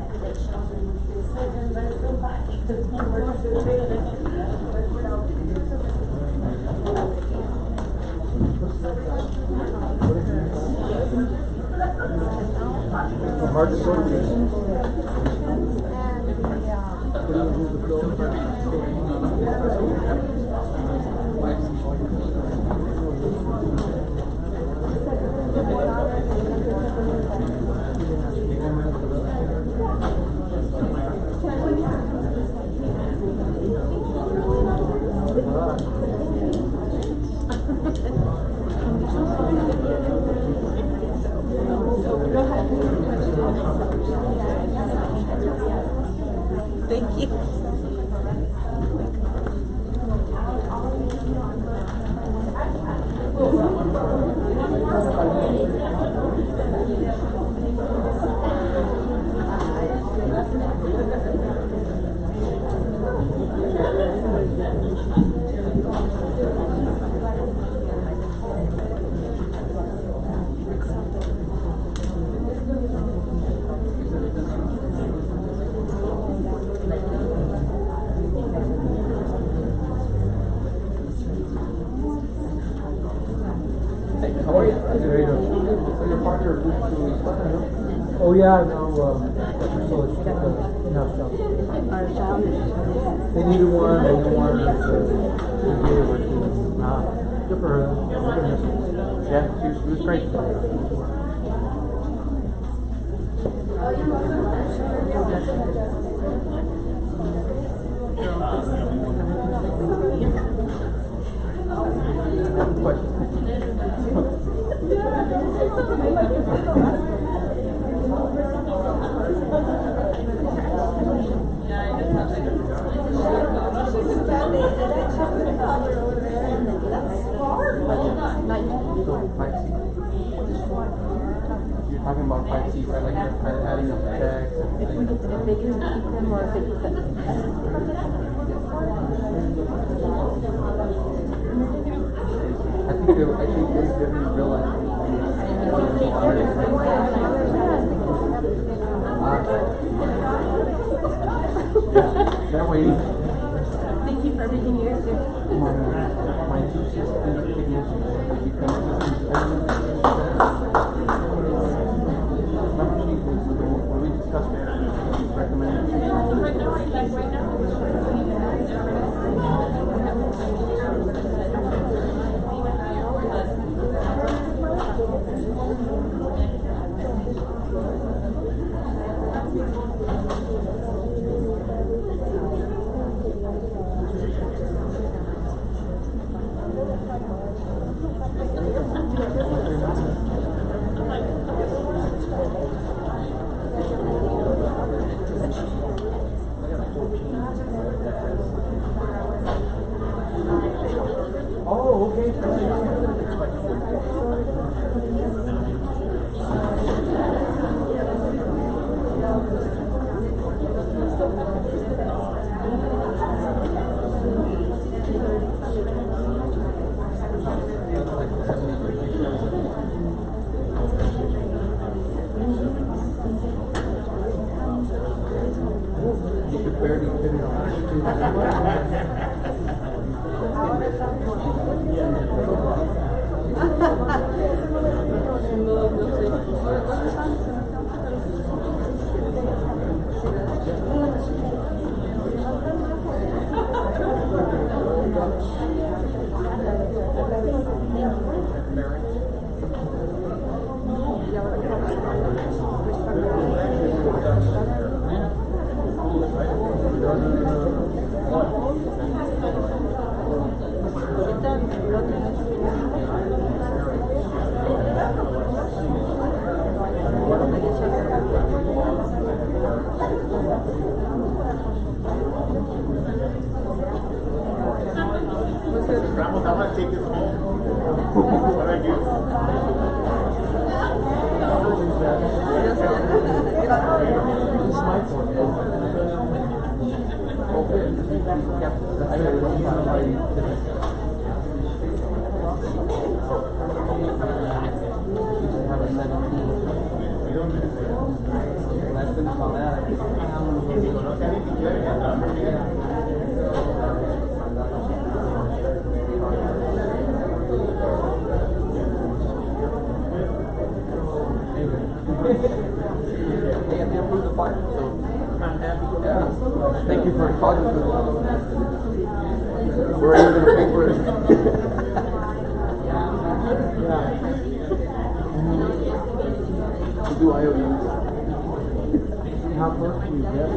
Thank you. Oh, yeah, no, so it's enough job. They needed one, they didn't want her, so we gave her to, good for her. Yeah, she was great. You're talking about 5 seats, right? Like you're adding up the tax and everything. If they can keep them or if they can. I think they didn't realize. They're waiting. Thank you for everything you guys do. My two systems technicians. Remember she was the one when we discussed it, recommended. Right now, like right now. Thank you. Ramos, I'm gonna take this home. What do I do? Thank you for talking to me. Where are you going to pay for it? Yeah. Do IOUs. How close do you get?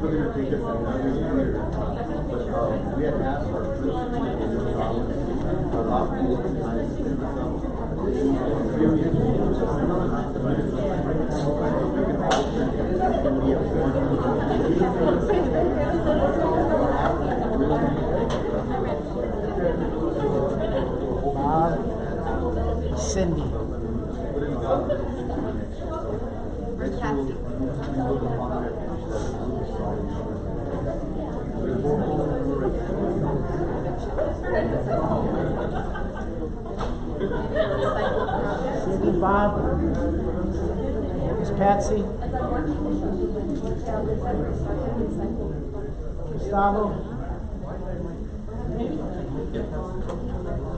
we're gonna take it from another year. We had asked our first Cindy. Where's Patsy? Cindy, Bob. Miss Patsy. Gustavo.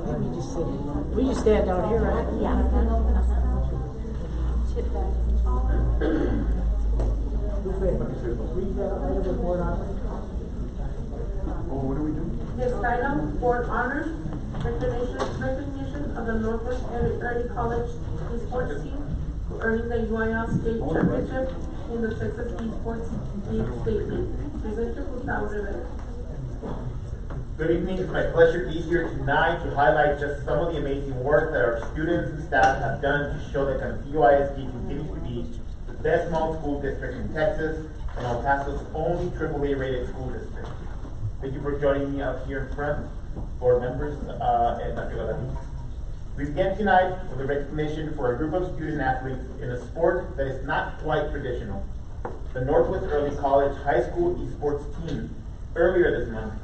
Let me just sit in. We just stand down here, right? Yeah. Read that item report on it. Oh, what do we do? Next item, board honors, recognition of the Northwest Early College esports team earning the UIL state championship in the Texas Esports League State League. Presented Gustavo Rivera. Good evening, it's my pleasure to be here tonight to highlight just some of the amazing work that our students and staff have done to show that Cantillo ISD continues to be the best small school district in Texas and El Paso's only AAA rated school district. Thank you for joining me out here in front, board members, and Dr. Galaviz. We begin tonight with a recognition for a group of student athletes in a sport that is not quite traditional. The Northwest Early College High School esports team earlier this month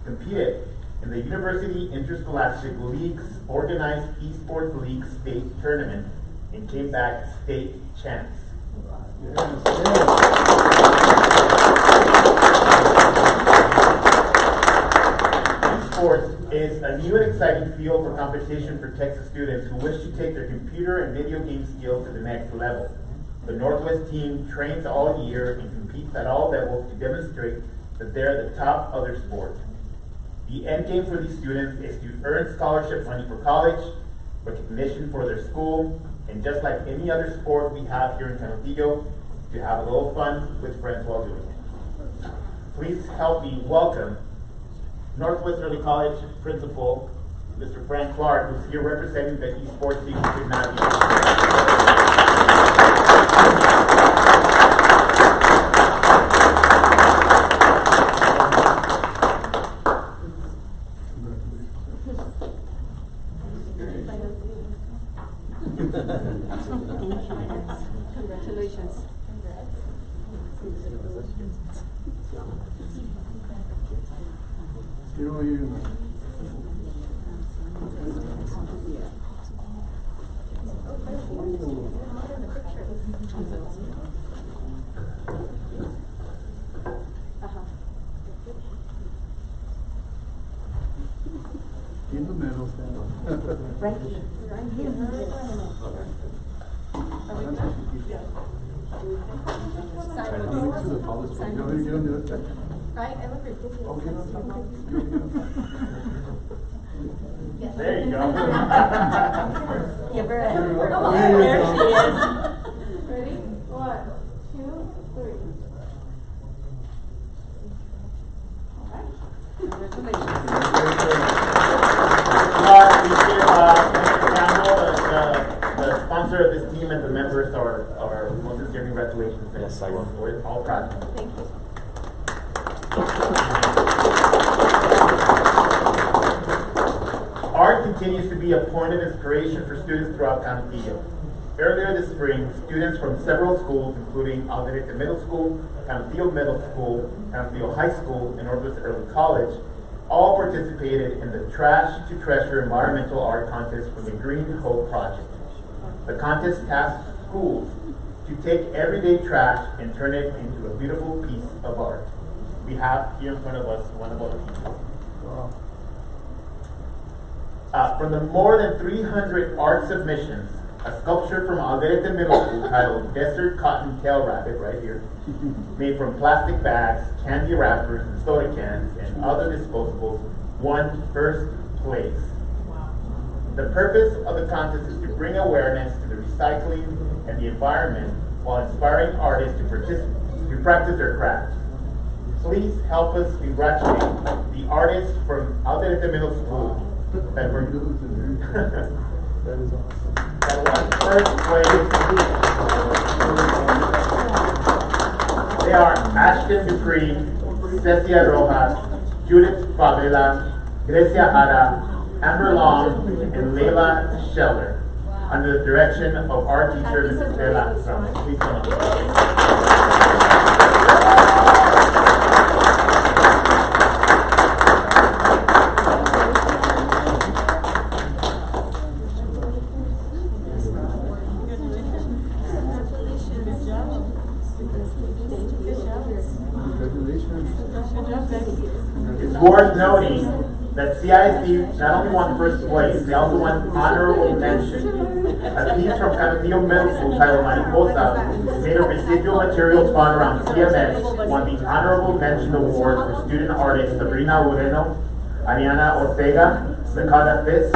competed in the University Interscholastic League's organized esports league state tournament and came back state champs. Esports is a new and exciting field for competition for Texas students who wish to take their computer and video game skills to the next level. The Northwest team trains all year and competes at all levels to demonstrate that they're the top of their sport. The end game for these students is to earn scholarship money for college, recognition for their school, and just like any other sport we have here in Cantillo, to have a little fun with friends while doing it. Please help me welcome Northwest Early College Principal, Mr. Frank Clark, who's here representing the esports team who could not be Congratulations. Here we go. In the middle. Right here. Right here. Right, I look ridiculous. There you go. Give her a. Come on, There there she she is. Ready? 1, 2, 3. The sponsor of this team and the members are most sincere congratulations. Yes, I will. We're all proud. Thank you. Art continues to be a point of inspiration for students throughout Cantillo. Earlier this spring, students from several schools, including Alderete Middle School, Cantillo Middle School, Cantillo High School, and Northwest Early College, all participated in the Trash to Treasure environmental art contest for the Green Hope Project. The contest tasked schools to take everyday trash and turn it into a beautiful piece of art. We have here in front of us one of our pieces. From the more than 300 art submissions, a sculpture from Alderete Middle School titled Desert Cotton Tail Rabbit, right here, made from plastic bags, candy wrappers, and soda cans, and other disposables, won first place. The purpose of the contest is to bring awareness to the recycling and the environment while inspiring artists to practice their craft. please help us congratulate the artists from Alderete Middle School that were That is awesome. that won first place. They are Ashton Dupree, Cecia Rojas, Judith Favela, Grecia Ara, Amber Long, and Leila Scheller, under the direction of our teacher, Mrs. Stella Ramos. Please come up. It's worth noting that CISD not only won first place, they also won honorable mention. A piece from Cantillo Middle School titled Mariposa, made of residual materials found around CMS, won the honorable mention award for student artists Sabrina Ureno, Ariana Ortega, Sakada Fitz.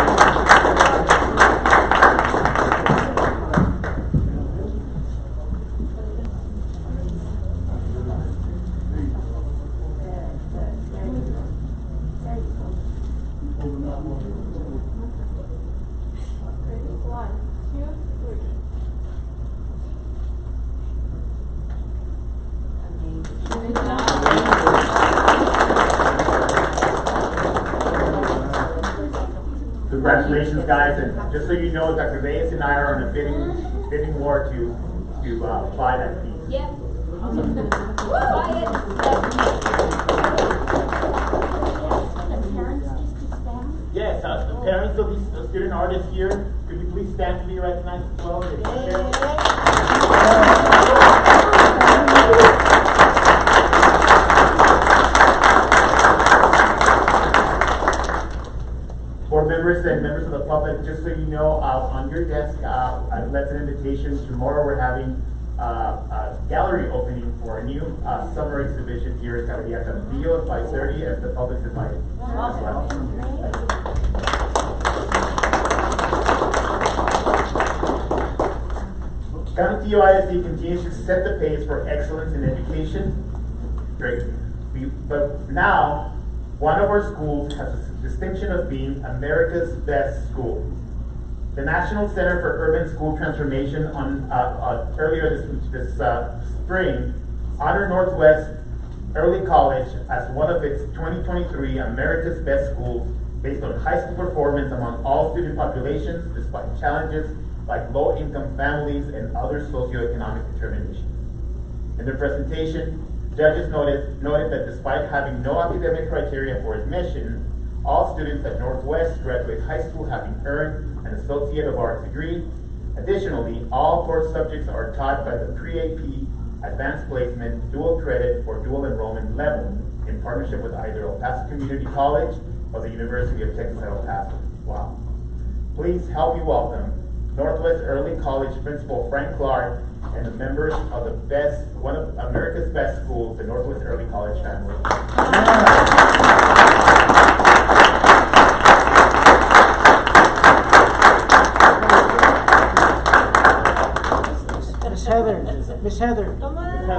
Congratulations, guys, and just so you know, Dr. Reyes and I are on a bidding war to buy that piece. Yeah. Buy it. Yes, the parents of these student artists here, could you please stand to be recognized as well? Board members and members of the public, just so you know, on your desk, I've left an invitation. Tomorrow we're having a gallery opening for a new summer exhibition here. It's going to be at the Castillo at 5:30, as the public's invited as well. Cantillo ISD continues to set the pace for excellence in education. Great. But now, one of our schools has a distinction of being America's best school. The National Center for Urban School Transformation earlier this spring honored Northwest Early College as one of its 2023 America's Best Schools based on high school performance among all student populations despite challenges like low-income families and other socioeconomic determinations. In their presentation, judges noted that despite having no academic criteria for admission, all students at Northwest graduate high school having earned an Associate of Arts degree. Additionally, all core subjects are taught by the pre-AP Advanced Placement Dual Credit or Dual Enrollment level in partnership with either El Paso Community College or the University of Texas at El Paso. Wow. Please help me welcome Northwest Early College Principal Frank Clark and the members of one of America's best schools, the Northwest Early College family. Miss Heather. Come on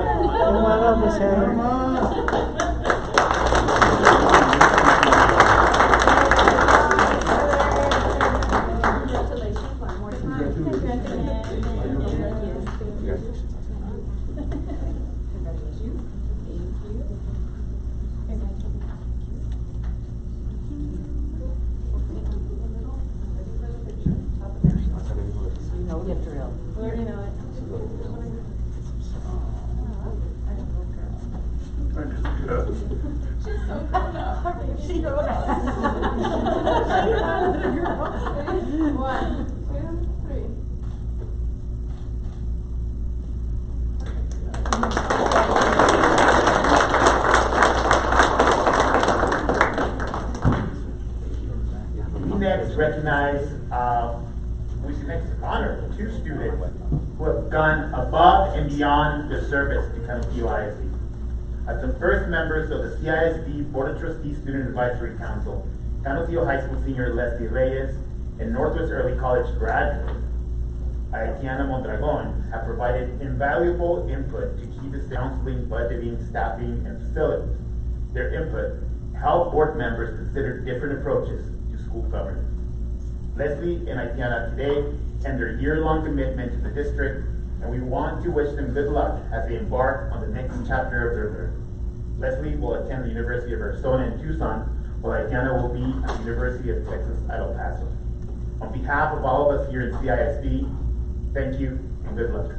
up, Miss Heather. Congratulations one more time. You know the drill. We already know it. She's so grown up. She grown up. 1, 2, 3. Next, recognize, honor two students who have gone above and beyond their service to Cantillo ISD. As the first members of the CISD Board of Trustees Student Advisory Council, Cantillo High School senior Leslie Reyes and Northwest Early College graduate Aitiana Mondragon have provided invaluable input to key decisions, counseling, budgeting, staffing, and facilities. Their input helped board members consider different approaches to school governance. Leslie and Aitiana today end their year-long commitment to the district, and we want to wish them good luck as they embark on the next chapter of their career. Leslie will attend the University of Arizona in Tucson, while Aitiana will be at the University of Texas at El Paso. On behalf of all of us here in CISD, thank you and good luck.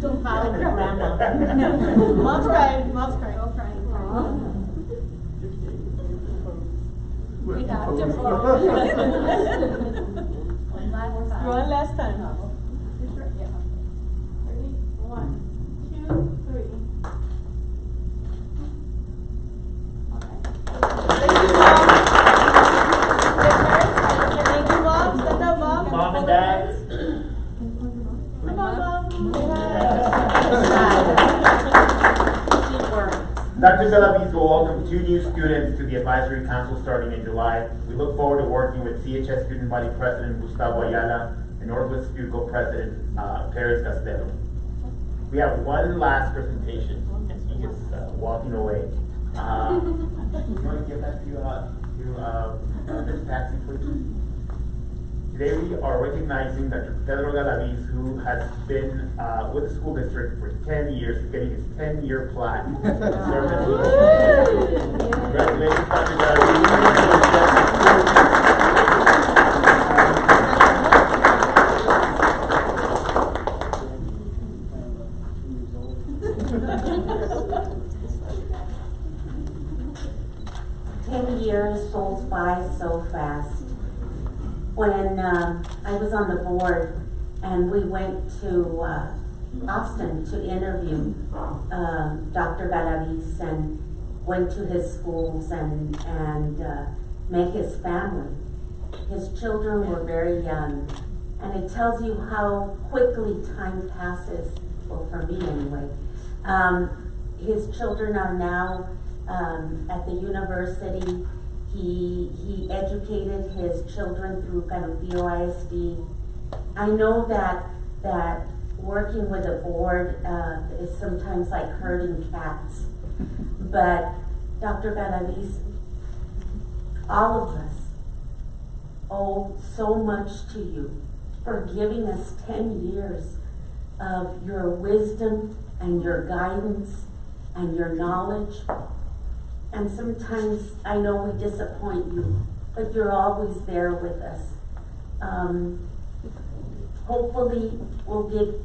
ต้องพาไปดูแลหน่อย Mom's crying. Mom's crying. Go crying. We have to One last time. Yeah. Ready? 1, 2, 3. Thank you, Mom. Stand up, Mom. Mom and Dad. Come on, Mom. Dr. Bellaviz will welcome 2 new students to the Advisory Council starting in July. We look forward to working with CHS Student Body President Gustavo Ayala and Northwest Stuco President Perez Castelo. We have one last presentation as he is walking away. You want to give that to Ms. Patsy, please? Today we are recognizing Dr. Pedro Galaviz, who has been with the school district for 10 years, getting his 10-year plaque. Congratulations, Dr. Galaviz. 10 years goes by so fast. When I was on the board and we went to Austin to interview Dr. Galaviz and went to his schools and met his family. His children were very young, and it tells you how quickly time passes, well, for me anyway. His children are now at the university. He educated his children through Canupio ISD. I know that working with a board is sometimes like herding cats, but Dr. Galaviz, all of us owe so much to you for giving us 10 years of your wisdom and your guidance and your knowledge. And sometimes I know we disappoint you, but you're always there with us. Hopefully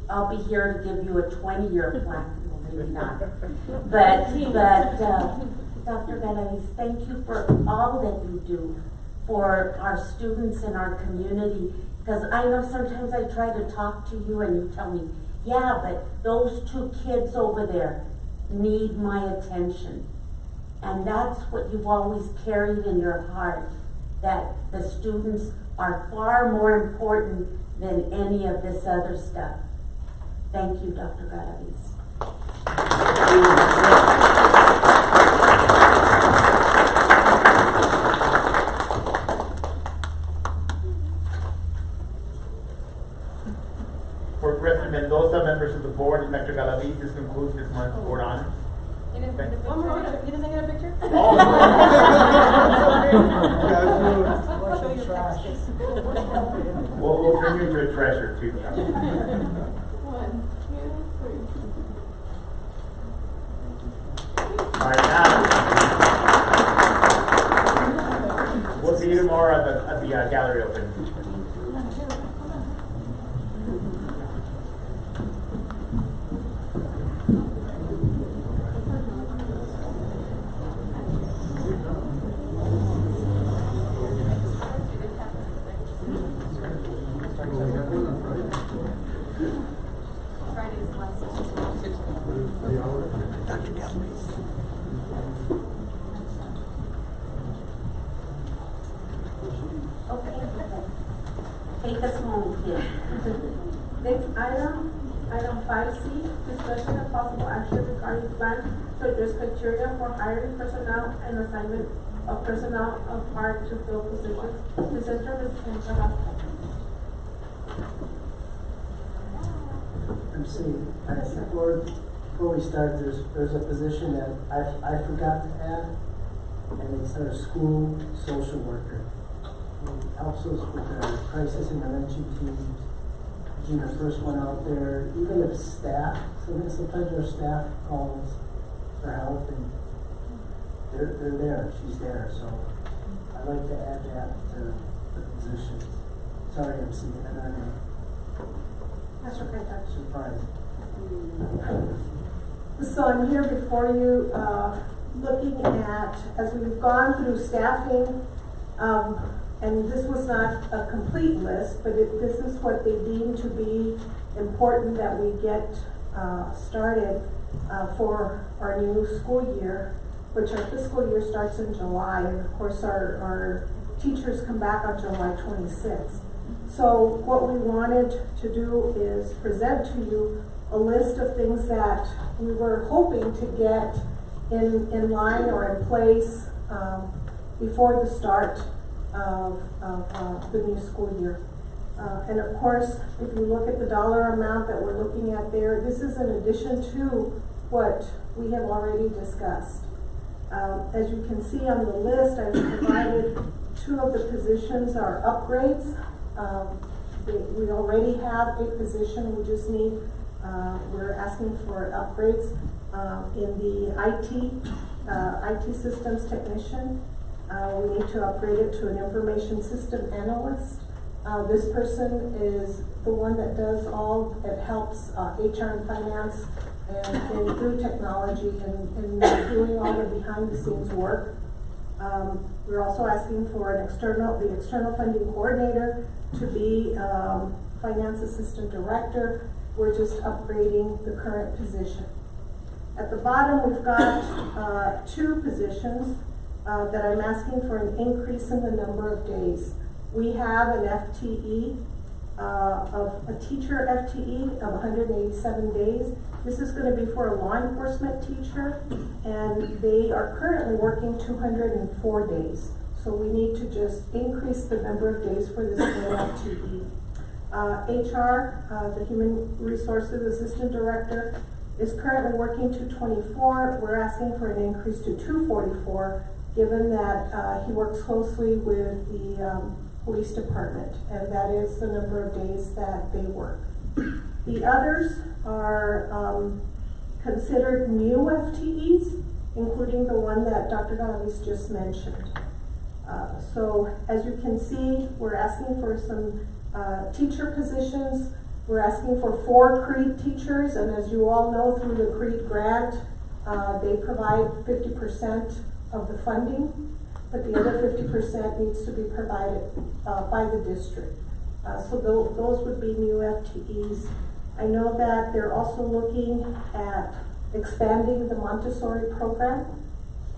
I'll be here to give you a 20-year plaque. Well, maybe not. But Dr. Galaviz, thank you for all that you do for our students in our community. Because I know sometimes I try to talk to you and you tell me, yeah, but those 2 kids over there need my attention. And that's what you've always carried in your heart, that the students are far more important than any of this other stuff. Thank you, Dr. Galaviz. For President Mendoza, members of the board, and Dr. Galaviz, this concludes this month's board honors. One more. He doesn't get a picture? We'll turn you into a treasure too. 1, 2, 3. All right, now we'll see you tomorrow at the gallery open. Friday is the last session. Dr. Galvez. Okay. Take us home, kid. Next item 5C, discussion of possible action regarding plan to address criteria for hiring personnel and assignment of personnel required to fill positions. Presenter is Ken Carrasco. Before we start, there's a position that I forgot to add, and it's our school social worker. It helps us with our crisis intervention teams, being the first one out there, even if staff, sometimes our staff calls for help, and they're there, she's there, so I'd like to add that to the position. Sorry, MC, and I'm That's okay, Dr. surprised. So I'm here before you, looking at, as we've gone through staffing, and this was not a complete list, but this is what they deem to be important that we get started for our new school year, which our fiscal year starts in July, and of course our teachers come back on July 26th. So what we wanted to do is present to you a list of things that we were hoping to get in line or in place before the start of the new school year. And of course, if you look at the dollar amount that we're looking at there, this is in addition to what we have already discussed. As you can see on the list, I've provided two of the positions are upgrades. We already have a position, we just need, we're asking for upgrades in the IT systems technician. We need to upgrade it to an information system analyst. This person is the one that does all, it helps HR and finance and through technology and doing all the behind the scenes work. We're also asking for the external funding coordinator to be finance assistant director. We're just upgrading the current position. At the bottom, we've got two positions that I'm asking for an increase in the number of days. We have an FTE of a teacher FTE of 187 days. This is going to be for a law enforcement teacher, and they are currently working 204 days. So we need to just increase the number of days for this FTE. HR, the Human Resources Assistant Director, is currently working 224. We're asking for an increase to 244, given that he works closely with the police department, and that is the number of days that they work. The others are considered new FTEs, including the one that Dr. Galvez just mentioned. So as you can see, we're asking for some teacher positions. We're asking for 4 CREED teachers, and as you all know, through the CREED grant, they provide 50% of the funding, but the other 50% needs to be provided by the district. So those would be new FTEs. I know that they're also looking at expanding the Montessori program,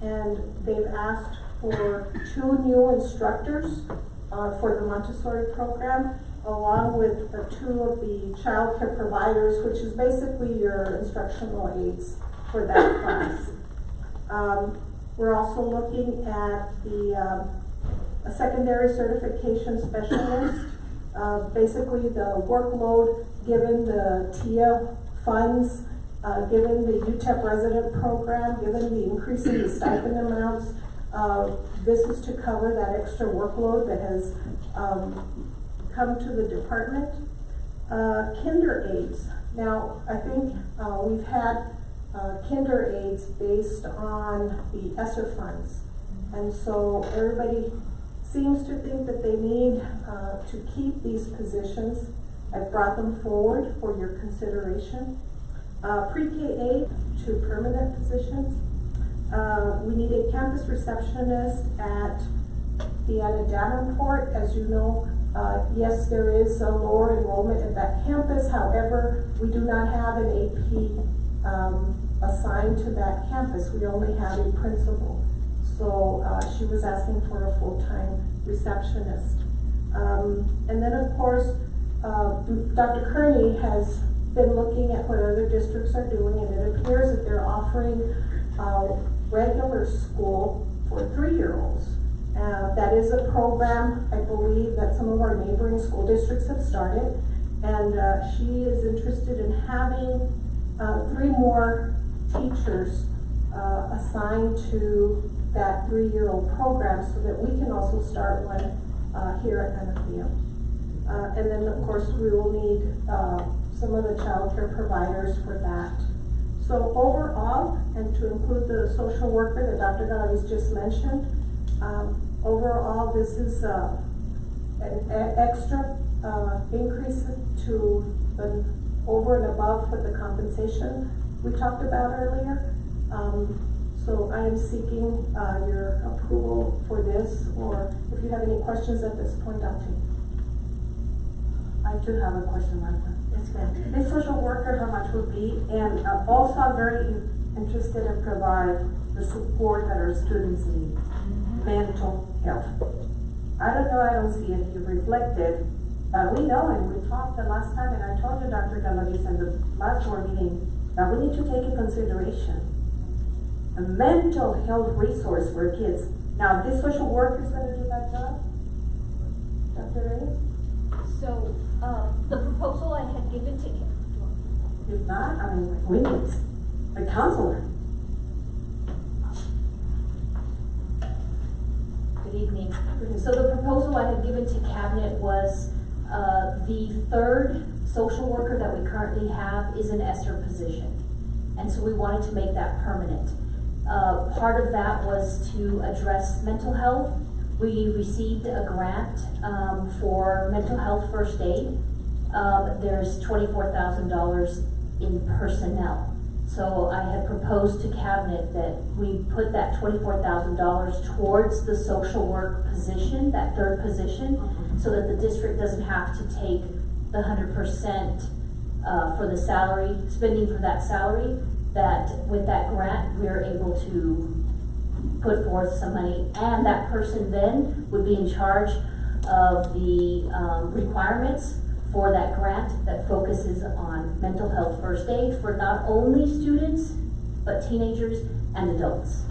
and they've asked for 2 new instructors for the Montessori program, along with 2 of the child care providers, which is basically your instructional aides for that class. We're also looking at a secondary certification specialist. Basically the workload given the TIA funds, given the UTEP resident program, given the increase in the stipend amounts, this is to cover that extra workload that has come to the department. Kinder aides. Now, I think we've had kinder aides based on the ESSER funds. And so everybody seems to think that they need to keep these positions. I've brought them forward for your consideration. Pre-K 8 to permanent positions. We need a campus receptionist at the Anna Davenport. As you know, Yes, there is a lower enrollment at that campus, however, we do not have an AP assigned to that campus. We only have a principal. So she was asking for a full-time receptionist. And then, of course, Dr. Kearney has been looking at what other districts are doing, and it appears that they're offering regular school for 3-year-olds. That is a program, I believe, that some of our neighboring school districts have started, and she is interested in having 3 more teachers assigned to that 3-year-old program so that we can also start one here at Manateo. And then, of course, we will need some of the child care providers for that. So overall, and to include the social worker that Dr. Galaviz just mentioned, overall, this is an extra increase to over and above what the compensation we talked about earlier. So I am seeking your approval for this, or if you have any questions at this point, I'll take. I do have a question, Martha. Yes, ma'am. This social worker, how much would be? And also, I'm very interested in provide the support that our students need. Mental health. I don't know, I don't see it here reflected. We know, and we talked the last time, and I told you, Dr. Galaviz, in the last board meeting, that we need to take in consideration a mental health resource for kids. Now, this social worker is going to do that job? Dr. Reyes? So, the proposal I had given to him. If not, I mean, we need a counselor. Good evening. So the proposal I had given to Cabinet was the 3rd social worker that we currently have is an ESSER position. And so we wanted to make that permanent. Part of that was to address mental health. We received a grant for mental health first aid. There's $24,000 in personnel. So I had proposed to Cabinet that we put that $24,000 towards the social work position, that 3rd position, so that the district doesn't have to take the 100% for the salary, spending for that salary, that with that grant, we're able to put forth some money, and that person then would be in charge of the requirements for that grant that focuses on mental health first aid for not only students, but teenagers and adults.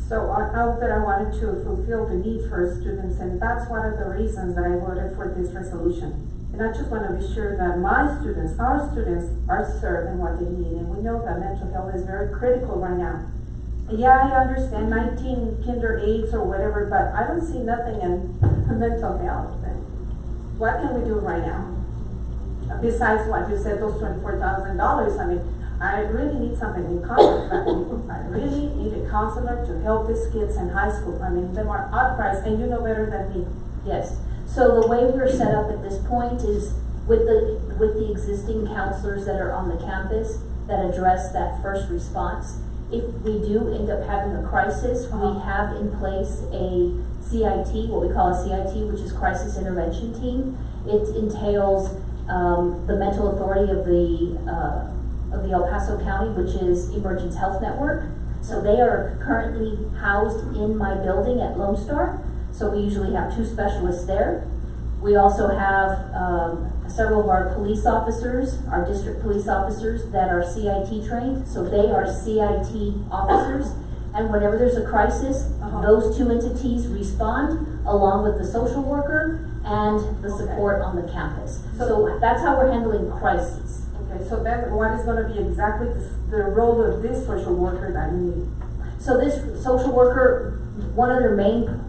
So I know that I wanted to fulfill the need for students, and that's one of the reasons that I voted for this resolution. And I just want to be sure that my students, our students, are served in what they need. And we know that mental health is very critical right now. And yeah, I understand 19 kinder aids or whatever, but I don't see nothing in mental health. And what can we do right now? Besides what you said, those $24,000, I mean, I really need something in common. I really need a counselor to help these kids in high school. I mean, they are outcries, and you know better than me. Yes. So the way we're set up at this point is with the existing counselors that are on the campus that address that first response. If we do end up having a crisis, we have in place a CIT, what we call a CIT, which is Crisis Intervention Team. It entails the mental authority of the El Paso County, which is Emergence Health Network. So they are currently housed in my building at Lone Star. So we usually have 2 specialists there. We also have several of our police officers, our district police officers that are CIT trained. So they are CIT officers. And whenever there's a crisis, those 2 entities respond along with the social worker and the support on the campus. So that's how we're handling crises. Okay, so then what is going to be exactly the role of this social worker that you need? So this social worker, one of their main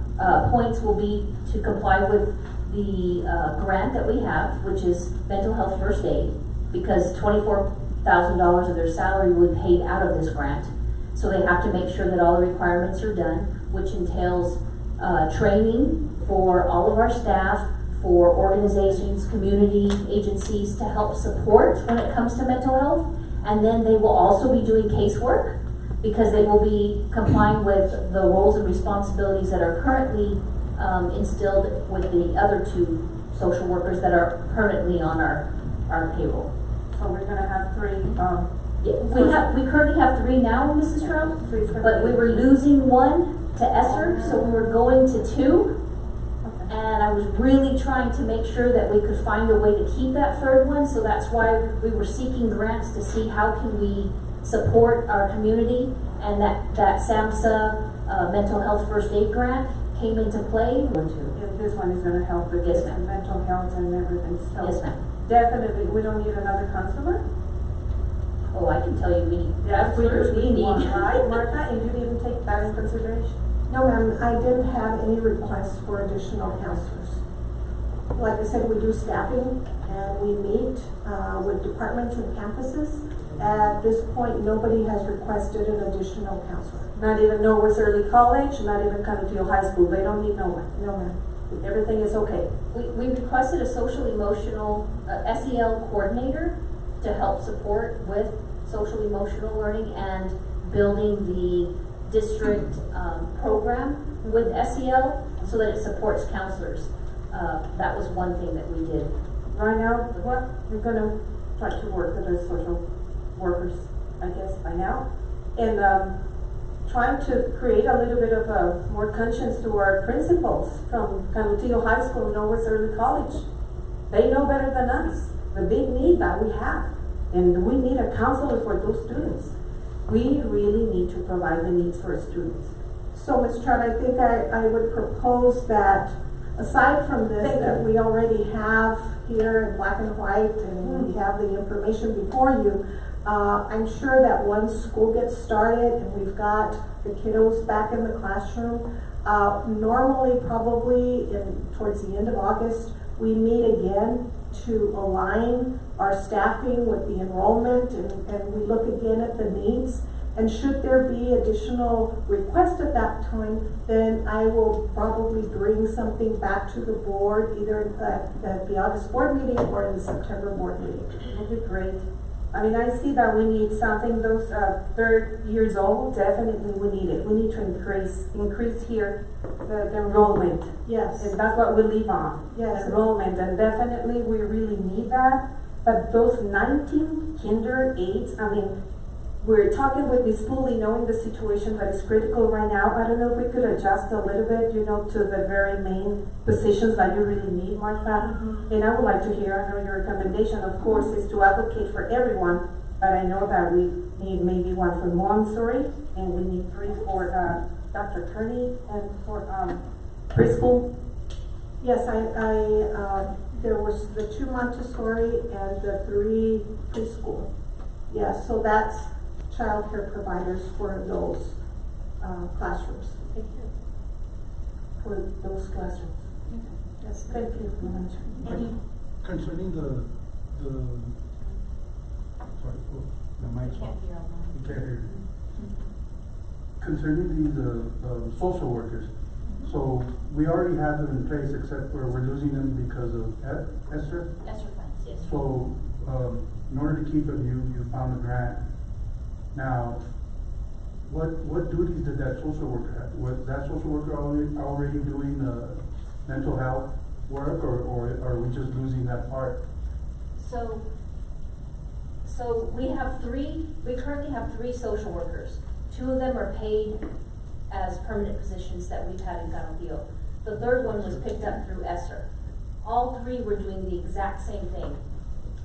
points will be to comply with the grant that we have, which is mental health first aid, because $24,000 of their salary would be paid out of this grant. So they have to make sure that all the requirements are done, which entails training for all of our staff, for organizations, community agencies to help support when it comes to mental health. And then they will also be doing casework, because they will be complying with the roles and responsibilities that are currently instilled with the other two social workers that are currently on our payroll. So we're gonna have three, Yeah, we currently have 3 now, Mrs. Trump, but we were losing one to Esser, so we were going to 2. And I was really trying to make sure that we could find a way to keep that 3rd one, so that's why we were seeking grants to see how can we support our community, and that SAMHSA mental health first aid grant came into play. and this one is gonna help with Yes, ma'am. mental health and everything, so. Yes, ma'am. Definitely, we don't need another counselor. Oh, I can tell you, Yes, we counselors we need. one, right, Martha, and you didn't take that in consideration? No, ma'am, I didn't have any requests for additional counselors. Like I said, we do staffing and we meet with departments and campuses. At this point, nobody has requested an additional counselor. Not even Norwest Early College, not even Canutillo High School, they don't need no one. No, ma'am. Everything is okay. We requested a social emotional SEL coordinator to help support with social emotional learning and building the district program with SEL so that it supports counselors. That was one thing that we did. Right now, what, we're gonna try to work with the social workers, I guess, by now. And trying to create a little bit of a more conscience to our principals from Canutillo High School and Norwest Early College. They know better than us, the big need that we have. And we need a counselor for those students. We really need to provide the needs for our students. So, Ms. Trout, I think I would propose that, aside from this, that we already have here in black and white, and we have the information before you, I'm sure that once school gets started and we've got the kiddos back in the classroom, normally probably towards the end of August, we meet again to align our staffing with the enrollment, and we look again at the needs. And should there be additional requests at that time, then I will probably bring something back to the board, either at the August board meeting or in the September board meeting. That'd be great. I mean, I see that we need something, those 3rd years old, definitely we need it. We need to increase here the enrollment. Yes. And that's what we live on. Yes. Enrollment, and definitely we really need that. But those 19 kinder aides, I mean, we're talking with Ms. Pooley, knowing the situation that is critical right now. I don't know if we could adjust a little bit, to the very main positions that you really need, Martha. And I would like to hear, I know your recommendation, of course, is to advocate for everyone, but I know that we need maybe 1 for Montessori, and we need 3 for Dr. Kearney and for preschool. Yes, there was the 2 Montessori and the 3 preschool. Yes, so that's childcare providers for those classrooms. Thank you. For those classrooms. Yes, thank you. Concerning the mic's off. You can't hear. Concerning the social workers, so we already have them in place, except for we're losing them because of ESSER. ESSER funds, yes. So, in order to keep them, you found a grant. Now, what duties did that social worker have? Was that social worker already doing mental health work, or are we just losing that part? So we currently have 3 social workers. 2 of them are paid as permanent positions that we've had in Canutillo. The 3rd one was picked up through ESSER. All 3 were doing the exact same thing.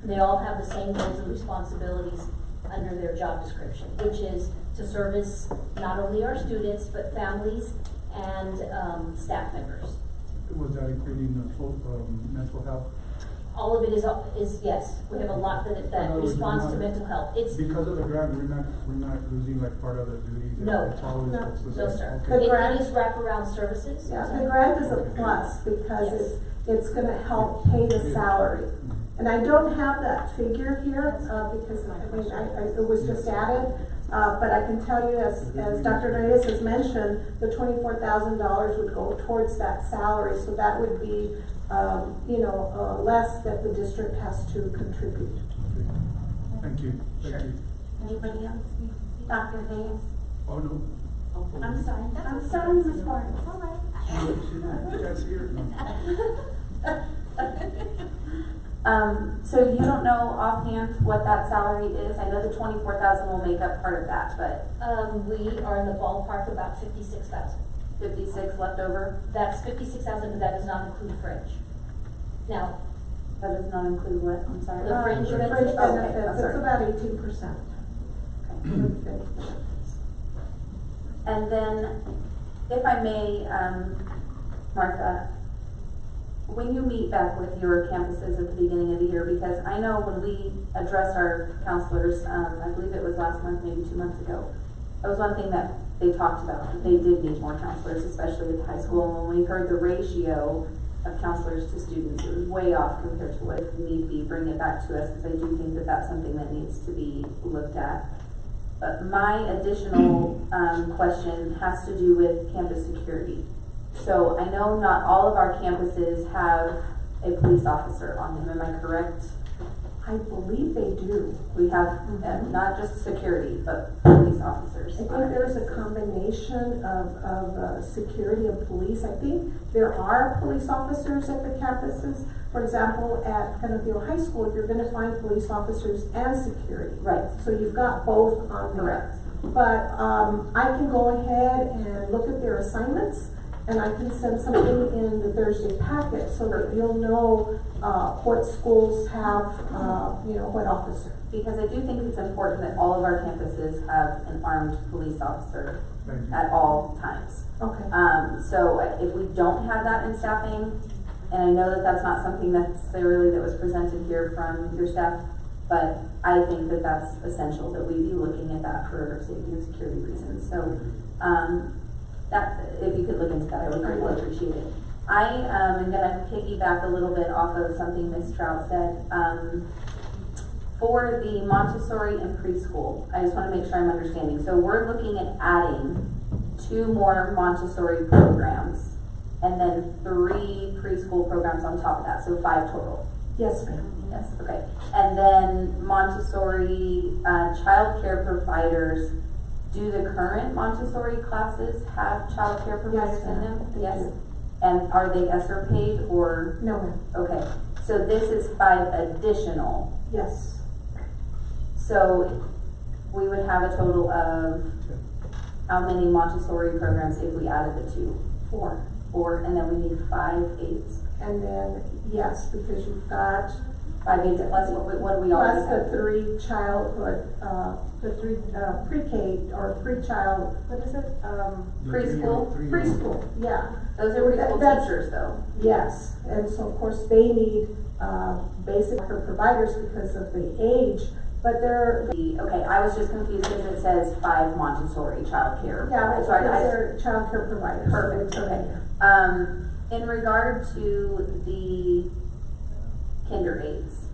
They all have the same roles and responsibilities under their job description, which is to service not only our students, but families and staff members. Was that including mental health? All of it is yes. We have a lot that responds to mental health. It's because of the grant. We're not losing like part of the duties. No, it's always, no, it's the no, same. sir. Okay. It is wraparound services. Yeah, the grant is a plus because it's gonna help pay the salary. And I don't have that figure here, because it was just added, but I can tell you, as Dr. Reyes has mentioned, the $24,000 would go towards that salary, so that would be, less that the district has to contribute. Okay. Thank you. Thank you. Anybody else? Dr. Reyes? Oh, no. I'm sorry. That's I'm okay. sorry, Ms. Barnes. All right. Can't see her. So you don't know offhand what that salary is? I know the 24,000 will make up part of that, but We are in the ballpark about 56,000. 56 left over? That's 56,000, but that does not include fringe. Now, That does not include what? I'm sorry. The fringe The benefits? fringe Okay, I'm benefits, sorry. it's about 18%. And then, if I may, Martha, when you meet back with your campuses at the beginning of the year, because I know when we address our counselors, I believe it was last month, maybe 2 months ago, that was one thing that they talked about, that they did need more counselors, especially at the high school. And when we heard the ratio of counselors to students, it was way off compared to what if need be, bring it back to us, because I do think that that's something that needs to be looked at. But my additional question has to do with campus security. So I know not all of our campuses have a police officer on them, am I correct? I believe they do. We have not just security, but police officers. I think there's a combination of security and police. I think there are police officers at the campuses. For example, at Canadillo High School, you're gonna find police officers and security. Right. So you've got both on there. Correct. But, I can go ahead and look at their assignments, and I can send something in the Thursday packet so that you'll know, what schools have, what officer. Because I do think it's important that all of our campuses have an armed police officer at all times. Okay. So if we don't have that in staffing, and I know that that's not something necessarily that was presented here from your staff, but I think that that's essential, that we be looking at that for safety and security reasons. So, that, if you could look into that, I would greatly appreciate it. I am gonna piggyback a little bit off of something Ms. Trout said. For the Montessori and preschool, I just wanna make sure I'm understanding. So we're looking at adding 2 more Montessori programs and then 3 preschool programs on top of that, so 5 total. Yes, ma'am. Yes, okay. And then Montessori, childcare providers, do the current Montessori classes have childcare providers in them? They Yes. do. And are they ESSER paid or? No, ma'am. Okay, so this is 5 additional. Yes. So we would have a total of how many Montessori programs if we added the 2? 4. 4, and then we need 5 aides. And then, yes, because you've got 5 aides plus what do we already plus have? the 3 childhood, the 3 pre-K or pre-child, what is it? Preschool? Preschool, yeah. Those are preschool That's- teachers though. Yes, and so of course they need, basic for providers because of the age, but they're, Okay, I was just confused because it says 5 Montessori childcare. yeah, So I- because they're childcare providers. Perfect, okay. In regard to the kinder aides,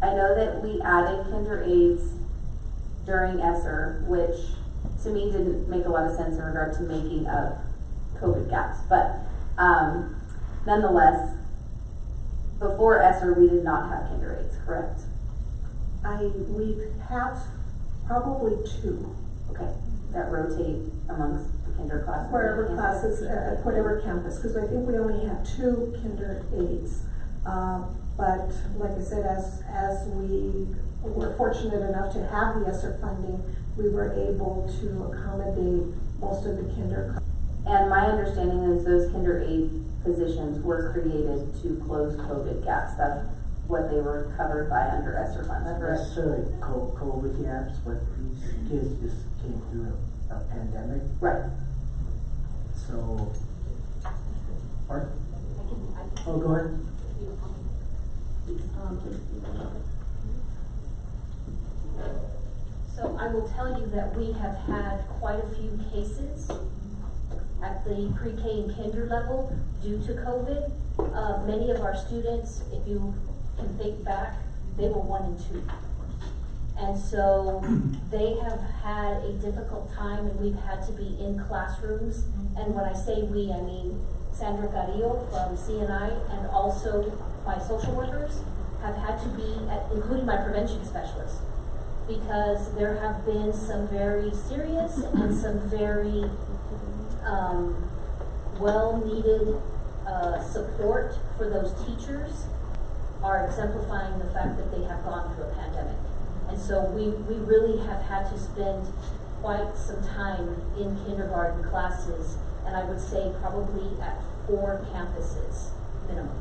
I know that we added kinder aides during ESSER, which to me didn't make a lot of sense in regard to making up COVID gaps, but, nonetheless, before ESSER, we did not have kinder aides, correct? We have probably 2. Okay, that rotate amongst the kinder classes. Wherever classes, at whatever campus, because I think we only have 2 kinder aides. But like I said, as we were fortunate enough to have the ESSER funding, we were able to accommodate most of the kinder. And my understanding is those kinder aide positions were created to close COVID gaps. That's what they were covered by under ESSER funds, Not correct? necessarily COVID gaps, but these kids just came through a pandemic. Right. So, oh, go ahead. So I will tell you that we have had quite a few cases at the pre-K and kinder level due to COVID. Many of our students, if you can think back, they were 1 and 2. And so they have had a difficult time and we've had to be in classrooms. And when I say we, I mean Sandra Carrillo from CNI and also my social workers have had to be, including my prevention specialist, because there have been some very serious and some very well-needed, support for those teachers are exemplifying the fact that they have gone through a pandemic. And so we really have had to spend quite some time in kindergarten classes, and I would say probably at 4 campuses minimum.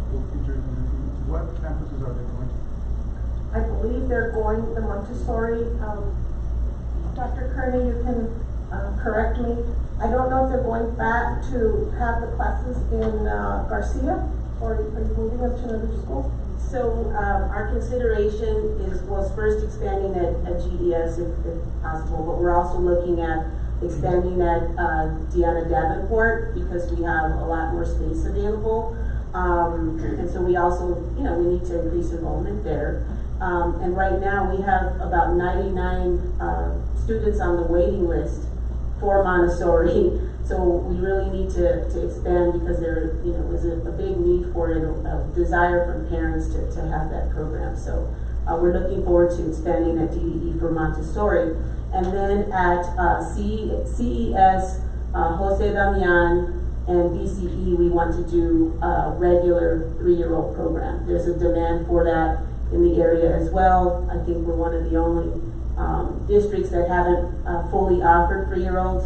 School teachers and everything. What campuses are they going to? I believe they're going the Montessori. Dr. Kearney, you can correct me. I don't know if they're going back to have the classes in Garcia, or are you moving them to another school? So our consideration was first expanding at GDS if possible, but we're also looking at expanding at Deanna Davenport because we have a lot more space available. And so we also, we need to increase enrollment there. And right now we have about 99 students on the waiting list for Montessori. So we really need to expand because there, was a big need for it, a desire from parents to have that program. So we're looking forward to expanding at DDE for Montessori. And then at CES, Jose Damian, and BCE, we want to do a regular 3-year-old program. There's a demand for that in the area as well. I think we're one of the only districts that haven't fully offered 3-year-olds.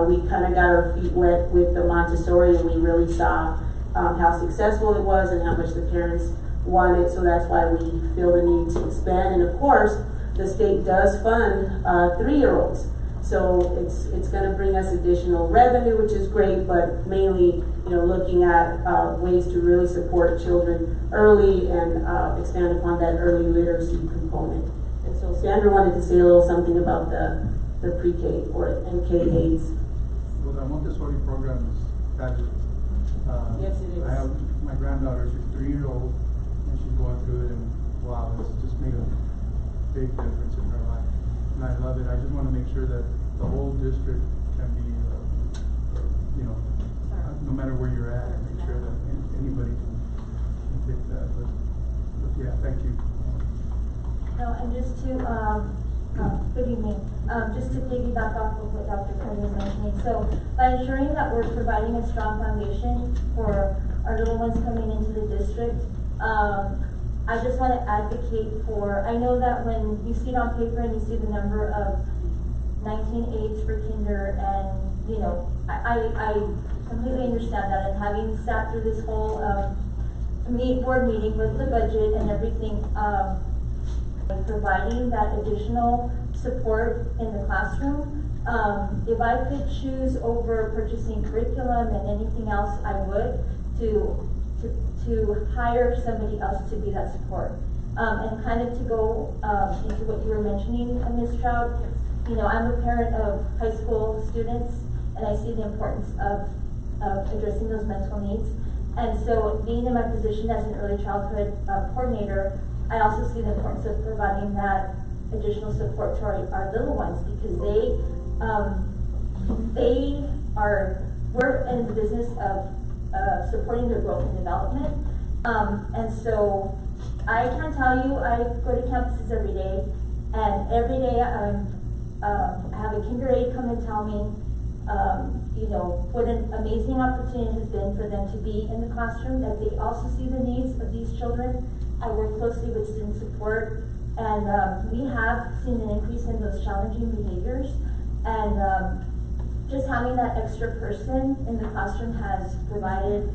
We kind of got our feet wet with the Montessori, and we really saw how successful it was and how much the parents wanted. So that's why we feel the need to expand. And of course, the state does fund 3-year-olds. So it's going to bring us additional revenue, which is great, but mainly, looking at ways to really support children early and expand upon that early literacy component. And so Sandra wanted to say a little something about the pre-K and K-8s. Well, the Montessori program is fabulous. Yes, it is. I have my granddaughter, she's 3-year-old, and she's going through it, and wow, it's just made a big difference in her life. And I love it. I just want to make sure that the whole district can be, no matter where you're at, make sure that anybody can take that. But yeah, thank you. No, and just to, good evening, just to piggyback off of what Dr. Kearney was mentioning. So by ensuring that we're providing a strong foundation for our little ones coming into the district, I just want to advocate for, I know that when you see it on paper and you see the number of 19 aides for kinder, and I completely understand that, and having sat through this whole board meeting with the budget and everything, providing that additional support in the classroom. If I could choose over purchasing curriculum and anything else, I would, to hire somebody else to be that support. And kind of to go into what you were mentioning, Ms. Trout, I'm a parent of high school students, and I see the importance of addressing those mental needs. And so being in my position as an early childhood coordinator, I also see the importance of providing that additional support to our little ones, because we're in the business of supporting their growth and development. And so I can tell you, I go to campuses every day, and every day I have a kinder aide come and tell me, what an amazing opportunity it has been for them to be in the classroom, that they also see the needs of these children. I work closely with student support, and we have seen an increase in those challenging behaviors, and just having that extra person in the classroom has provided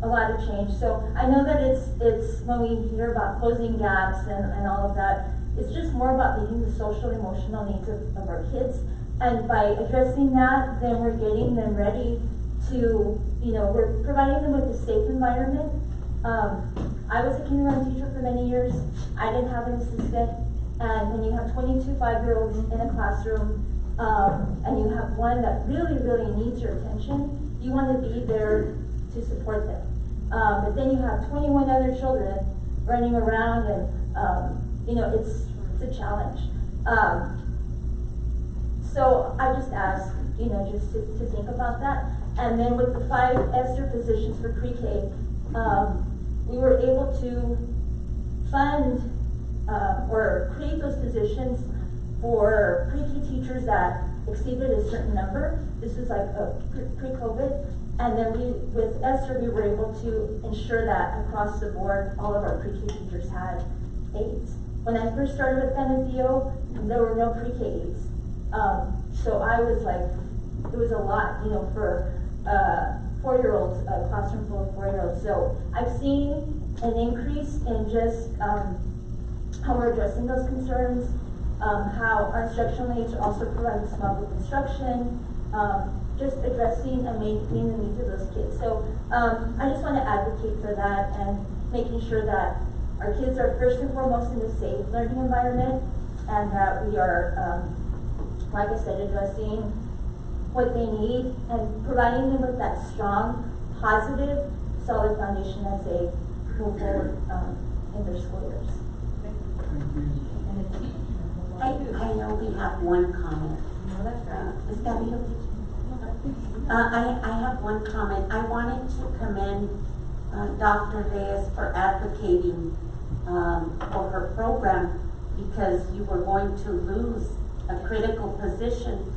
a lot of change. So I know that it's when we hear about closing gaps and all of that, it's just more about meeting the social and emotional needs of our kids. And by addressing that, then we're getting them ready to, we're providing them with a safe environment. I was a kindergarten teacher for many years. I didn't have an assistant. And when you have 22 5-year-olds in a classroom, and you have one that really, really needs your attention, you want to be there to support them. But then you have 21 other children running around, and it's a challenge. So I just ask, just to think about that. And then with the 5 ESSER positions for pre-K, we were able to fund or create those positions for pre-K teachers that exceeded a certain number. This was like pre-COVID. And then with ESSER, we were able to ensure that across the board, all of our pre-K teachers had aides. When I first started with Benedillo, there were no pre-K aides. So I was like, it was a lot, you know, for 4-year-olds, a classroom full of 4-year-olds. So I've seen an increase in just how we're addressing those concerns, how our instructional aides are also providing small group instruction, just addressing and meeting the needs of those kids. So I just want to advocate for that and making sure that our kids are first and foremost in a safe learning environment, and that we are, like I said, addressing what they need and providing them with that strong, positive, solid foundation as they move forward in their school years. I know we have one comment. Ms. Gabby, I have one comment. I wanted to commend Dr. Reyes for advocating for her program, because you were going to lose a critical position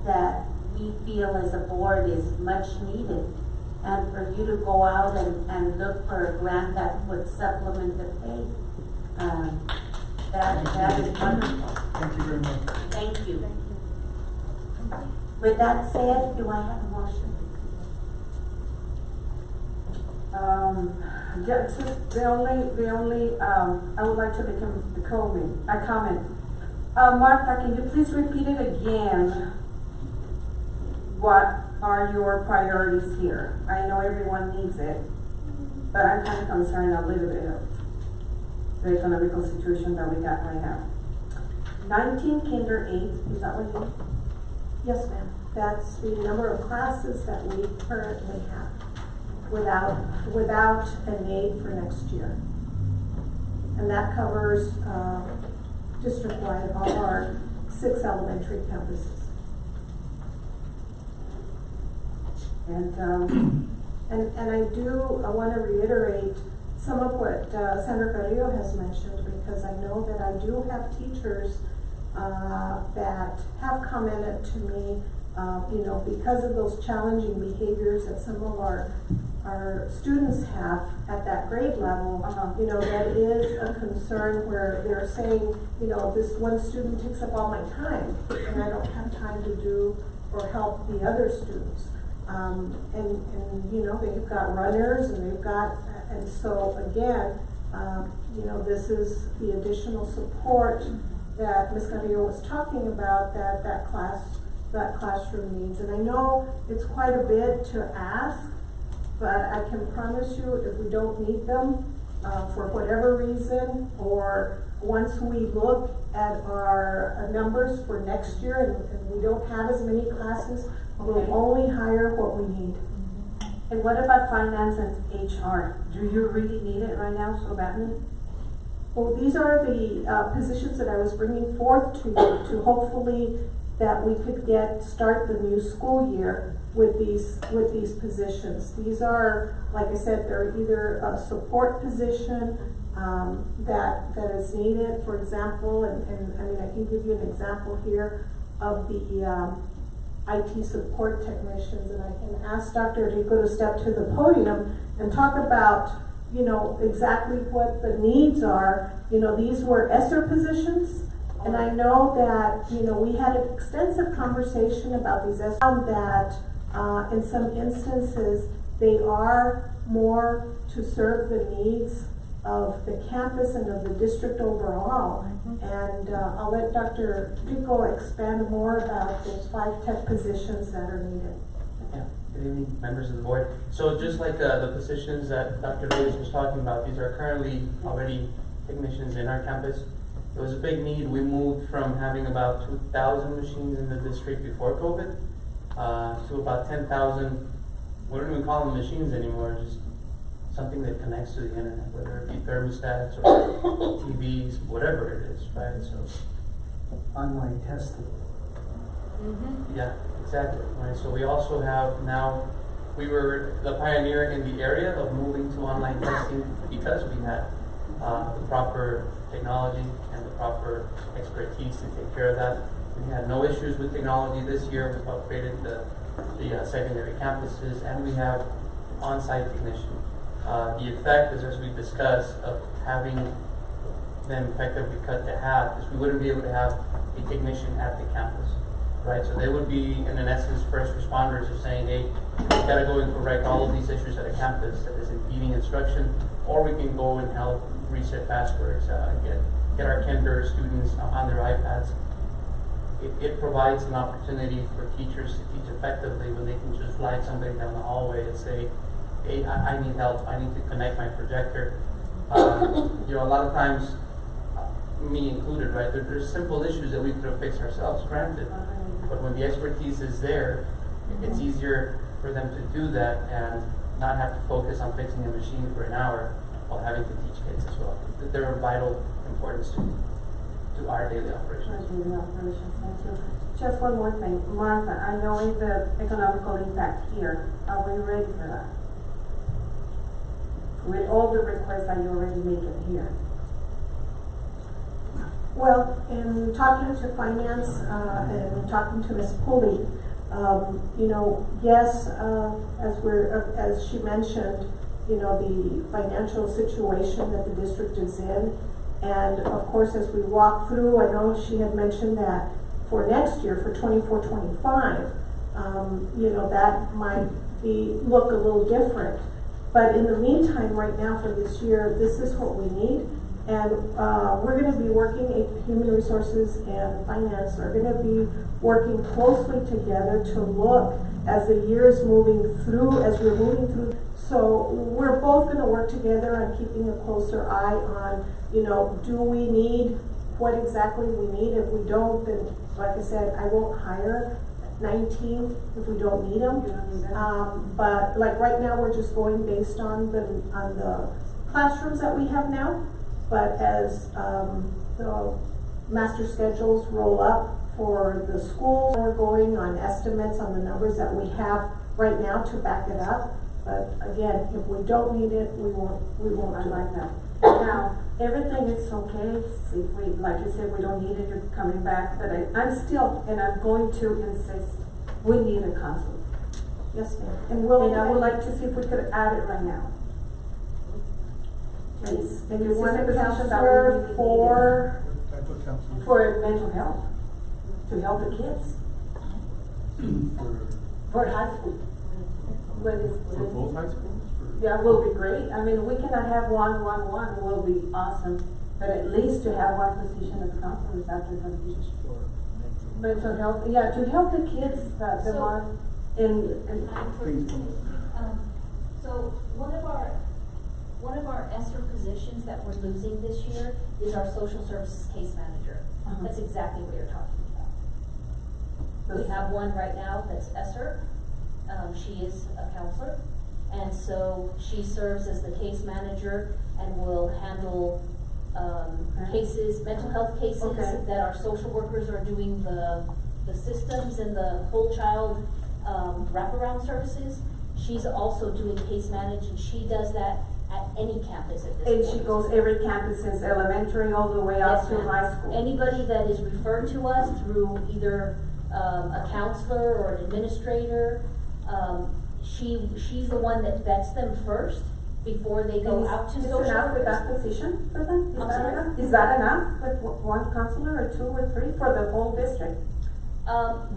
that we feel as a board is much needed. And for you to go out and look for a grant that would supplement the pay, that is wonderful. Thank you very much. Thank you. With that said, do I have a motion? Just the only, I would like to make a comment. Martha, can you please repeat it again? What are your priorities here? I know everyone needs it, but I'm kind of concerned a little bit of the economical situation that we got right now. 19 kinder 8, is that what you? Yes, ma'am. That's the number of classes that we currently have without an aid for next year. And that covers district-wide all our 6 elementary campuses. And I want to reiterate some of what Senator Carrillo has mentioned, because I know that I do have teachers that have commented to me, you know, because of those challenging behaviors that some of our students have at that grade level, you know, that is a concern where they're saying, you know, this one student takes up all my time and I don't have time to do or help the other students. And you know, they've got runners and they've got, and so again, you know, this is the additional support that Ms. Carrillo was talking about, that classroom needs. And I know it's quite a bit to ask, but I can promise you, if we don't need them for whatever reason, or once we look at our numbers for next year and we don't have as many classes, we'll only hire what we need. And what about finance and HR? Do you really need it right now so badly? Well, these are the positions that I was bringing forth to you, to hopefully that we could start the new school year with these positions. These are, like I said, they're either a support position that is needed, for example, and I mean, I can give you an example here of the IT support technicians, and I can ask Dr. Rico to step to the podium and talk about, you know, exactly what the needs are. You know, these were ESSER positions, and I know that, you know, we had an extensive conversation about these ESSER, that in some instances they are more to serve the needs of the campus and of the district overall. And I'll let Dr. Rico expand more about those 5 tech positions that are needed. Yeah. Good evening, members of the board. So just like the positions that Dr. Reyes was talking about, these are currently already technicians in our campus. It was a big need. We moved from having about 2,000 machines in the district before COVID to about 10,000. We don't even call them machines anymore, just something that connects to the internet, whether it be thermostats or TVs, whatever it is, right? So online testing. Yeah, exactly. Right. So we also have now, we were the pioneer in the area of moving to online testing because we had the proper technology and the proper expertise to take care of that. We had no issues with technology this year. We've upgraded the secondary campuses, and we have on-site technician. The effect is, as we discussed, of having them effectively cut to half is we wouldn't be able to have a technician at the campus, right? So they would be, in essence, first responders of saying, hey, we gotta go and correct all of these issues at a campus that is impeding instruction, or we can go and help reset passwords, get our kinder students on their iPads. It provides an opportunity for teachers to teach effectively when they can just flag somebody down the hallway and say, hey, I need help, I need to connect my projector. You know, a lot of times, me included, right, there's simple issues that we could have fixed ourselves, granted. But when the expertise is there, it's easier for them to do that and not have to focus on fixing a machine for an hour while having to teach kids as well. They're of vital importance to our daily operations. Thank you. Just one more thing. Martha, I know the economical impact here. Are we ready for that? With all the requests that you already make it here. Well, in talking to finance, and talking to Ms. Pulley, you know, yes, as she mentioned, you know, the financial situation that the district is in. And of course, as we walk through, I know she had mentioned that for next year, for 24-25, you know, that might look a little different. But in the meantime, right now for this year, this is what we need. And we're going to be working, Human Resources and Finance are going to be working closely together to look as the year is moving through, as we're moving through. So we're both going to work together on keeping a closer eye on, you know, do we need what exactly we need? If we don't, then like I said, I won't hire 19 if we don't need them. But like right now, we're just going based on the classrooms that we have now. But as the master schedules roll up for the schools, we're going on estimates on the numbers that we have right now to back it up. But again, if we don't need it, we won't. I like that. Now, everything is okay. If we, like you said, we don't need it, you're coming back. But I'm still, and I'm going to insist, we need a counselor. Yes, ma'am. And I would like to see if we could add it right now. Please. And you want want a a counselor counselor for mental health, to help the kids. For high school. For both high schools? Yeah, will be great. I mean, we cannot have one will be awesome, but at least to have one position as counselors after the mental health. Yeah, to help the kids that So- are in. So one of our ESSER positions that we're losing this year is our social services case manager. That's exactly what you're talking about. We have one right now that's ESSER. She is a counselor. And so she serves as the case manager and will handle cases, mental health cases that our social workers are doing the systems and the whole child wraparound services. She's also doing case manage, and she does that at any campus at this point. And she goes every campus since elementary all the way up to high school. Anybody that is referred to us through either a counselor or an administrator, she's the one that vets them first before they go out to social workers. Is enough with that position for them? I'm sorry? Is that enough with one counselor or two or three for the whole district?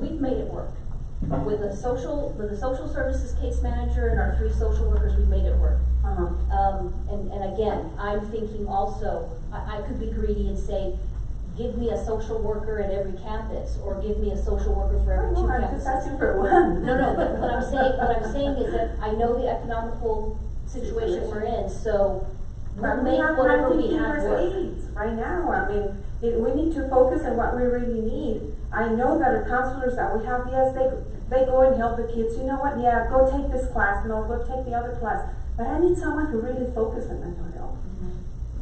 We've made it work. With the social services case manager and our 3 social workers, we made it work. And again, I'm thinking also, I could be greedy and say, give me a social worker at every campus, or give me a social worker for every 2 campuses. I'm just asking for one. No, but what I'm saying is that I know the economical situation we're in, so we'll make whatever we have work. Right now, I mean, we need to focus on what we really need. I know that our counselors that we have, yes, they go and help the kids. You know what? Yeah, go take this class. No, go take the other class. But I need someone who really focuses on mental health.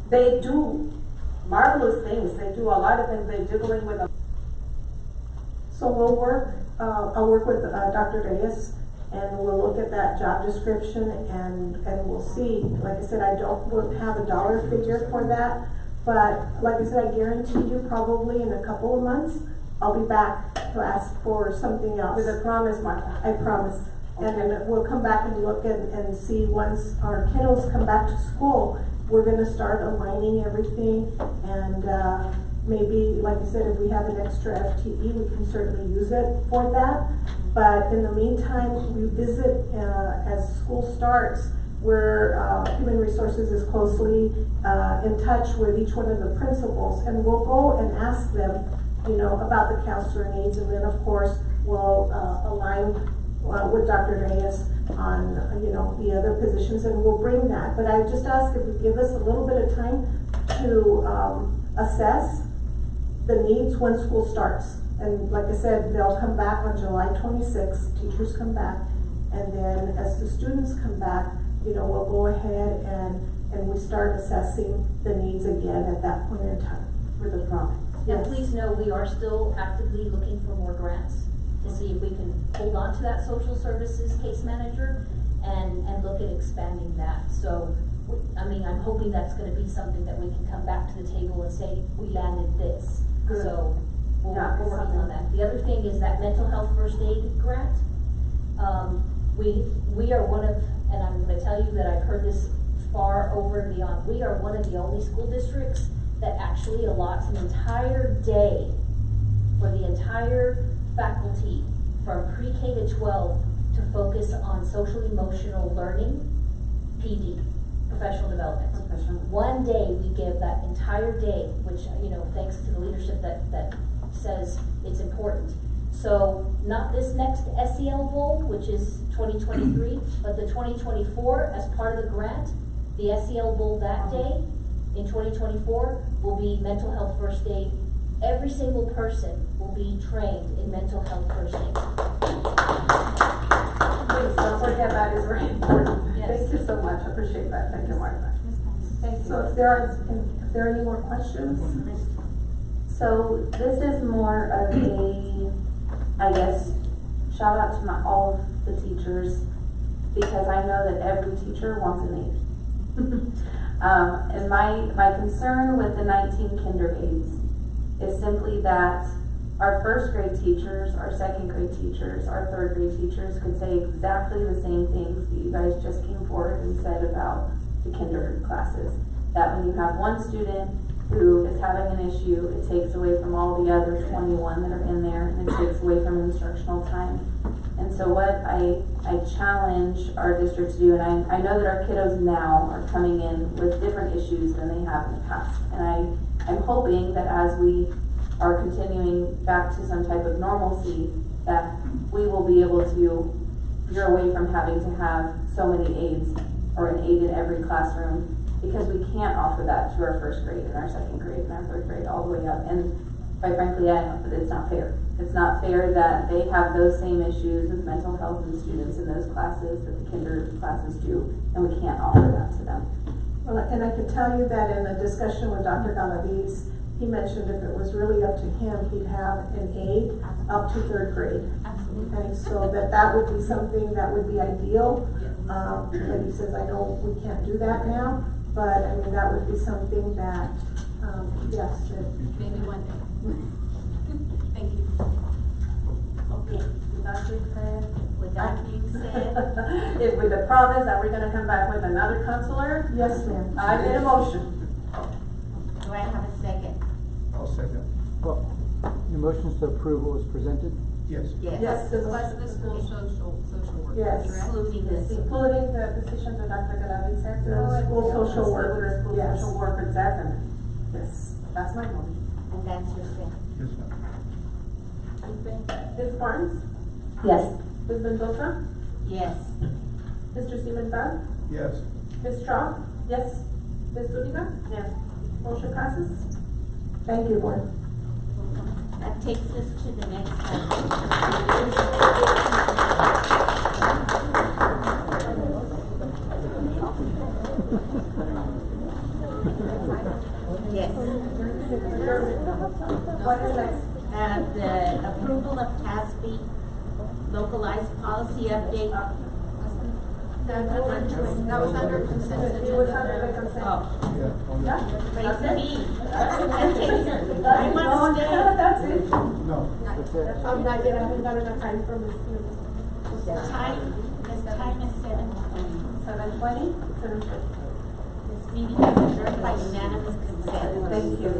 They do marvelous things. They do a lot of things. They're juggling with them. So we'll work, I'll work with Dr. Reyes, and we'll look at that job description and we'll see. Like I said, won't have a dollar figure for that, but like I said, I guarantee you probably in a couple of months, I'll be back to ask for something else. With a promise, Martha. I promise. And then we'll come back and look and see once our kiddos come back to school, we're gonna start aligning everything. And maybe, like I said, if we have an extra FTE, we can certainly use it for that. But in the meantime, we visit as school starts, where Human Resources is closely in touch with each one of the principals. And we'll go and ask them, you know, about the counselor needs. And then, of course, we'll align with Dr. Reyes on, you know, the other positions, and we'll bring that. But I just ask if you give us a little bit of time to assess the needs when school starts. And like I said, they'll come back on July 26th, teachers come back, and then as the students come back, you know, we'll go ahead and we start assessing the needs again at that point in time with a promise. And please know, we are still actively looking for more grants to see if we can hold on to that social services case manager and look at expanding that. So, I mean, I'm hoping that's gonna be something that we can come back to the table and say, we landed this. Good. So, we're working on that. The other thing is that mental health first aid grant. We are one of, and I'm gonna tell you that I've heard this far over and beyond, we are one of the only school districts that actually allots an entire day for the entire faculty from pre-K to 12 to focus on social emotional learning, PD, professional development. One day we give that entire day, which, you know, thanks to the leadership that says it's important. So not this next SEL Bowl, which is 2023, but the 2024 as part of the grant, the SEL Bowl that day in 2024 will be mental health first aid. Every single person will be trained in mental health first aid. Please don't forget that is very important. Yes. Thank you so much. I appreciate that. Thank you, Martha. Thank you. So if there are any more questions? So this is more of a, I guess, shout out to all of the teachers, because I know that every teacher wants an aide. And my concern with the 19 kinder aides is simply that our first grade teachers, our second grade teachers, our third grade teachers could say exactly the same things that you guys just came forward and said about the kinder classes. That when you have one student who is having an issue, it takes away from all the other 21 that are in there, and it takes away from instructional time. And so what I challenge our district to do, and I know that our kiddos now are coming in with different issues than they have in the past. And I'm hoping that as we are continuing back to some type of normalcy, that we will be able to veer away from having to have so many aides or an aide in every classroom, because we can't offer that to our first grade and our second grade and our third grade all the way up. And quite frankly, it's not fair. It's not fair that they have those same issues with mental health in students in those classes that the kinder classes do, and we can't offer that to them. Well, and I can tell you that in a discussion with Dr. Galaviz, he mentioned if it was really up to him, he'd have an aide up to third grade. Okay, so that would be something that would be ideal. But he says, I know we can't do that now, but I mean, that would be something that, yes. Maybe one day. Thank you. Okay, with that being said, If with the promise that we're gonna come back with another counselor, Yes, ma'am. I made a motion. do I have a second? I'll second. Well, the motion is to approve what was presented? Yes. Yes, Plus the school social work. Yes. Including this. including the positions that Dr. Galaviz said. The school social workers, School yes. social workers, definitely. Yes, that's my motion. And that's your second. Yes, ma'am. Ms. Barnes? Yes. Ms. Mendoza? Yes. Mr. Seaman? Yes. Ms. Straub? Yes. Ms. Zuniga? Yes. Motion passes. Thank you, board. That takes us to the next item. Yes. What is next? The approval of TASB localized policy update. That was under consent agenda. It was under the consent. Oh. Yeah. Yeah? That's it? I want to stay. That's it. No, that's it. Not yet, I haven't gotten a time from Ms. Time is 7:20. 7:20? This meeting is adjourned by unanimous consent. Thank you.